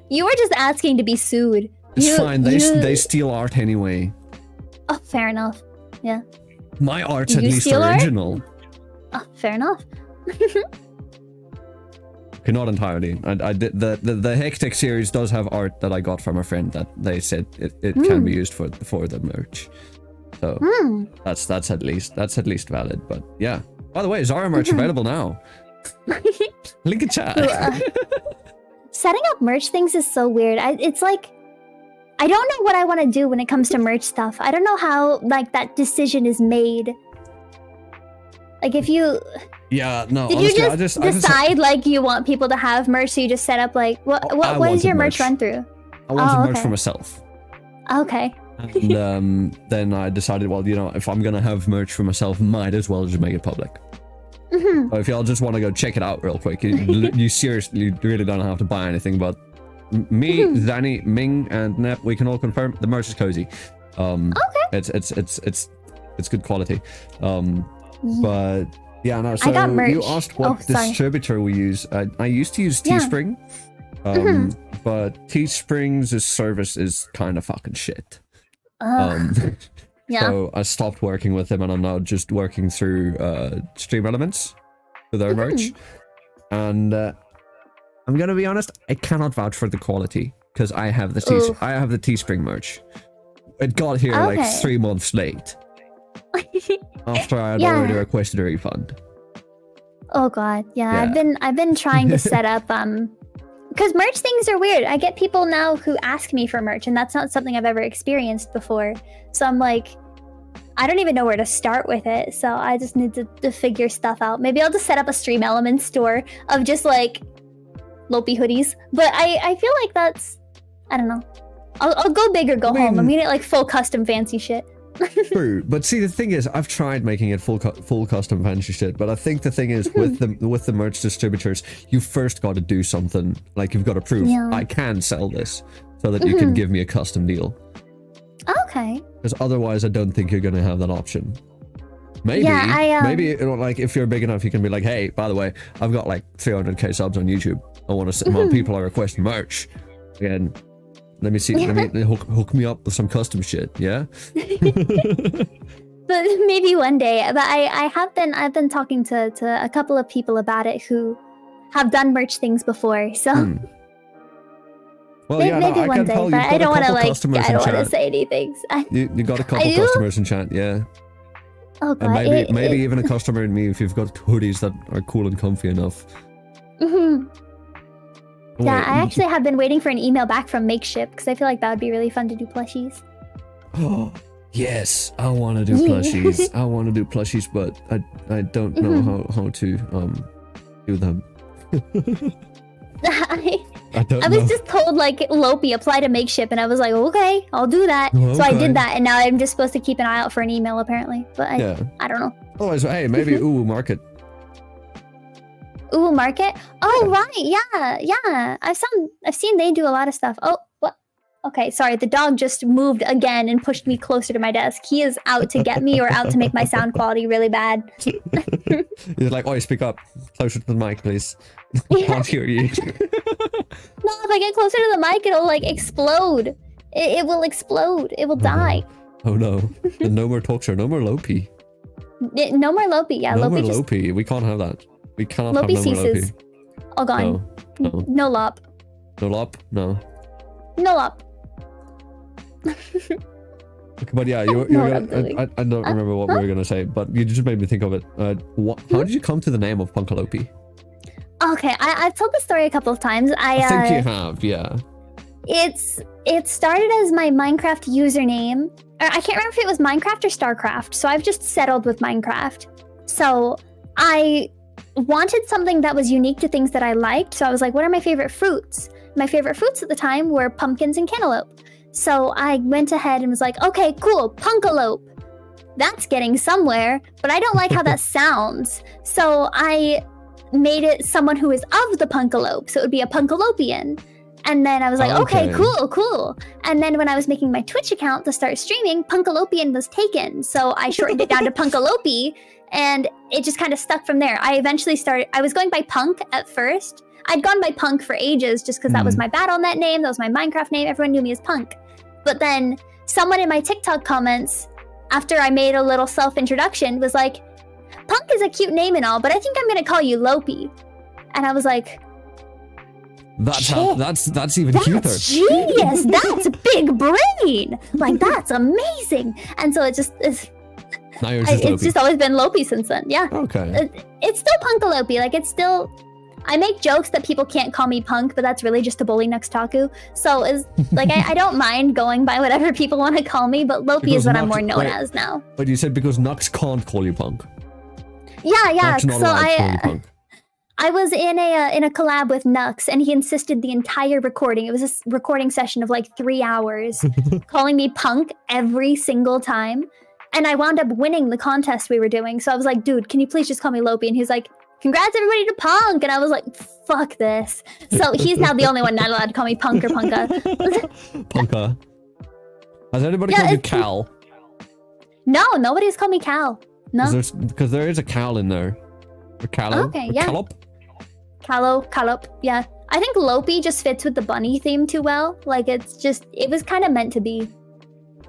You were just asking to be sued. It's fine. They steal art anyway. Oh, fair enough. Yeah. My art's Did at you least steal art? original. Oh, fair enough. Okay, not entirely. I did the Hectic series does have art that I got from a friend that they said it can be used for the merch. So that's at least valid. But yeah. By the way, Zara merch available now. Link in chat. Setting up merch things is so weird. It's like I don't know what I want to do when it comes to merch stuff. I don't know how like that decision is made. Like if you Yeah, no. did honestly, you just decide like you want people to have merch, so you just set up like what does your merch run through? I wanted merch okay. for myself. Okay. And then I decided, well, you know, if I'm gonna have merch for myself, might as well just make it public. So if y'all just want to go check it out real quick, you seriously really don't have to buy anything. But me, Zanny, Ming, and Nep, we can all confirm the merch is cozy. Okay. It's good quality. But yeah, no. So I got merch. you asked what distributor we use. I used to use Teespring, but Teespring's service is kind of fucking shit. Yeah. So I stopped working with them, and I'm now just working through Stream Elements for their merch. And I'm gonna be honest, I cannot vouch for the quality because I have the Teespring merch. It got here like 3 months late after I had already requested a refund. Oh god, yeah. I've been trying to set up because merch things are weird. I get people now who ask me for merch, and that's not something I've ever experienced before. So I'm like, I don't even know where to start with it. So I just need to figure stuff out. Maybe I'll just set up a Stream Elements store of just like Lopi hoodies. But I feel like that's, I don't know. I'll go big or go home. I'm gonna get like full custom fancy shit. True, but see, the thing is, I've tried making it full custom fancy shit, but I think the thing is with the merch distributors, you first got to do something. Like you've got to prove I can sell this, so that you can give me a custom deal. Okay. Because otherwise, I don't think you're gonna have that option. Maybe, maybe you know, like if you're big enough, you can be like, hey, by the way, I've got like 300k subs on YouTube. I want to set my people are requesting merch, and let me see. Let me hook me up with some custom shit. Yeah. But maybe one day. But I've been talking to a couple of people about it who have done merch things before. So well, maybe one day. But I don't want to say anything. You got a couple customers in chat, yeah. Oh god. And maybe even a customer in me if you've got hoodies that are cool and comfy enough. Yeah, I actually have been waiting for an email back from Makeship because I feel like that would be really fun to do plushies. Oh, yes, I want to do plushies. I want to do plushies, but I don't know how to do them. I was just told like Lopi apply to Makeship, and I was like, okay, I'll do that. Okay. So I did that, and now I'm just supposed to keep an eye out for an email apparently. But I don't know. Otherwise, hey, maybe Market. Ooh, Market? Oh, right, yeah. I've seen they do a lot of stuff. Oh, what? Okay, sorry, the dog just moved again and pushed me closer to my desk. He is out to get me or out to make my sound quality really bad. He's like, oh, speak up. Closer to the mic, please. I can't hear you. No, if I get closer to the mic, it'll like explode. It will explode. It will die. Oh no. No more talk show. No more Lopi. No more Lopi, yeah. No Lopi more Lopi. We can't have that. We cannot Lopi have no more ceases. Lopi. All gone. No lop. No lop? No. No lop. But yeah, I don't remember what we were gonna say, but you just made me think of it. How did you come to the name of Punkalopi? Okay, I've told the story a couple of times. I think you have, yeah. It started as my Minecraft username. I can't remember if it was Minecraft or StarCraft, so I've just settled with Minecraft. So I wanted something that was unique to things that I liked, so I was like, what are my favorite fruits? My favorite fruits at the time were pumpkins and cantaloupe. So I went ahead and was like, okay, cool, Punkalope. That's getting somewhere, but I don't like how that sounds. So I made it someone who is of the Punkalope, so it would be a Punkalopian. And then I was like, okay, cool. And then when I was making my Twitch account to start streaming, Punkalopian was taken. So I shortened it down to Punkalopi, and it just kind of stuck from there. I eventually I was going by Punk at first. I'd gone by Punk for ages just because that was my BattleNet name, that was my Minecraft name, everyone knew me as Punk. But then someone in my TikTok comments after I made a little self-introduction, was like, Punk is a cute name and all, but I think I'm gonna call you Lopi. And I was like, That's even that's cuter. genius. That's big brain. Like, that's amazing. And so it's just always been Lopi since then. Yeah. Okay. It's still Punkalopi. Like, it's still. I make jokes that people can't call me Punk, but that's really just to bully Nuxtaku. So is like I don't mind going by whatever people want to call me, but Lopi is what I'm more known as now. But you said because Nux can't call you Punk. Yeah. Nux not So allowed to call you Punk. I was in a collab with Nux, and he insisted the entire recording. It was a recording session of like 3 hours, calling me Punk every single time. And I wound up winning the contest we were doing. So I was like, dude, can you please just call me Lopi? And he was like, congrats everybody to Punk. And I was like, fuck this. So he's now the only one not allowed to call me Punk or Punka. Punka. Has anybody called you Cal? No, nobody's called me Cal. No. Because there is a Cal in there. Or Callo. Okay, or yeah. Callop, yeah. I think Lopi just fits with the bunny theme too well. Like, it was kind of meant to be.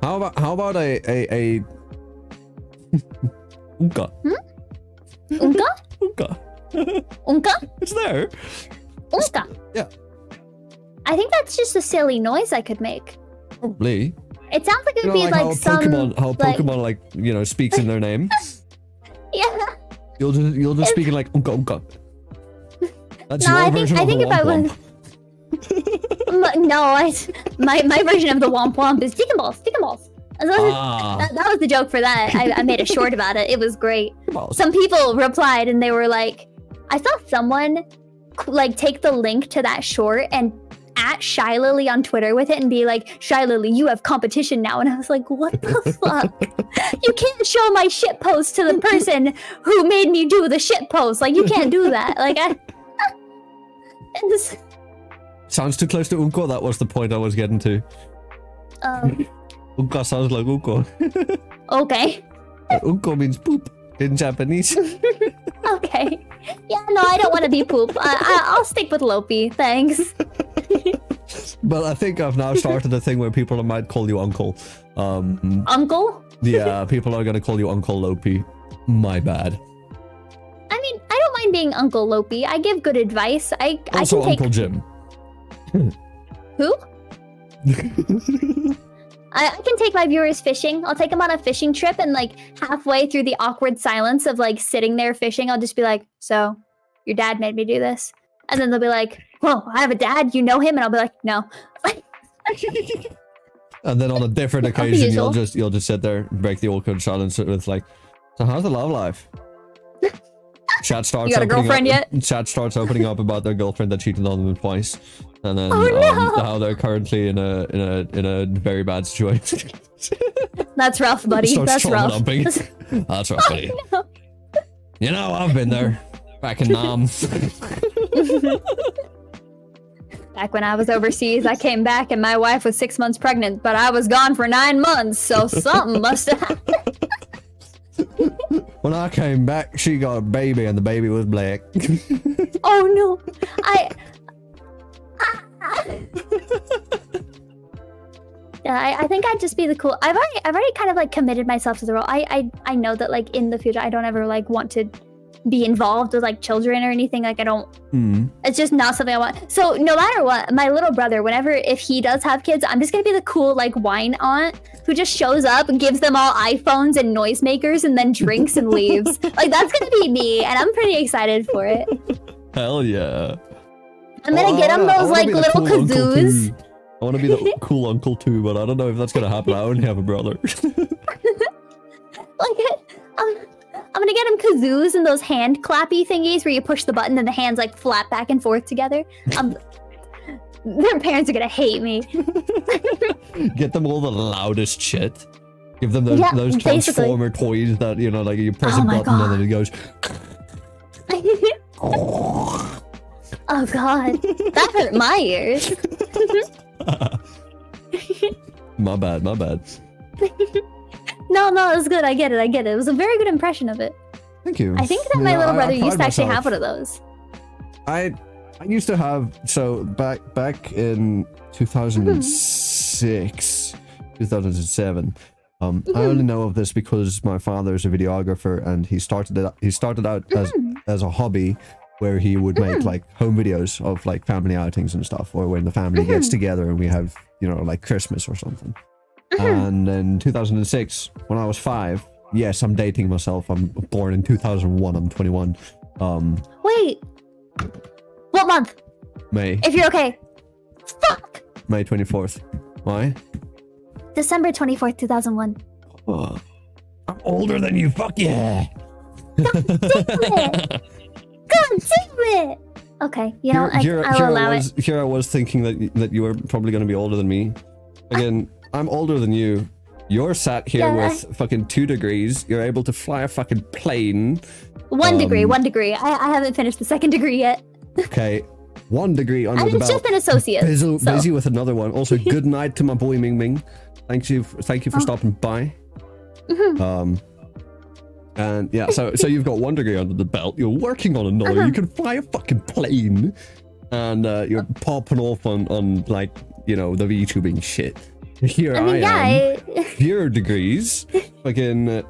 How about a Unka? Unka? Unka. Unka? It's there. Unka. Yeah. I think that's just a silly noise I could make. Probably. It sounds like it would be like like some Pokemon like speaks in their name. Yeah. You'll just speak in like Unka Unka. That's No, your I version think of if the I Womp was my version of the Womp Womp is Stick and Balls. That was the joke for that. I made a short about it. It was great. Some people replied and they were like, I saw someone like take the link to that short and at Shylily on Twitter with it and be like, Shylily, you have competition now. And I was like, what the fuck? You can't show my shit post to the person who made me do the shit post. Like, you can't do that. Like, Sounds too close to Unko. That was the point I was getting to. Unka sounds like Unko. Okay. Unko means poop in Japanese. Okay. Yeah, no, I don't want to be poop. I'll stick with Lopi. Thanks. But I think I've now started a thing where people might call you Uncle. Uncle? Yeah, people are going to call you Uncle Lopi. My bad. I mean, I don't mind being Uncle Lopi. I give good advice. Also, I can take... Uncle Jim. Who? I can take my viewers fishing. I'll take them on a fishing trip, and like halfway through the awkward silence of like sitting there fishing, I'll just be like, so your dad made me do this. And then they'll be like, whoa, I have a dad, you know him? And I'll be like, no. And then on a different occasion, you'll just sit there and break the awkward silence with like, so how's the love life? Chat starts you got a girlfriend yet? Chat starts opening up about their girlfriend that cheated on them twice. And then how they're currently in a very bad situation. That's rough, buddy. That's rough. That's rough, buddy. No. You know, I've been there. Back in Nam. Back when I was overseas, I came back and my wife was 6 months pregnant, but I was gone for 9 months, so something must have happened. When I came back, she got a baby and the baby was black. Oh no. I think I'd just be the cool. I've already kind of like committed myself to the role. I know that like in the future I don't ever like want to be involved with like children or anything. Like I don't. It's just not something I want. So no matter what, my little brother, if he does have kids, I'm just gonna be the cool like wine aunt who just shows up and gives them all iPhones and noisemakers and then drinks and leaves. Like that's gonna be me, and I'm pretty excited for it. Hell yeah. I'm gonna get him those like little cool kazoos. I want to be the cool uncle too, but I don't know if that's gonna happen. I only have a brother. I'm gonna get him kazoos and those hand clappy thingies where you push the button and the hands like flap back and forth together. Their parents are gonna hate me. Get them all the loudest shit. Give them those Transformer toys that, you know, like you press a button and then it goes. Oh god, that hurt my ears. My bad. No, it was good. I get it. It was a very good impression of it. Thank you. I think that my little brother used to actually have one of those. I used to have, so back in 2006, 2007, I only know of this because my father is a videographer, and he started out as a hobby, where he would make like home videos of like family outings and stuff, or when the family gets together and we have, you know, like Christmas or something. And in 2006, when I was 5, yes, I'm dating myself. I'm born in 2001. I'm 21. Wait. What month? May. If you're okay. Fuck. May 24th. Why? December 24th, 2001. Oh, I'm older than you. Fuck yeah. God damn it. Okay, you know, I'll allow it. Here I was thinking that you were probably going to be older than me. Again, I'm older than you. You're sat here with fucking 2 degrees. You're able to fly a fucking plane. 1 degree, 1 degree. I haven't finished the 2nd degree yet. Okay, 1 degree under the belt. I'm just an associate. Busy with another one. Also, good night to my boy Ming Ming. Thank you for stopping by. And yeah, so you've got 1 degree under the belt. You're working on another. You can fly a fucking plane, and you're popping off on like, you know, the VTubing shit. Here I am. 0 degrees. Fucking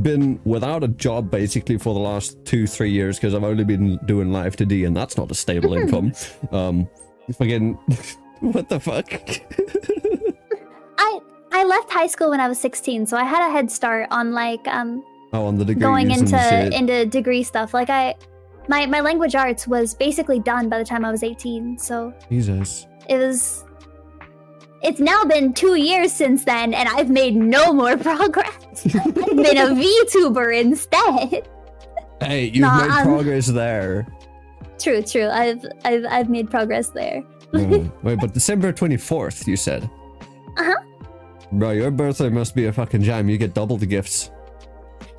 been without a job basically for the last 2-3 years because I've only been doing live to D, and that's not a stable income. Fucking what the fuck? I left high school when I was 16, so I had a head start on like on the degree going into degree stuff. Like my language arts was basically done by the time I was 18. So Jesus. It's now been 2 years since then, and I've made no more progress. I've been a VTuber instead. Hey, you've made progress there. True. I've made progress there. Wait, but December 24th, you said? Bro, your birthday must be a fucking jam. You get double the gifts.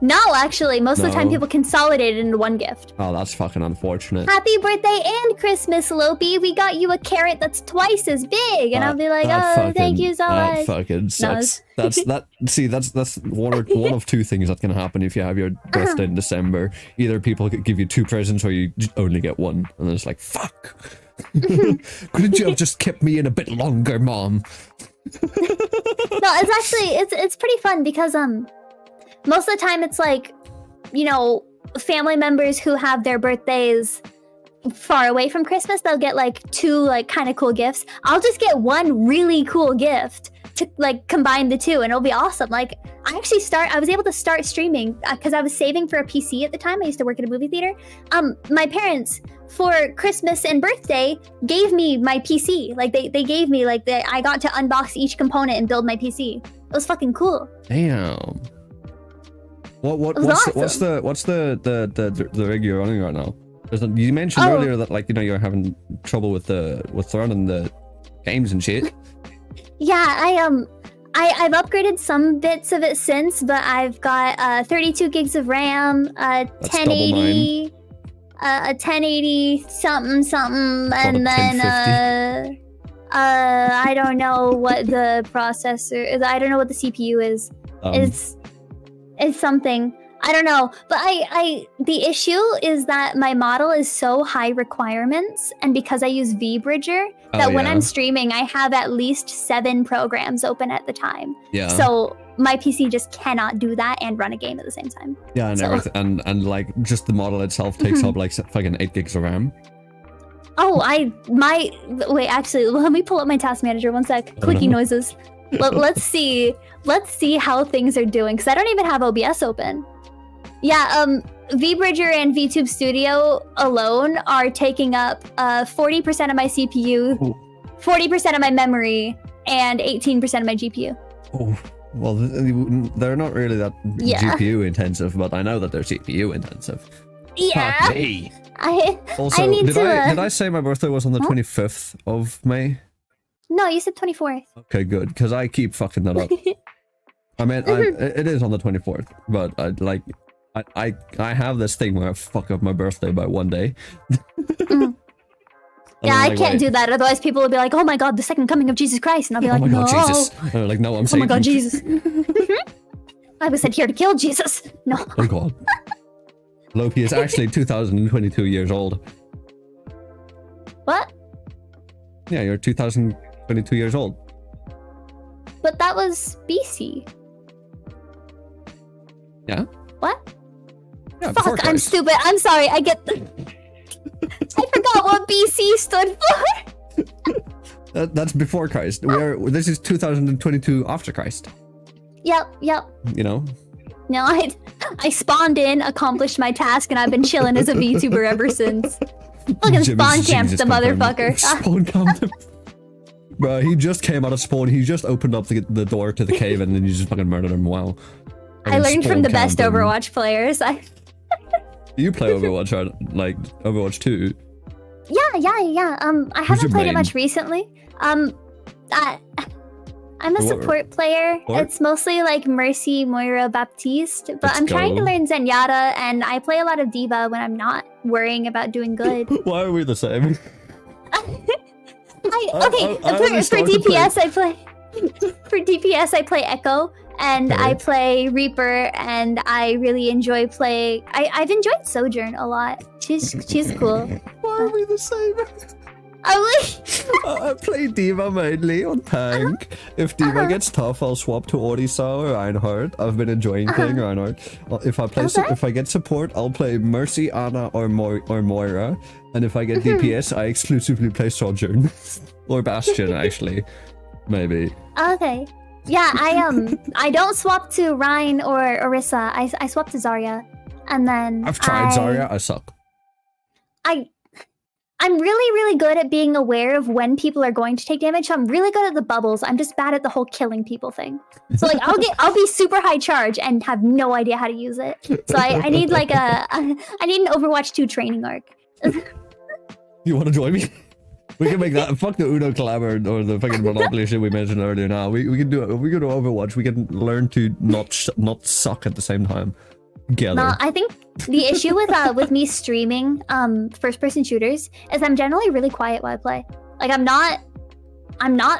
No, actually, most of the time people consolidate it into 1 gift. Oh, that's fucking unfortunate. Happy birthday and Christmas, Lopi. We got you a carrot that's twice as big. And I'll be like, thank you so much. That fucking sucks. That's one of 2 things that can happen if you have your birthday in December. Either people could give you 2 presents, or you only get 1. And then it's like, fuck. Couldn't you have just kept me in a bit longer, Mom? No, it's actually, it's pretty fun because, most of the time it's like, you know, family members who have their birthdays far away from Christmas, they'll get like 2 like kind of cool gifts. I'll just get 1 really cool gift to like combine the 2, and it'll be awesome. Like I was able to start streaming because I was saving for a PC at the time. I used to work at a movie theater. My parents for Christmas and birthday gave me my PC. Like they gave me like I got to unbox each component and build my PC. It was fucking cool. Damn. What's the rig you're running right now? You mentioned earlier that, like, you know, you're having trouble with running the games and shit. Yeah, I've upgraded some bits of it since, but I've got 32 gigs of RAM, 1080, a 1080 something, and then I don't know what the processor is. I don't know what the CPU is. It's something. I don't know. But the issue is that my model is so high requirements, and because I use VBridger, that when I'm streaming, I have at least 7 programs open at the time. Yeah. So my PC just cannot do that and run a game at the same time. Yeah, and everything, and like just the model itself takes up like fucking 8 gigs of RAM. Oh, wait, actually, let me pull up my task manager 1 sec. Clicky noises. Let's see how things are doing, because I don't even have OBS open. Yeah, VBridger and VTube Studio alone are taking up 40% of my CPU, 40% of my memory, and 18% of my GPU. Oh, well, they're not really that GPU intensive, but I know that they're CPU intensive. Yeah. Hey. Also, did I say my birthday was on the 25th of May? No, you said 24th. Okay, good, because I keep fucking that up. I mean, it is on the 24th, but I have this thing where I fuck up my birthday by 1 day. Yeah, I can't do that. Otherwise, people will be like, "Oh my God, the second coming of Jesus Christ," and I'll be like, "No." God, Jesus. And like, no, I'm Satan. Oh my God, Jesus. I was sent here to kill Jesus. No. Oh God. Loki is actually 2022 years old. What? Yeah, you're 2022 years old. But that was BC. Yeah. What? Yeah, before Fuck, I'm Christ. stupid. I'm sorry. I forgot what BC stood for. That's before Christ. This is 2022 after Christ. Yep. You know. No, I spawned in, accomplished my task, and I've been chilling as a VTuber ever since. Fucking spawn camped the motherfucker. Spawn camped him. Bro, he just came out of spawn. He just opened up the door to the cave, and then you just fucking murdered him. Wow. I learned from the best Overwatch players. You play Overwatch, like Overwatch 2? Yeah. I haven't played it much recently. I'm a support player. It's mostly like Mercy, Moira, Baptiste, but I'm trying to learn Zenyatta, and I play a lot of D.Va when I'm not worrying about doing good. Why are we the same? For DPS I play Echo, and I play Reaper, and I really enjoy playing. I've enjoyed Sojourn a lot. She's cool. Why are we the same? I play D.Va mainly on tank. If D.Va gets tough, I'll swap to Orisa or Reinhardt. I've been enjoying playing Reinhardt. If I get support, I'll play Mercy, Ana, or Moira. And if I get DPS, I exclusively play Sojourn or Bastion. Actually, maybe. Okay. Yeah, I don't swap to Rein or Orisa. I swap to Zarya, and then I've tried Zarya. I suck. I'm really good at being aware of when people are going to take damage. So I'm really good at the bubbles. I'm just bad at the whole killing people thing. So like I'll be super high charge and have no idea how to use it. So I need like I need an Overwatch 2 training arc. You want to join me? We can make that. Fuck the Uno collab or the fucking Monopoly shit we mentioned earlier. Now we can do it. If we go to Overwatch, we can learn to not suck at the same time. Together. No, I think the issue with me streaming first-person shooters is I'm generally really quiet while I play. Like I'm not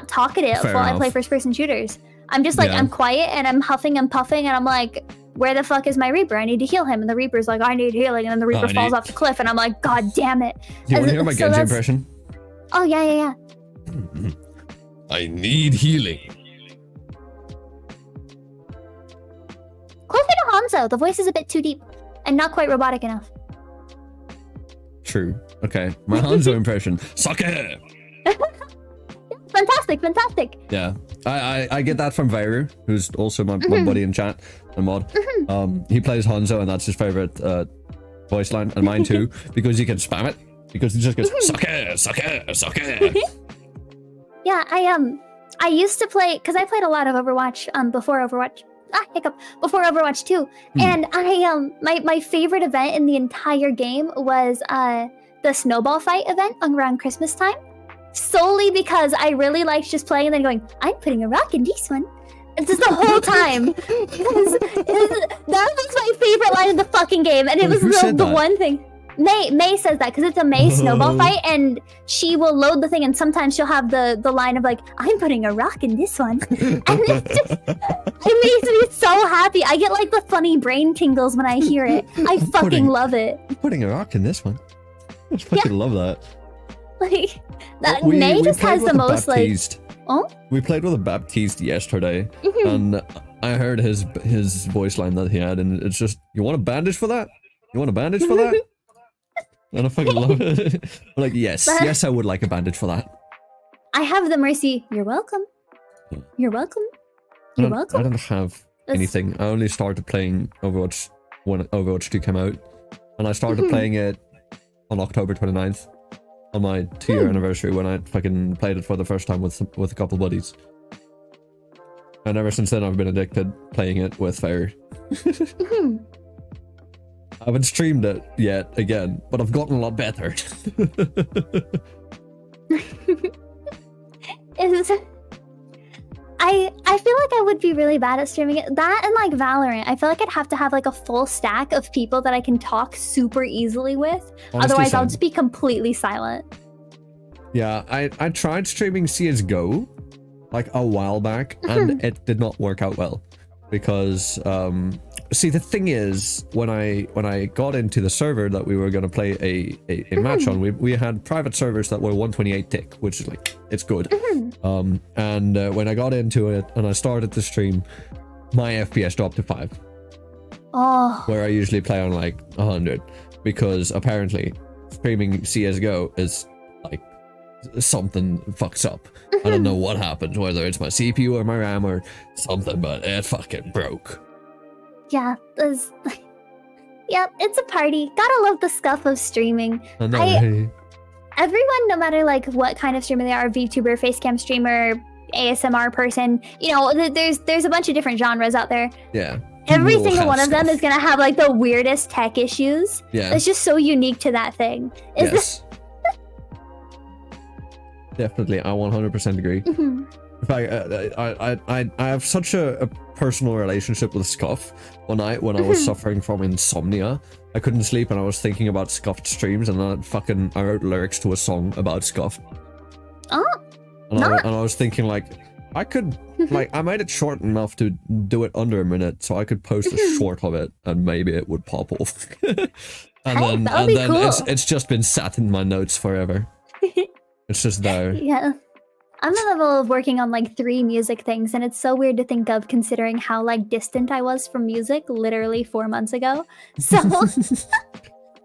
talkative while I play first-person shooters. I'm just like I'm quiet and I'm huffing and puffing and I'm like, where the fuck is my Reaper? I need to heal him. And the Reaper's like, I need healing. And then the Reaper falls off the cliff and I'm like, God damn it. Do you want to hear my Genji impression? Oh yeah. I need healing. Closer to Hanzo. The voice is a bit too deep and not quite robotic enough. True. Okay. My Hanzo impression. Suck it! Fantastic. Yeah. I get that from Vairu, who's also my buddy in chat and mod. He plays Hanzo and that's his favorite voice line, and mine too, because he can spam it. Because he just goes, suck it. Yeah, I used to play, because I played a lot of Overwatch before Overwatch. Before Overwatch 2. And my favorite event in the entire game was the snowball fight event around Christmas time. Solely because I really liked just playing and then going, I'm putting a rock in this one. And just the whole time. That was my favorite line of the fucking game. And it was the one thing. May says that because it's a May snowball fight, and she will load the thing, and sometimes she'll have the line of like, I'm putting a rock in this one. And it makes me so happy. I get like the funny brain tingles when I hear it. I fucking love it. I'm putting a rock in this one. I fucking love that. Like that May just has the most Baptiste. Like oh? We played with a Baptiste yesterday, and I heard his voice line that he had, and it's just, you want a bandage for that? You want a bandage for that? And I fucking love it. I'm like, yes, I would like a bandage for that. I have the Mercy. You're welcome. You're welcome. You're welcome. I don't have anything. I only started playing Overwatch when Overwatch 2 came out. And I started playing it on October 29th. On my 2-year anniversary, when I fucking played it for the first time with a couple buddies. And ever since then I've been addicted playing it with Fire. I haven't streamed it yet again, but I've gotten a lot better. I feel like I would be really bad at streaming it. That and like Valorant. I feel like I'd have to have like a full stack of people that I can talk super easily with. Honestly, otherwise, I'll just be completely silent. Yeah, I tried streaming CSGO like a while back, and it did not work out well. Because see, the thing is, when I got into the server that we were going to play a match on, we had private servers that were 128 tick, which is like, it's good. And when I got into it and I started to stream, my FPS dropped to 5. Oh. where I usually play on like 100, because apparently streaming CSGO is like something fucks up. I don't know what happened, whether it's my CPU or my RAM or something, but it fucking broke. Yeah, yep, it's a party. Gotta love the scuff of streaming. I know. Everyone, no matter like what kind of streamer they are, VTuber, facecam streamer, ASMR person, you know, there's a bunch of different genres out there. Yeah. Every People single have one of them stuff. is gonna have like the weirdest tech issues. Yeah. It's just so unique to that thing. Yes. Definitely, I 100% agree. Mhm. In fact, I have such a personal relationship with Scuff. One night when I was suffering from insomnia, I couldn't sleep and I was thinking about Scuffed streams, and I wrote lyrics to a song about Scuff. Oh, And I was thinking like, I could, like, I made it short enough to do it under a minute, so I could post a short of it and maybe it would pop off. and that'd be then cool. it's just been sat in my notes forever. It's just there. yeah. I'm in the middle of working on like 3 music things, and it's so weird to think of considering how like distant I was from music literally 4 months ago. So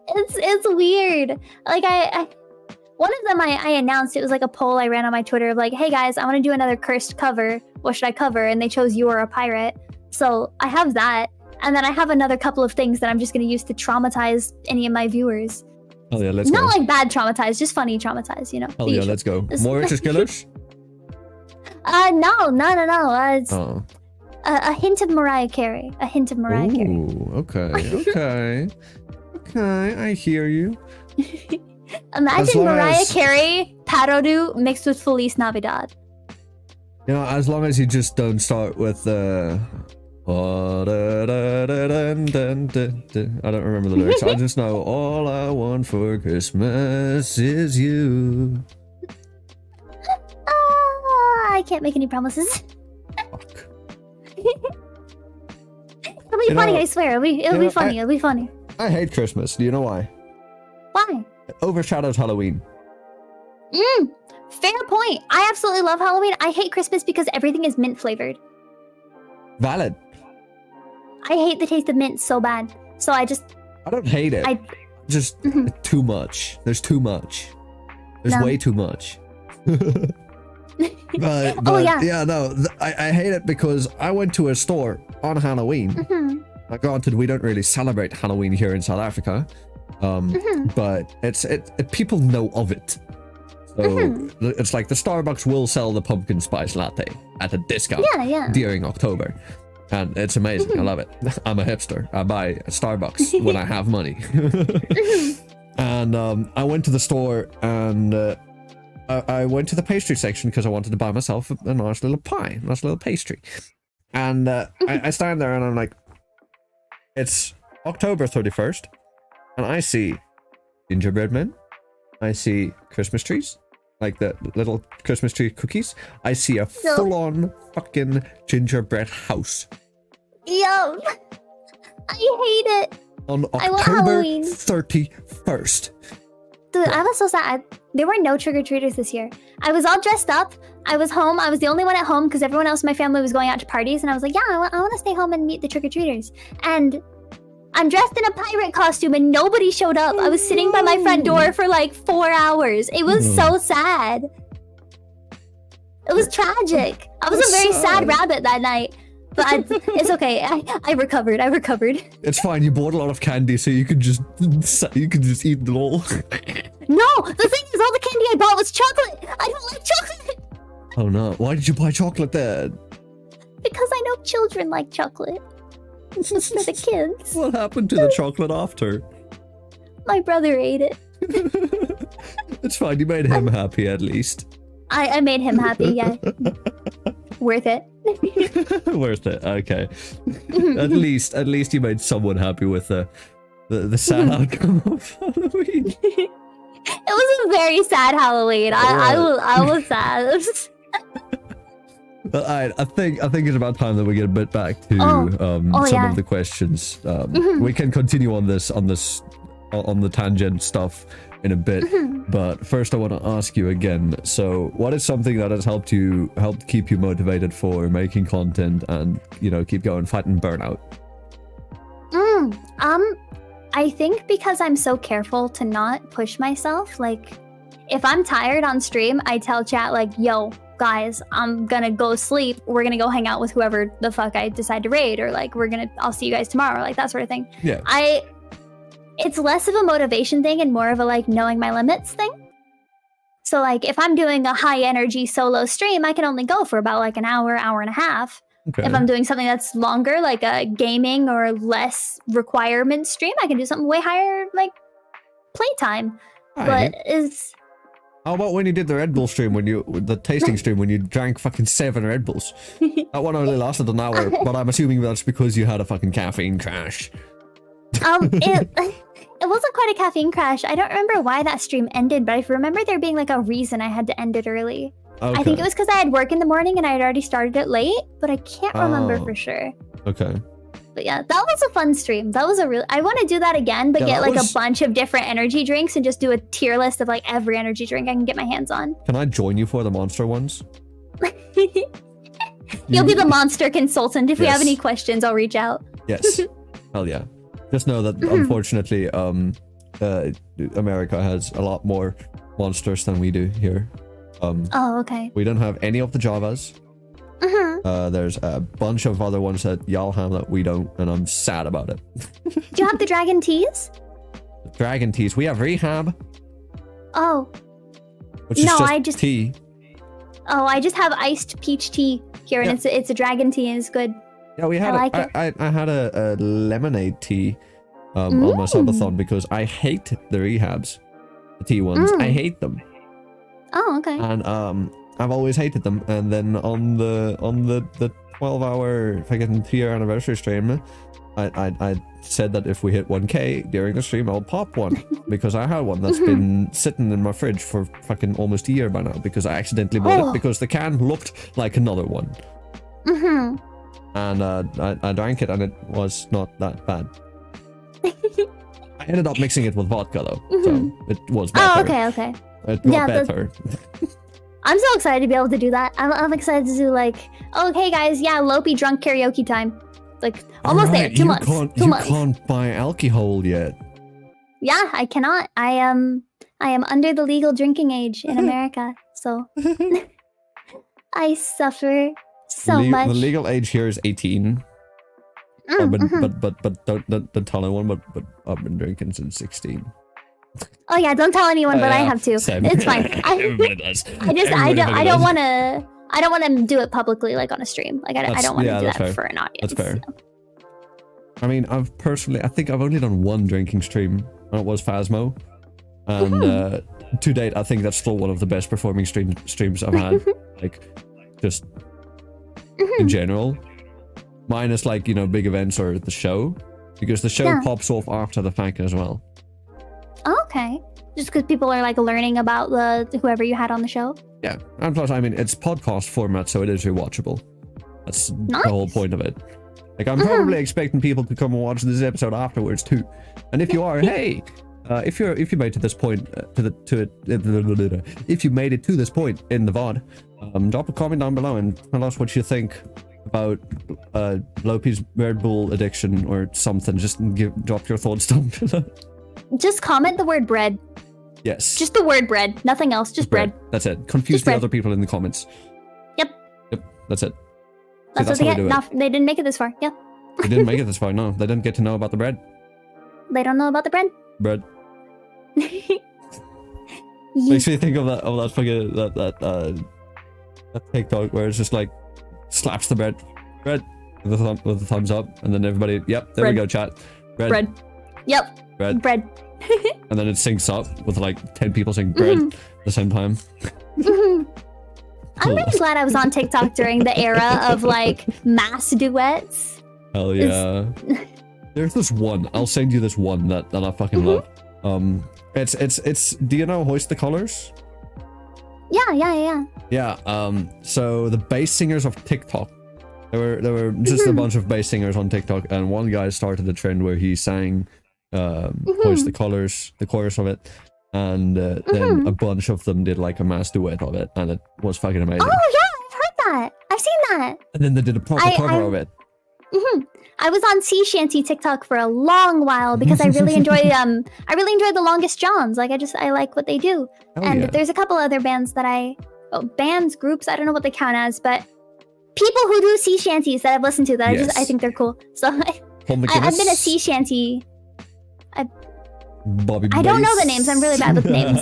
it's weird. Like one of them I announced, it was like a poll I ran on my Twitter of like, hey guys, I want to do another cursed cover. What should I cover? And they chose You Are a Pirate. So I have that. And then I have another couple of things that I'm just going to use to traumatize any of my viewers. Oh yeah, let's Not go. like bad traumatized, just funny traumatized, you know. Oh the yeah, usual. let's go. More Witches Killers? No. It's Oh. a hint of Mariah Carey. A hint of Mariah Carey. Ooh, okay. Okay, I hear you. As Imagine long Mariah as- Carey, Parodu mixed with Feliz Navidad. You know, as long as you just don't start with I don't remember the lyrics. I just know all I want for Christmas is you. I can't make any promises. Fuck. It'll be funny, I swear. It'll be funny. It'll be funny. I hate Christmas. Do you know why? Why? It overshadows Halloween. Fair point. I absolutely love Halloween. I hate Christmas because everything is mint flavored. Valid. I hate the taste of mint so bad. So I don't hate it. I- Just too much. There's too much. There's No. way too much. but Oh, yeah. I hate it because I went to a store on Halloween. Granted, we don't really celebrate Halloween here in South Africa, but it people know of it. So it's like the Starbucks will sell the pumpkin spice latte at a discount Yeah. during October. And it's amazing. I love it. I'm a hipster. I buy a Starbucks when I have money. And I went to the store and I went to the pastry section because I wanted to buy myself a nice little pie, nice little pastry. And I stand there and I'm like, it's October 31st, and I see gingerbread men. I see Christmas trees, like the little Christmas tree cookies. I see a full-on fucking gingerbread house. Yum. I hate it. On I want October Halloween. 31st. Dude, I was so sad. There were no trick-or-treaters this year. I was all dressed up. I was home. I was the only one at home because everyone else in my family was going out to parties. And I was like, yeah, I want to stay home and meet the trick-or-treaters. And I'm dressed in a pirate costume and nobody showed up. I was sitting by my front door for like 4 hours. It was so sad. It was tragic. I was a very sad rabbit that night. But it's okay. I recovered. It's fine. You bought a lot of candy, so you could just eat it all. No, the thing is, all the candy I bought was chocolate. I don't like chocolate. Oh no! Why did you buy chocolate then? Because I know children like chocolate. It's for the kids. What happened to the chocolate after? My brother ate it. It's fine. You made him happy at least. I made him happy, yeah. Worth it. Worth it. Okay. At least you made someone happy with the sad outcome of Halloween. It was a very sad Halloween. I was sad. But I think it's about time that we get a bit back to some of the questions. We can continue on the tangent stuff in a bit, but first I want to ask you again. So, what is something that has helped keep you motivated for making content and keep going, fighting burnout? I think because I'm so careful to not push myself, like, if I'm tired on stream, I tell chat, like, yo, guys, I'm gonna go sleep. We're gonna go hang out with whoever the fuck I decide to raid, or like, I'll see you guys tomorrow, like that sort of thing. Yeah. It's less of a motivation thing and more of a, like, knowing my limits thing. So, like, if I'm doing a high energy solo stream, I can only go for about, like, an hour, hour and a half. Okay. If I'm doing something that's longer, like a gaming or less requirement stream, I can do something way higher, like playtime. Alright. But How about when you did the Red Bull stream, the tasting stream, when you drank fucking 7 Red Bulls? That one only lasted an hour, but I'm assuming that's because you had a fucking caffeine crash. It wasn't quite a caffeine crash. I don't remember why that stream ended, but I remember there being like a reason I had to end it early. Okay. I think it was because I had work in the morning and I had already started it late, but I can't remember for sure. Okay. But yeah, that was a fun stream. That was I want to do that again, but get like a bunch of different energy drinks and just do a tier list of like every energy drink I can get my hands on. Can I join you for the monster ones? You'll be the monster consultant. If we have any questions, I'll reach out. Yes. Hell yeah. Just know that unfortunately, America has a lot more monsters than we do here. Oh, okay. We don't have any of the Javas. There's a bunch of other ones that y'all have that we don't, and I'm sad about it. Do you have the dragon teas? Dragon teas. We have Rehab. Oh. Which is just tea. Oh, I just have iced peach tea here, and it's a dragon tea, and it's good. Yeah, we had. I had a lemonade tea on my subathon because I hate the Rehabs, the tea ones. I hate them. Oh, okay. And I've always hated them. And then on the 12-hour fucking 3-year anniversary stream, I said that if we hit 1K during the stream, I'll pop one because I had one that's been sitting in my fridge for fucking almost a year by now because I accidentally bought it because the can looked like another one. And I drank it and it was not that bad. I ended up mixing it with vodka though, so it was better. Oh, okay. It got better. I'm so excited to be able to do that. I'm excited to do like, okay guys, yeah, Lopi drunk karaoke time. Like almost there. 2 months. You can't buy alcohol yet. Yeah, I cannot. I am under the legal drinking age in America, so I suffer so much. The legal age here is 18. But don't tell anyone. But I've been drinking since 16. Oh yeah, don't tell anyone, but I have to. Same. It's fine. Everybody does. I don't want to do it publicly like on a stream. Like I don't want to do that fair. for an audience. That's fair. I mean, I think I've only done one drinking stream, and it was Phasmo. And to date, I think that's still one of the best performing streams I've had. Like, just in general. Minus, like, you know, big events or the show. Because the show pops off after the fact as well. Okay. Just because people are, like, learning about whoever you had on the show? Yeah. And plus, I mean, it's podcast format, so it is rewatchable. That's the whole point of it. Like, I'm probably expecting people to come and watch this episode afterwards too. And if you are, hey, if you made it to this point, if you made it to this point in the VOD, drop a comment down below and tell us what you think about Lopi's Red Bull addiction or something. Just drop your thoughts down below. Just comment the word bread. Yes. Just the word bread. Nothing else. Just bread. That's it. Confuse the other people in the comments. Yep. That's it. That's what they get. No, they didn't make it this far. Yeah. They didn't make it this far. No, they didn't get to know about the bread. They don't know about the bread. Bread. Makes me think of that fucking that TikTok where it's just like slaps the bread with the thumbs up, and then everybody, yep, there we go, chat. Bread. Yep. Bread. And then it syncs up with like 10 people saying bread at the same time. I'm really glad I was on TikTok during the era of like mass duets. Hell yeah. There's this one. I'll send you this one that I fucking love. It's do you know Hoist the Colors? Yeah. Yeah, so the bass singers of TikTok. There were just a bunch of bass singers on TikTok, and one guy started a trend where he sang Hoist the Colors, the chorus of it. And then a bunch of them did like a mass duet of it, and it was fucking amazing. Oh yeah, I've heard that. I've seen that. And then they did a proper cover of it. I was on sea shanty TikTok for a long while because I really enjoy the Longest Johns. Like I like what they do. And there's a couple other bands that groups, I don't know what they count as, but people who do sea shanties that I've listened to that I think they're cool. So I've been a sea shanty. Bobby I don't know the names. I'm really bad with names.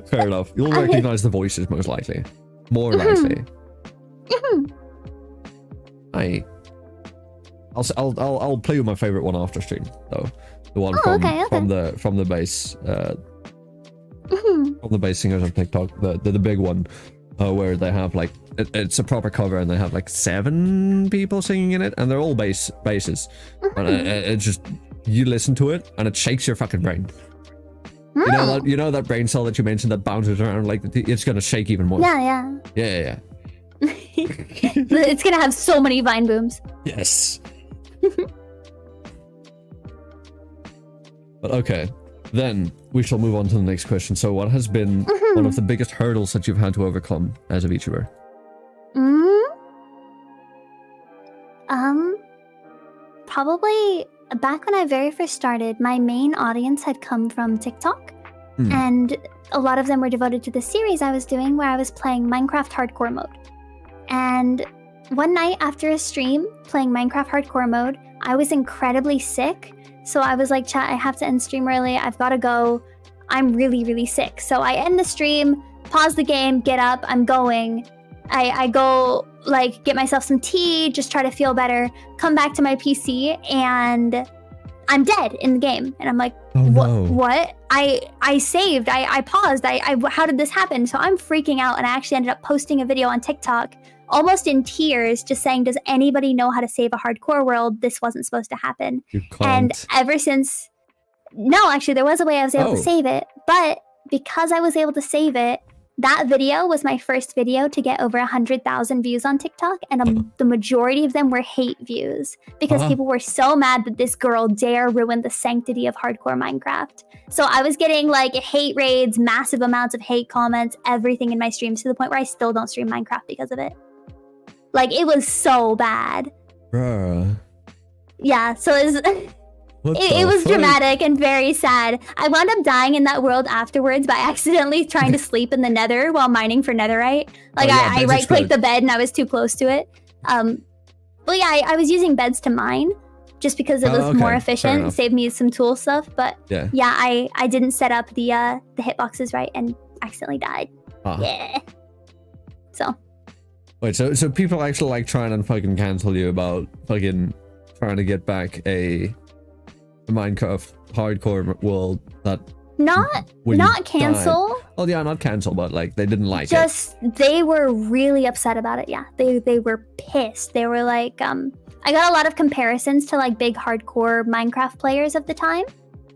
Fair enough. You'll recognize the voices most likely. More likely. I'll play you my favorite one after stream though. The one from the bass from the bass singers on TikTok. The big one where they have like it's a proper cover and they have like 7 people singing in it and they're all basses. And it just you listen to it and it shakes your fucking brain. You know that brain cell that you mentioned that bounces around like it's gonna shake even more. Yeah. It's gonna have so many Vine booms. Yes. But okay, then we shall move on to the next question. So what has been one of the biggest hurdles that you've had to overcome as a VTuber? Probably back when I very first started, my main audience had come from TikTok. And a lot of them were devoted to the series I was doing where I was playing Minecraft hardcore mode. And one night after a stream playing Minecraft hardcore mode, I was incredibly sick. So I was like, chat, I have to end stream early. I've got to go. I'm really, really sick. So I end the stream, pause the game, get up, I'm going. I go like get myself some tea, just try to feel better, come back to my PC and I'm dead in the game. And I'm like, what? I saved, I paused, how did this happen? So I'm freaking out and I actually ended up posting a video on TikTok almost in tears, just saying, does anybody know how to save a hardcore world? This wasn't supposed to happen. You can't. And ever since, no, actually there was a way I was able to save it, but because I was able to save it, that video was my first video to get over 100,000 views on TikTok, and the majority of them were hate views because people were so mad that this girl dare ruin the sanctity of hardcore Minecraft. So I was getting like hate raids, massive amounts of hate comments, everything in my streams, to the point where I still don't stream Minecraft because of it. Like, it was so bad. Bruh. Yeah, so it was dramatic and very sad. I wound up dying in that world afterwards by accidentally trying to sleep in the nether while mining for netherite. Like, I right-clicked the bed and I was too close to it. Well, yeah, I was using beds to mine just because it was more efficient, saved me some tool stuff. But yeah, I didn't set up the hitboxes right and accidentally died. Yeah. So. Wait, so people actually like trying to fucking cancel you about fucking trying to get back a Minecraft hardcore world that not cancel. Died. Oh yeah, not cancel, but like they didn't like it. They were really upset about it. Yeah, they were pissed. They were like, I got a lot of comparisons to like big hardcore Minecraft players of the time.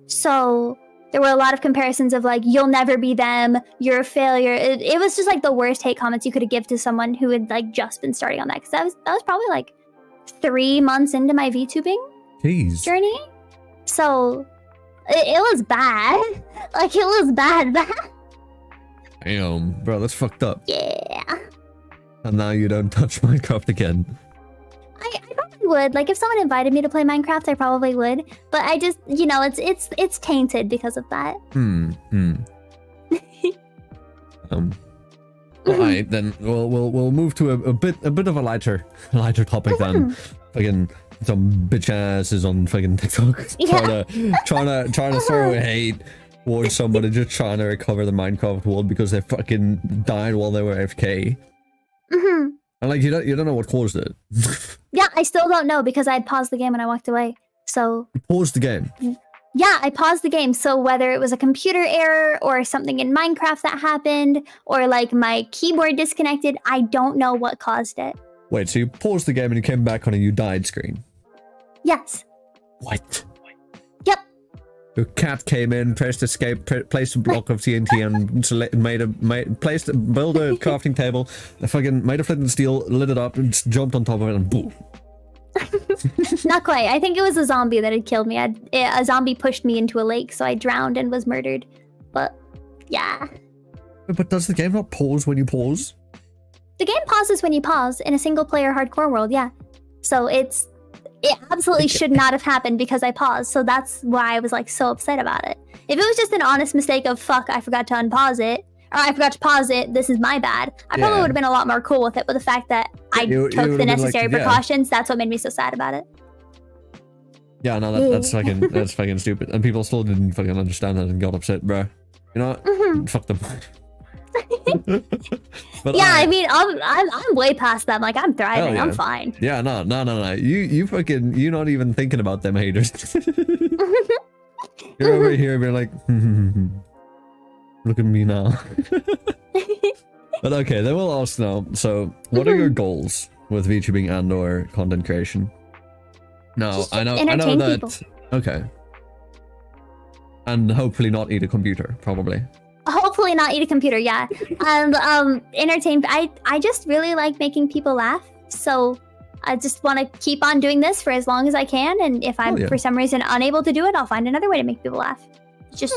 So there were a lot of comparisons of like, you'll never be them, you're a failure. It was just like the worst hate comments you could have given to someone who had like just been starting on that. Because that was probably like 3 months into my VTubing journey. So it was bad. Like, it was bad. Damn, bro, that's fucked up. Yeah. And now you don't touch Minecraft again. I probably would. Like, if someone invited me to play Minecraft, I probably would. But I just, you know, it's tainted because of that. Alright, then we'll move to a bit of a lighter topic then. Fucking some bitch asses on fucking TikTok trying to throw hate towards somebody just trying to recover the Minecraft world because they fucking died while they were AFK. And like you don't know what caused it. Yeah, I still don't know because I had paused the game and I walked away. So you paused the game. Yeah, I paused the game. So whether it was a computer error or something in Minecraft that happened or like my keyboard disconnected, I don't know what caused it. Wait, so you paused the game and you came back on a you died screen? Yes. What? Yep. Your cat came in, pressed escape, placed a block of TNT and built a crafting table, fucking made a flint and steel, lit it up, and jumped on top of it, and boom. Not quite. I think it was a zombie that had killed me. A zombie pushed me into a lake, so I drowned and was murdered. But yeah. But does the game not pause when you pause? The game pauses when you pause in a single-player hardcore world. Yeah. So it's it absolutely should not have happened because I paused. So that's why I was like so upset about it. If it was just an honest mistake of fuck, I forgot to unpause it, or I forgot to pause it, this is my bad, I probably would have been a lot more cool with it. But the fact that I took the necessary precautions, that's what made me so sad about it. Yeah, no, that's fucking stupid. And people still didn't fucking understand that and got upset, bro. You know what? Fuck them. But yeah, I mean, I'm way past them. Like, I'm thriving. I'm fine. Yeah, no. You fucking, you're not even thinking about them haters. You're over here being like, look at me now. But okay, then we'll ask now. So, what are your goals with VTubing and/or content creation? No, I know that. People. Okay. And hopefully not eat a computer, probably. Hopefully not eat a computer, yeah. And entertain. I just really like making people laugh. So I just want to keep on doing this for as long as I can. And if I'm for some reason unable to do it, I'll find another way to make people laugh. Just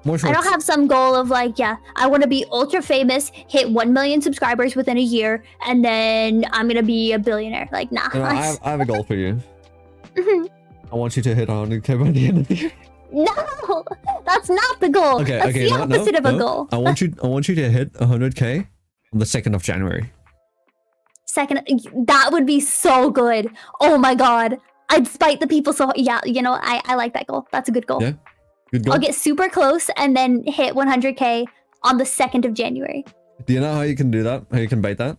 I don't have some goal of like, I want to be ultra famous, hit 1 million subscribers within a year, and then I'm gonna be a billionaire. Like, nah. You know, I have a goal for you. I want you to hit 100k by the end of the year. No, that's not the goal. Okay, that's the opposite of a goal. I want you to hit 100k on the 2nd of January. That would be so good. Oh my god, I'd spite the people so. Yeah, you know, I like that goal. That's a good goal. Yeah, good goal. I'll get super close and then hit 100k on the 2nd of January. Do you know how you can do that? How you can bait that?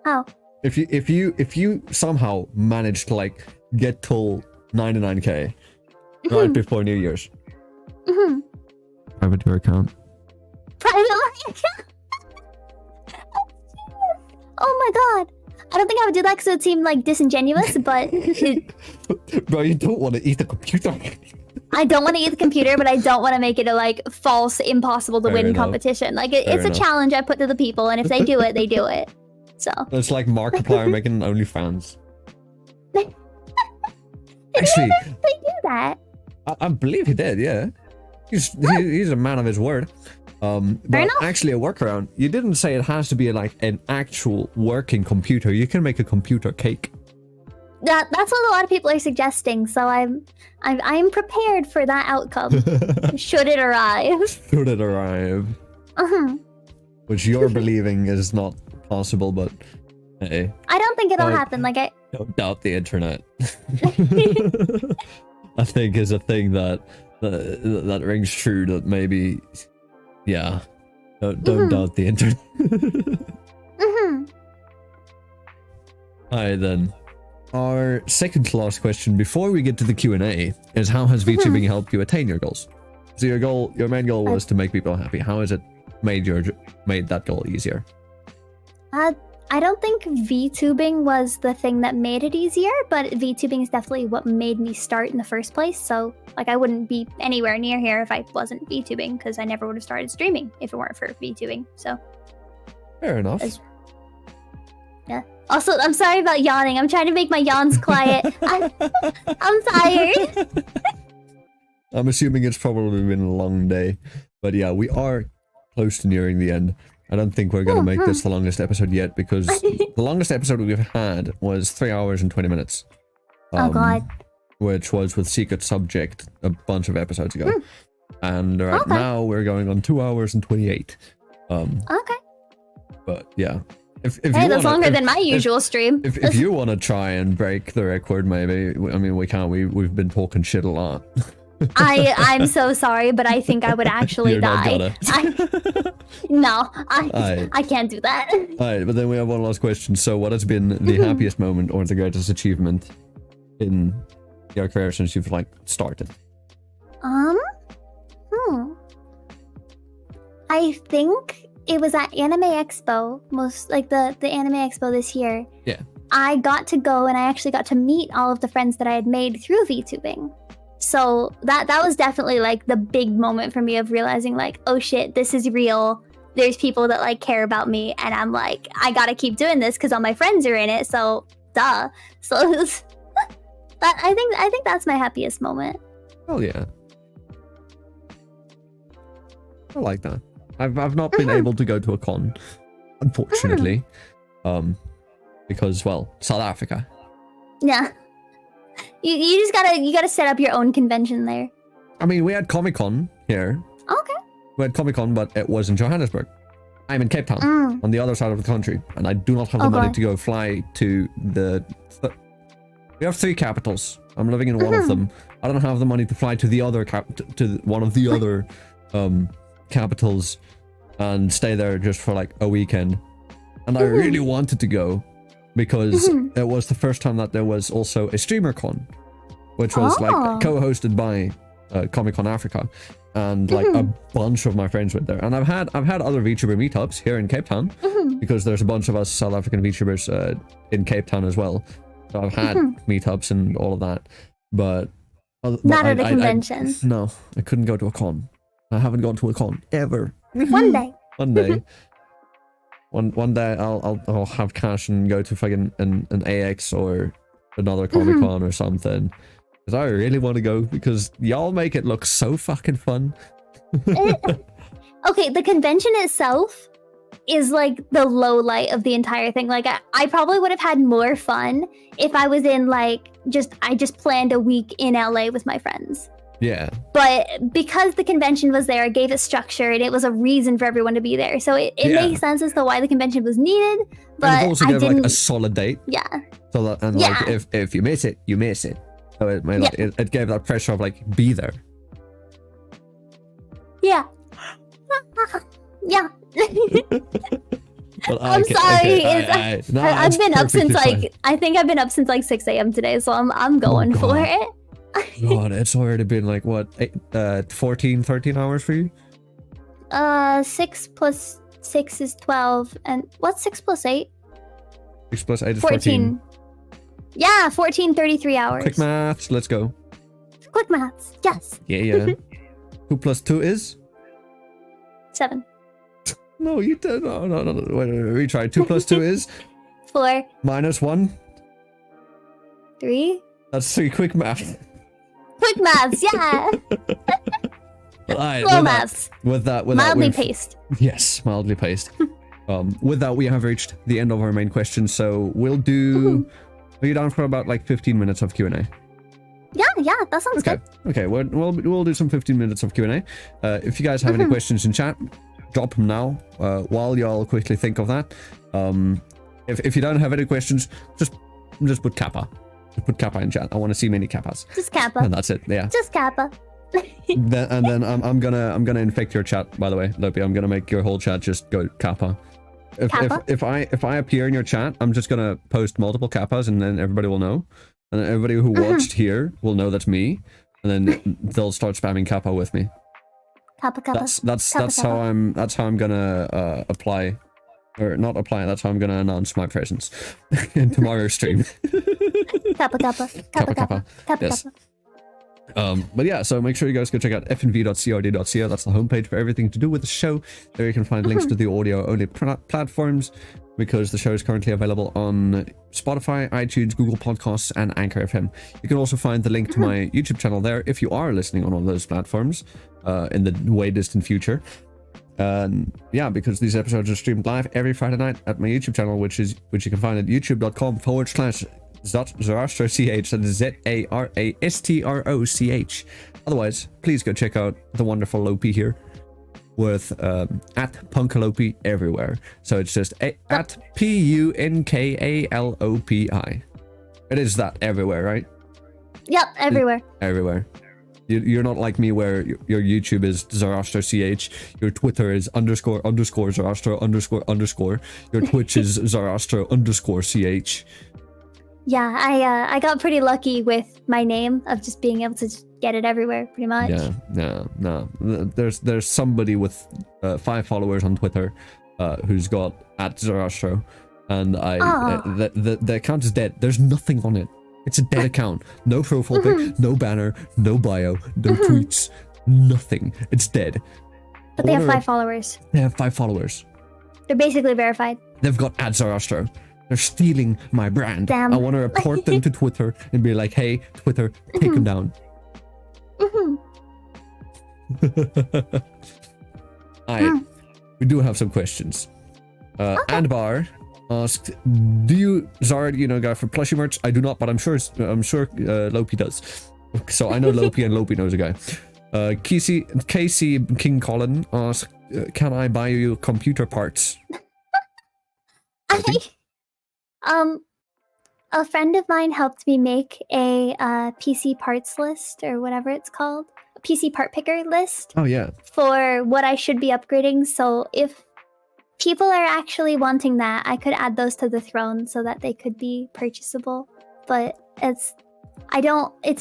How? If you somehow manage to like get till 99k. Right before New Year's. Private your account. Private my account? Oh my god. I don't think I would do that because it would seem like disingenuous, but... Bro, you don't want to eat the computer. I don't want to eat the computer, but I don't want to make it a like false, impossible to win competition. Like it's a challenge I put to the people, and if they do it, they do it. So... It's like Markiplier making OnlyFans. Actually... They do that. I believe he did, yeah. He's a man of his word. But actually a workaround. You didn't say it has to be like an actual working computer. You can make a computer cake. That's what a lot of people are suggesting. So I'm prepared for that outcome. Should it arrive? Should it arrive? Which you're believing is not possible, but hey. I don't think it'll happen. Like don't doubt the internet. I think is a thing that rings true. That maybe, don't doubt the internet. Alright then, our second to last question before we get to the Q&A is how has VTubing helped you attain your goals? So your main goal was to make people happy. How has it made that goal easier? I don't think VTubing was the thing that made it easier, but VTubing is definitely what made me start in the first place. So, like, I wouldn't be anywhere near here if I wasn't VTubing, because I never would have started streaming if it weren't for VTubing. So, fair enough. Yeah. Also, I'm sorry about yawning. I'm trying to make my yawns quiet. I'm tired. I'm assuming it's probably been a long day, but yeah, we are close to nearing the end. I don't think we're going to make this the longest episode yet, because the longest episode we've had was 3 hours and 20 minutes. Oh god. Which was with Secret Subject a bunch of episodes ago. And right now we're going on 2 hours and 28. Okay. But yeah. If that's longer than my usual stream. If you want to try and break the record, maybe. I mean, we can't. We've been talking shit a lot. I'm so sorry, but I think I would actually die. No, I can't do that. Alright, but then we have one last question. So what has been the happiest moment or the greatest achievement in your career since you've like started? I think it was at Anime Expo, the Anime Expo this year. Yeah. I got to go and I actually got to meet all of the friends that I had made through VTubing. So that was definitely like the big moment for me of realizing like, oh shit, this is real. There's people that like care about me, and I'm like, I gotta keep doing this because all my friends are in it. So duh. So I think that's my happiest moment. Oh yeah. I like that. I've not been able to go to a con, unfortunately, because well, South Africa. Yeah. You just gotta set up your own convention there. I mean, we had Comic-Con here. Okay. We had Comic-Con, but it was in Johannesburg. I'm in Cape Town, on the other side of the country, and I do not have the money to go fly to the... We have 3 capitals. I'm living in one of them. I don't have the money to fly to the other one of the other capitals and stay there just for like a weekend. And I really wanted to go because it was the first time that there was also a streamer con, which was like co-hosted by Comic-Con Africa, and like a bunch of my friends went there. And I've had other VTuber meetups here in Cape Town because there's a bunch of us South African VTubers in Cape Town as well. So I've had meetups and all of that, but not at a convention. No, I couldn't go to a con. I haven't gone to a con ever. One day. One day. One day I'll have cash and go to fucking an AX or another Comic Con or something. Because I really want to go because y'all make it look so fucking fun. Okay, the convention itself is like the low light of the entire thing. Like I probably would have had more fun if I was in like I just planned a week in LA with my friends. Yeah. But because the convention was there, it gave it structure and it was a reason for everyone to be there. So it makes sense as to why the convention was needed. But and it also gave like a solid date. Yeah. So that, and like if you miss it, you miss it. So it made like, it gave that pressure of like be there. Yeah. Yeah. Well, I'm sorry. I've been up since fine. I think I've been up since like 6 a.m. today, so I'm going for it. God, it's already been like what, 13 hours for you? 6 plus 6 is 12, and what's 6 plus 8? 6 plus 8 is 14. Yeah, 33 hours. Quick maths, let's go. Quick maths, yes. Yeah. 2 plus 2 is? 7. No, you did. No. Wait, retry. 2 plus 2 is? 4. Minus 1? 3. That's 3. Quick math. Quick maths, yeah. Slow maths. With that, mildly paced. Yes, mildly paced. With that, we have reached the end of our main question. So we'll do. Are you down for about like 15 minutes of Q&A? Yeah, that sounds good. Okay, we'll do some 15 minutes of Q&A. If you guys have any questions in chat, drop them now. While y'all quickly think of that. If you don't have any questions, just put Kappa. Just put Kappa in chat. I want to see many Kappas. Just Kappa. And that's it. Yeah. Just Kappa. then I'm gonna infect your chat. By the way, Lopi, I'm gonna make your whole chat just go Kappa. If I appear in your chat, I'm just gonna post multiple Kappas, and then everybody will know, and then everybody who watched here will know that's me, and then they'll start spamming Kappa with me. Kappa. That's how I'm gonna apply, or not apply. That's how I'm gonna announce my presence in tomorrow's stream. Kappa. Yes. But yeah, so make sure you guys go check out fnv.crd.co. That's the homepage for everything to do with the show. There you can find links to the audio-only platforms, because the show is currently available on Spotify, iTunes, Google Podcasts, and Anchor FM. You can also find the link to my YouTube channel there if you are listening on all those platforms in the way distant future. Yeah, because these episodes are streamed live every Friday night at my YouTube channel, which you can find at youtube.com/ZarastroCH. That is ZARASTROCH. Otherwise, please go check out the wonderful Lopi here with at Punkalopi everywhere. So it's just at PUNKALOPI. It is that everywhere, right? Yep, everywhere. Everywhere. You're not like me where your YouTube is ZarastroCH, your Twitter is __Zarastro__, your Twitch is Zarastro_CH. Yeah, I got pretty lucky with my name of just being able to just get it everywhere, pretty much. No. There's somebody with 5 followers on Twitter who's got at Zarastro, and the account is dead. There's nothing on it. It's a dead account. No profile pic, no banner, no bio, no tweets, nothing. It's dead. But they have 5 followers. They have 5 followers. They're basically verified. They've got at Zarastro. They're stealing my brand. Damn. I want to report them to Twitter and be like, hey, Twitter, take them down. We do have some questions. Andbar asked, do you, Zara, do you know a guy for plushie merch? I do not, but I'm sure Lopi does. So I know Lopi and Lopi knows a guy. Casey King Colin asked, can I buy you computer parts? A friend of mine helped me make a PC parts list, or whatever it's called, a PC part picker list. Oh yeah. For what I should be upgrading. So if people are actually wanting that, I could add those to the throne so that they could be purchasable. But it's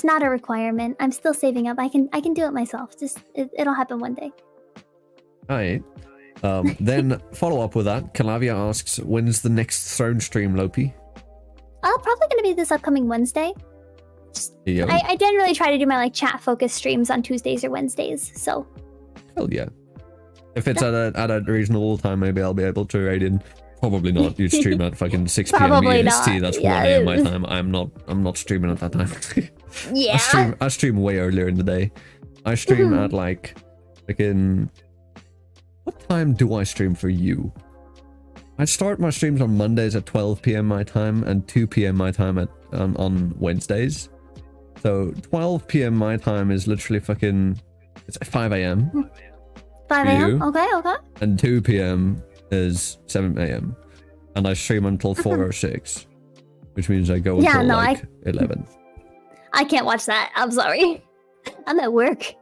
not a requirement. I'm still saving up. I can do it myself. Just it'll happen one day. Alright. Then follow up with that. Calavia asks, when's the next throne stream, Lopi? Probably gonna be this upcoming Wednesday. I didn't really try to do my like chat focus streams on Tuesdays or Wednesdays, so. Hell yeah. If it's at a reasonable time, maybe I'll be able to raid in. Probably not. You stream at fucking 6 p.m. EST. That's 1 a.m. my time. I'm not streaming at that time. Yeah. I stream way earlier in the day. I stream at like freaking. What time do I stream for you? I start my streams on Mondays at 12 p.m. my time and 2 p.m. my time on Wednesdays. So 12 p.m. my time is literally fucking. It's 5 a.m. 5 a.m. Okay. And 2 p.m. is 7 a.m. And I stream until 4 or 6, which means I go until 11. I can't watch that. I'm sorry. I'm at work.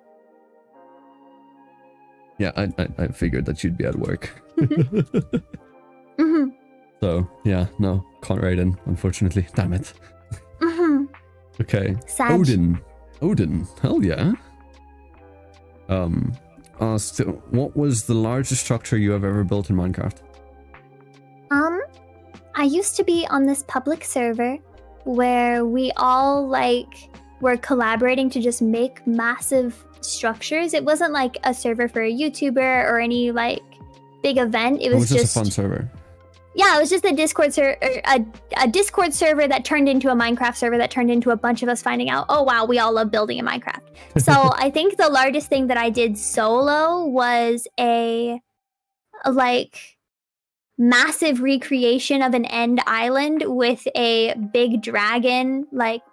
Yeah, I figured that you'd be at work. Mm-hmm. So yeah, no, can't raid in, unfortunately. Damn it. Mm-hmm. Okay. Sad. Odin, hell yeah. Asked, what was the largest structure you have ever built in Minecraft? I used to be on this public server where we all were collaborating to just make massive structures. It wasn't like a server for a YouTuber or any big event. It was just a fun server. Yeah, it was just a Discord server that turned into a Minecraft server that turned into a bunch of us finding out, oh wow, we all love building in Minecraft. So I think the largest thing that I did solo was a massive recreation of an end island with a big dragon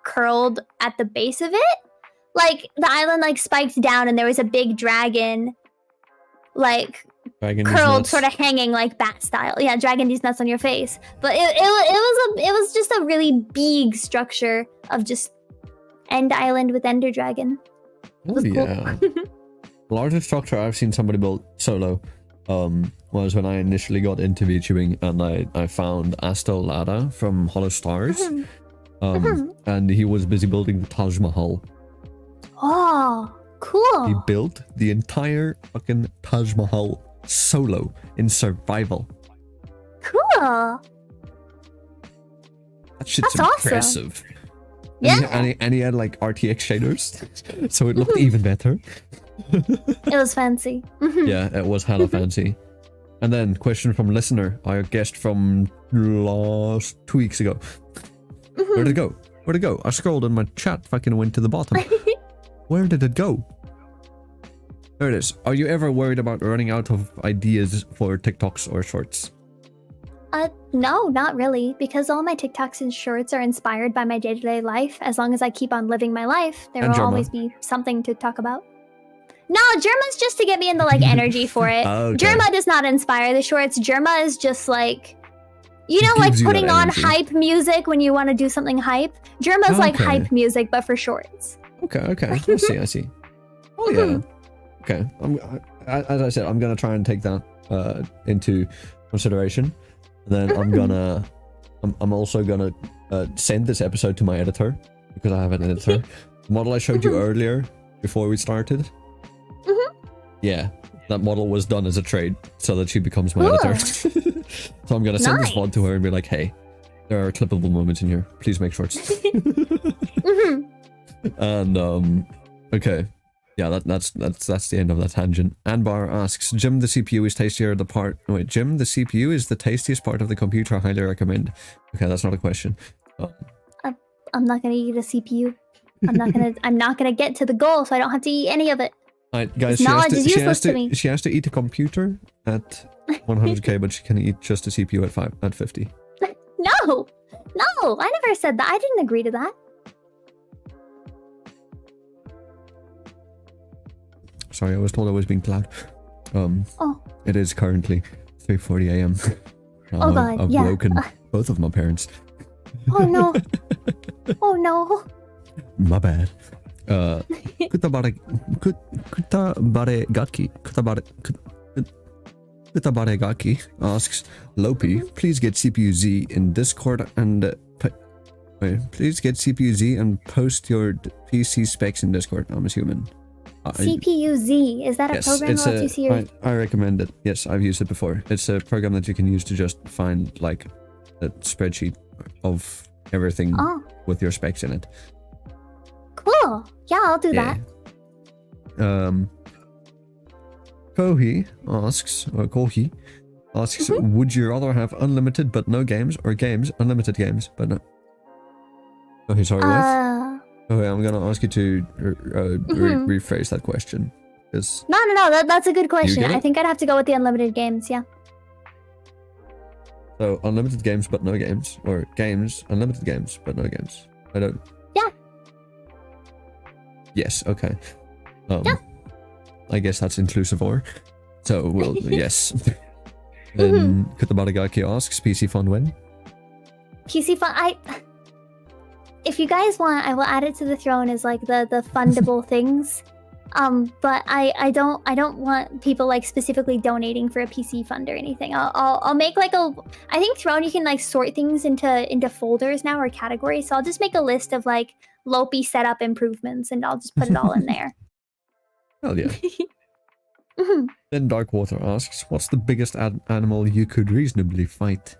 curled at the base of it. The island spiked down and there was a big dragon curled, sort of hanging bat style. Yeah, dragon these nuts on your face. But it was just a really big structure of just end island with ender dragon. Oh yeah. The largest structure I've seen somebody build solo was when I initially got into VTubing and I found Astolada from Hollow Stars. And he was busy building the Taj Mahal. Oh, cool. He built the entire fucking Taj Mahal solo in survival. Cool. That shit's That's impressive. Awesome. Yeah. And he had RTX shaders, so it looked even better. It was fancy. Yeah, it was hella fancy. And then, question from listener, our guest from 2 weeks ago. Where'd it go? Where'd it go? I scrolled and my chat fucking went to the bottom. Where did it go? There it is. Are you ever worried about running out of ideas for TikToks or shorts? No, not really, because all my TikToks and shorts are inspired by my day-to-day life. As long as I keep on living my life, there will always be something to talk about. No, Germa's just to get me in the energy for it. Okay. Germa does not inspire the shorts. Germa is just putting on hype music when you want to do something hype. Germa's hype music, but for shorts. Okay. I see. Oh yeah. Okay. As I said, I'm gonna try and take that into consideration. And then I'm also gonna send this episode to my editor because I have an editor. The model I showed you earlier before we started. Yeah, that model was done as a trade so that she becomes my editor. So I'm gonna send this VOD to her and be like, hey, there are clippable moments in here. Please make shorts. And okay. Yeah, that's the end of that tangent. Anbar asks, Jim, the CPU is tastier the part. Wait, Jim, the CPU is the tastiest part of the computer. I highly recommend. Okay, that's not a question. I'm not gonna eat a CPU. I'm not gonna get to the goal, so I don't have to eat any of it. Alright, guys, she has to eat a computer at 100k, but she can eat just a CPU at 50. No, I never said that. I didn't agree to that. Sorry, I was told I was being loud. Oh. It is currently 3:40 a.m. Oh God, I've yeah. woken both of my parents. Oh no. Oh no. My bad. Kutabare Gaki asks, Lopi, please get CPU Z in Discord and please get CPU Z and post your PC specs in Discord. I'm assuming. CPU Z, is that a program that lets you see your... I recommend it. Yes, I've used it before. It's a program that you can use to just find like a spreadsheet of everything with your specs in it. Cool. Yeah, I'll do that. Kohi asks, would you rather have unlimited but no games, or games, unlimited games, but no... Kohi, sorry, what? Okay, I'm gonna ask you to rephrase that question. No, that's a good question. I think I'd have to go with the unlimited games, yeah. So, unlimited games but no games, or games, unlimited games but no games. I don't... Yeah. Yes, okay. Yeah. I guess that's inclusive or. So, well, yes. Then Kutabaragaki asks, PC fun when? PC fun, if you guys want, I will add it to the throne as like the fundable things. But I don't want people like specifically donating for a PC fund or anything. I'll make like I think Throne you can like sort things into folders now or categories. So I'll just make a list of like Lopi setup improvements and I'll just put it all in there. Hell yeah. Then Darkwater asks, what's the biggest animal you could reasonably fight?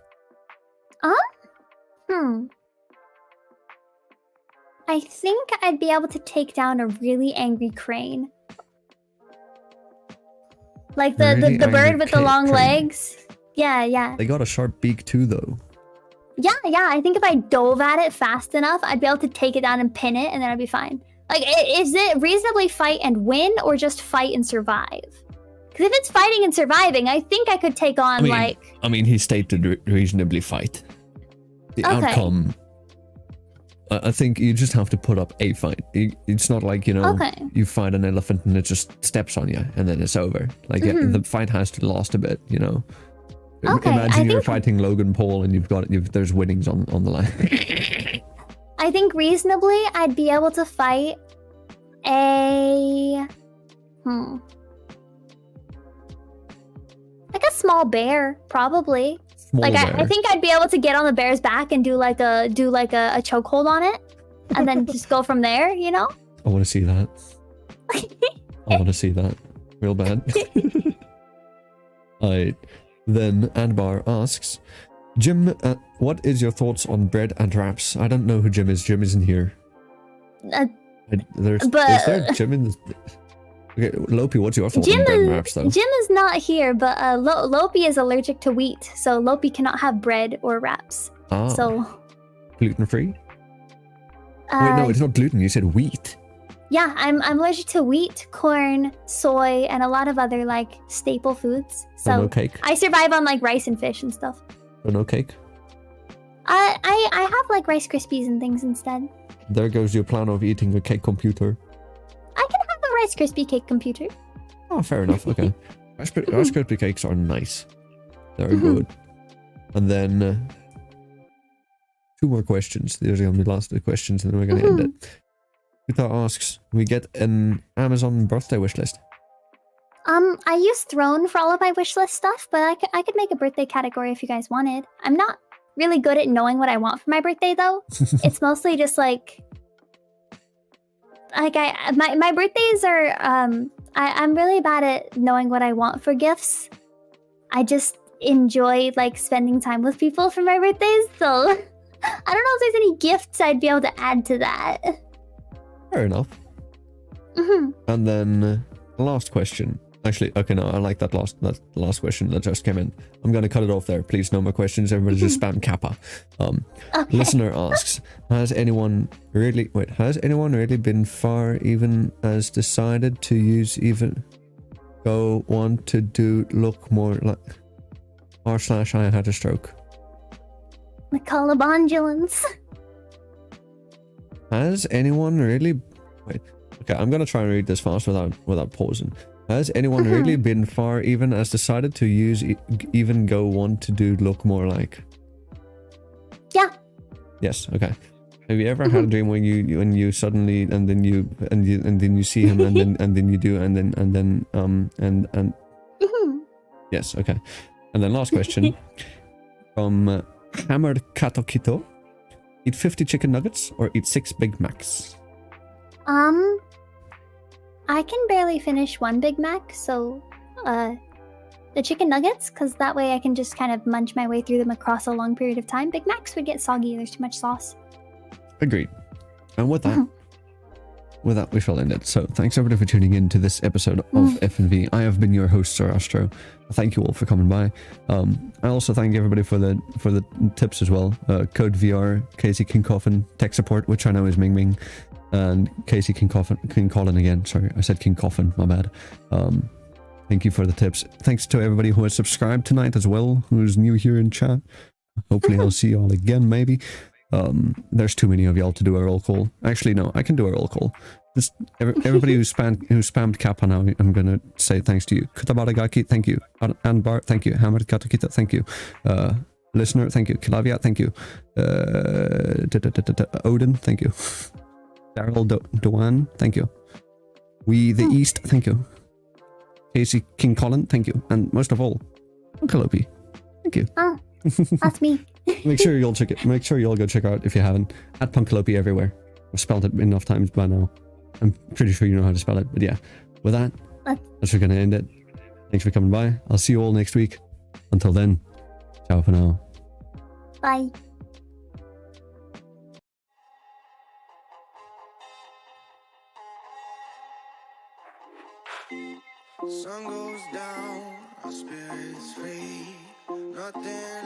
I think I'd be able to take down a really angry crane. Like the bird with the long legs. Yeah. They got a sharp beak too, though. Yeah. I think if I dove at it fast enough, I'd be able to take it down and pin it, and then I'd be fine. Like, is it reasonably fight and win, or just fight and survive? Because if it's fighting and surviving, I think I could take on, I mean, he stated reasonably fight. The outcome... I think you just have to put up a fight. It's not like, you know, you fight an elephant and it just steps on you and then it's over. Like, the fight has to last a bit, you know. Imagine you're fighting Logan Paul and there's winnings on the line. I think reasonably I'd be able to fight like a small bear, probably. I think I'd be able to get on the bear's back and do like a chokehold on it, and then just go from there. You know. I want to see that. I want to see that real bad. Alright. Then Adbar asks, Jim, what is your thoughts on bread and wraps? I don't know who Jim is. Jim isn't here. Is there Jim in this? Okay, Lopi, what's your thoughts on bread and wraps, though? Jim is not here, but Lopi is allergic to wheat, so Lopi cannot have bread or wraps. So gluten-free? Wait, no, it's not gluten. You said wheat. Yeah, I'm allergic to wheat, corn, soy, and a lot of other like staple foods. So no cake. I survive on like rice and fish and stuff. So no cake. I have like Rice Krispies and things instead. There goes your plan of eating a cake computer. I can have a Rice Krispie cake computer. Oh, fair enough. Okay. Rice Krispie cakes are nice. They're good. And then 2 more questions. These are going to be the last 2 questions, and then we're going to end it. Uta asks, we get an Amazon birthday wish list? I use Throne for all of my wish list stuff, but I could make a birthday category if you guys wanted. I'm not really good at knowing what I want for my birthday, though. It's mostly just like my birthdays are I'm really bad at knowing what I want for gifts. I just enjoy like spending time with people for my birthdays, so I don't know if there's any gifts I'd be able to add to that. Fair enough. And then last question. Actually, okay, no, I like that last question that just came in. I'm gonna cut it off there. Please, no more questions. Everybody just spam Kappa. Listener asks, has anyone really been far even as decided to use even go want to do look more like r/I had a stroke? The Colobondulans. Has anyone really... Wait. Okay, I'm gonna try and read this fast without pausing. Has anyone really been far even as decided to use even go want to do look more like? Yeah. Yes, okay. Have you ever had a dream when you suddenly and then you see him and then you do and then yes, okay. And then last question from Hammered Katokito. Eat 50 chicken nuggets or eat 6 Big Macs? I can barely finish one Big Mac, so the chicken nuggets, because that way I can just kind of munch my way through them across a long period of time. Big Macs would get soggy, there's too much sauce. Agreed. And with that, we shall end it. So thanks everybody for tuning in to this episode of FNV. I have been your host, Zarastro. Thank you all for coming by. I also thank everybody for the tips as well. Code VR, Casey King Coffin, tech support, which I know is Ming Ming, and Casey King Colin again. Sorry, I said King Coffin, my bad. Thank you for the tips. Thanks to everybody who has subscribed tonight as well, who's new here in chat. Hopefully I'll see you all again, maybe. There's too many of y'all to do a roll call. Actually, no, I can do a roll call. Just everybody who spammed Kappa now, I'm gonna say thanks to you. Kutabaragaki, thank you. Anbar, thank you. Hammered Katakita, thank you. Listener, thank you. Kilavia, thank you. Odin, thank you. Daryl Doan, thank you. We the East, thank you. Casey King Colin, thank you. And most of all, Punkalopi, thank you. Oh, that's me. Make sure you'll check it. Make sure you'll go check out if you haven't. At Punkalopi everywhere. I've spelled it enough times by now. I'm pretty sure you know how to spell it. But yeah, with that, that's we're gonna end it. Thanks for coming by. I'll see you all next week. Until then, ciao for now. Bye. Sun goes down, our spirits free. Nothing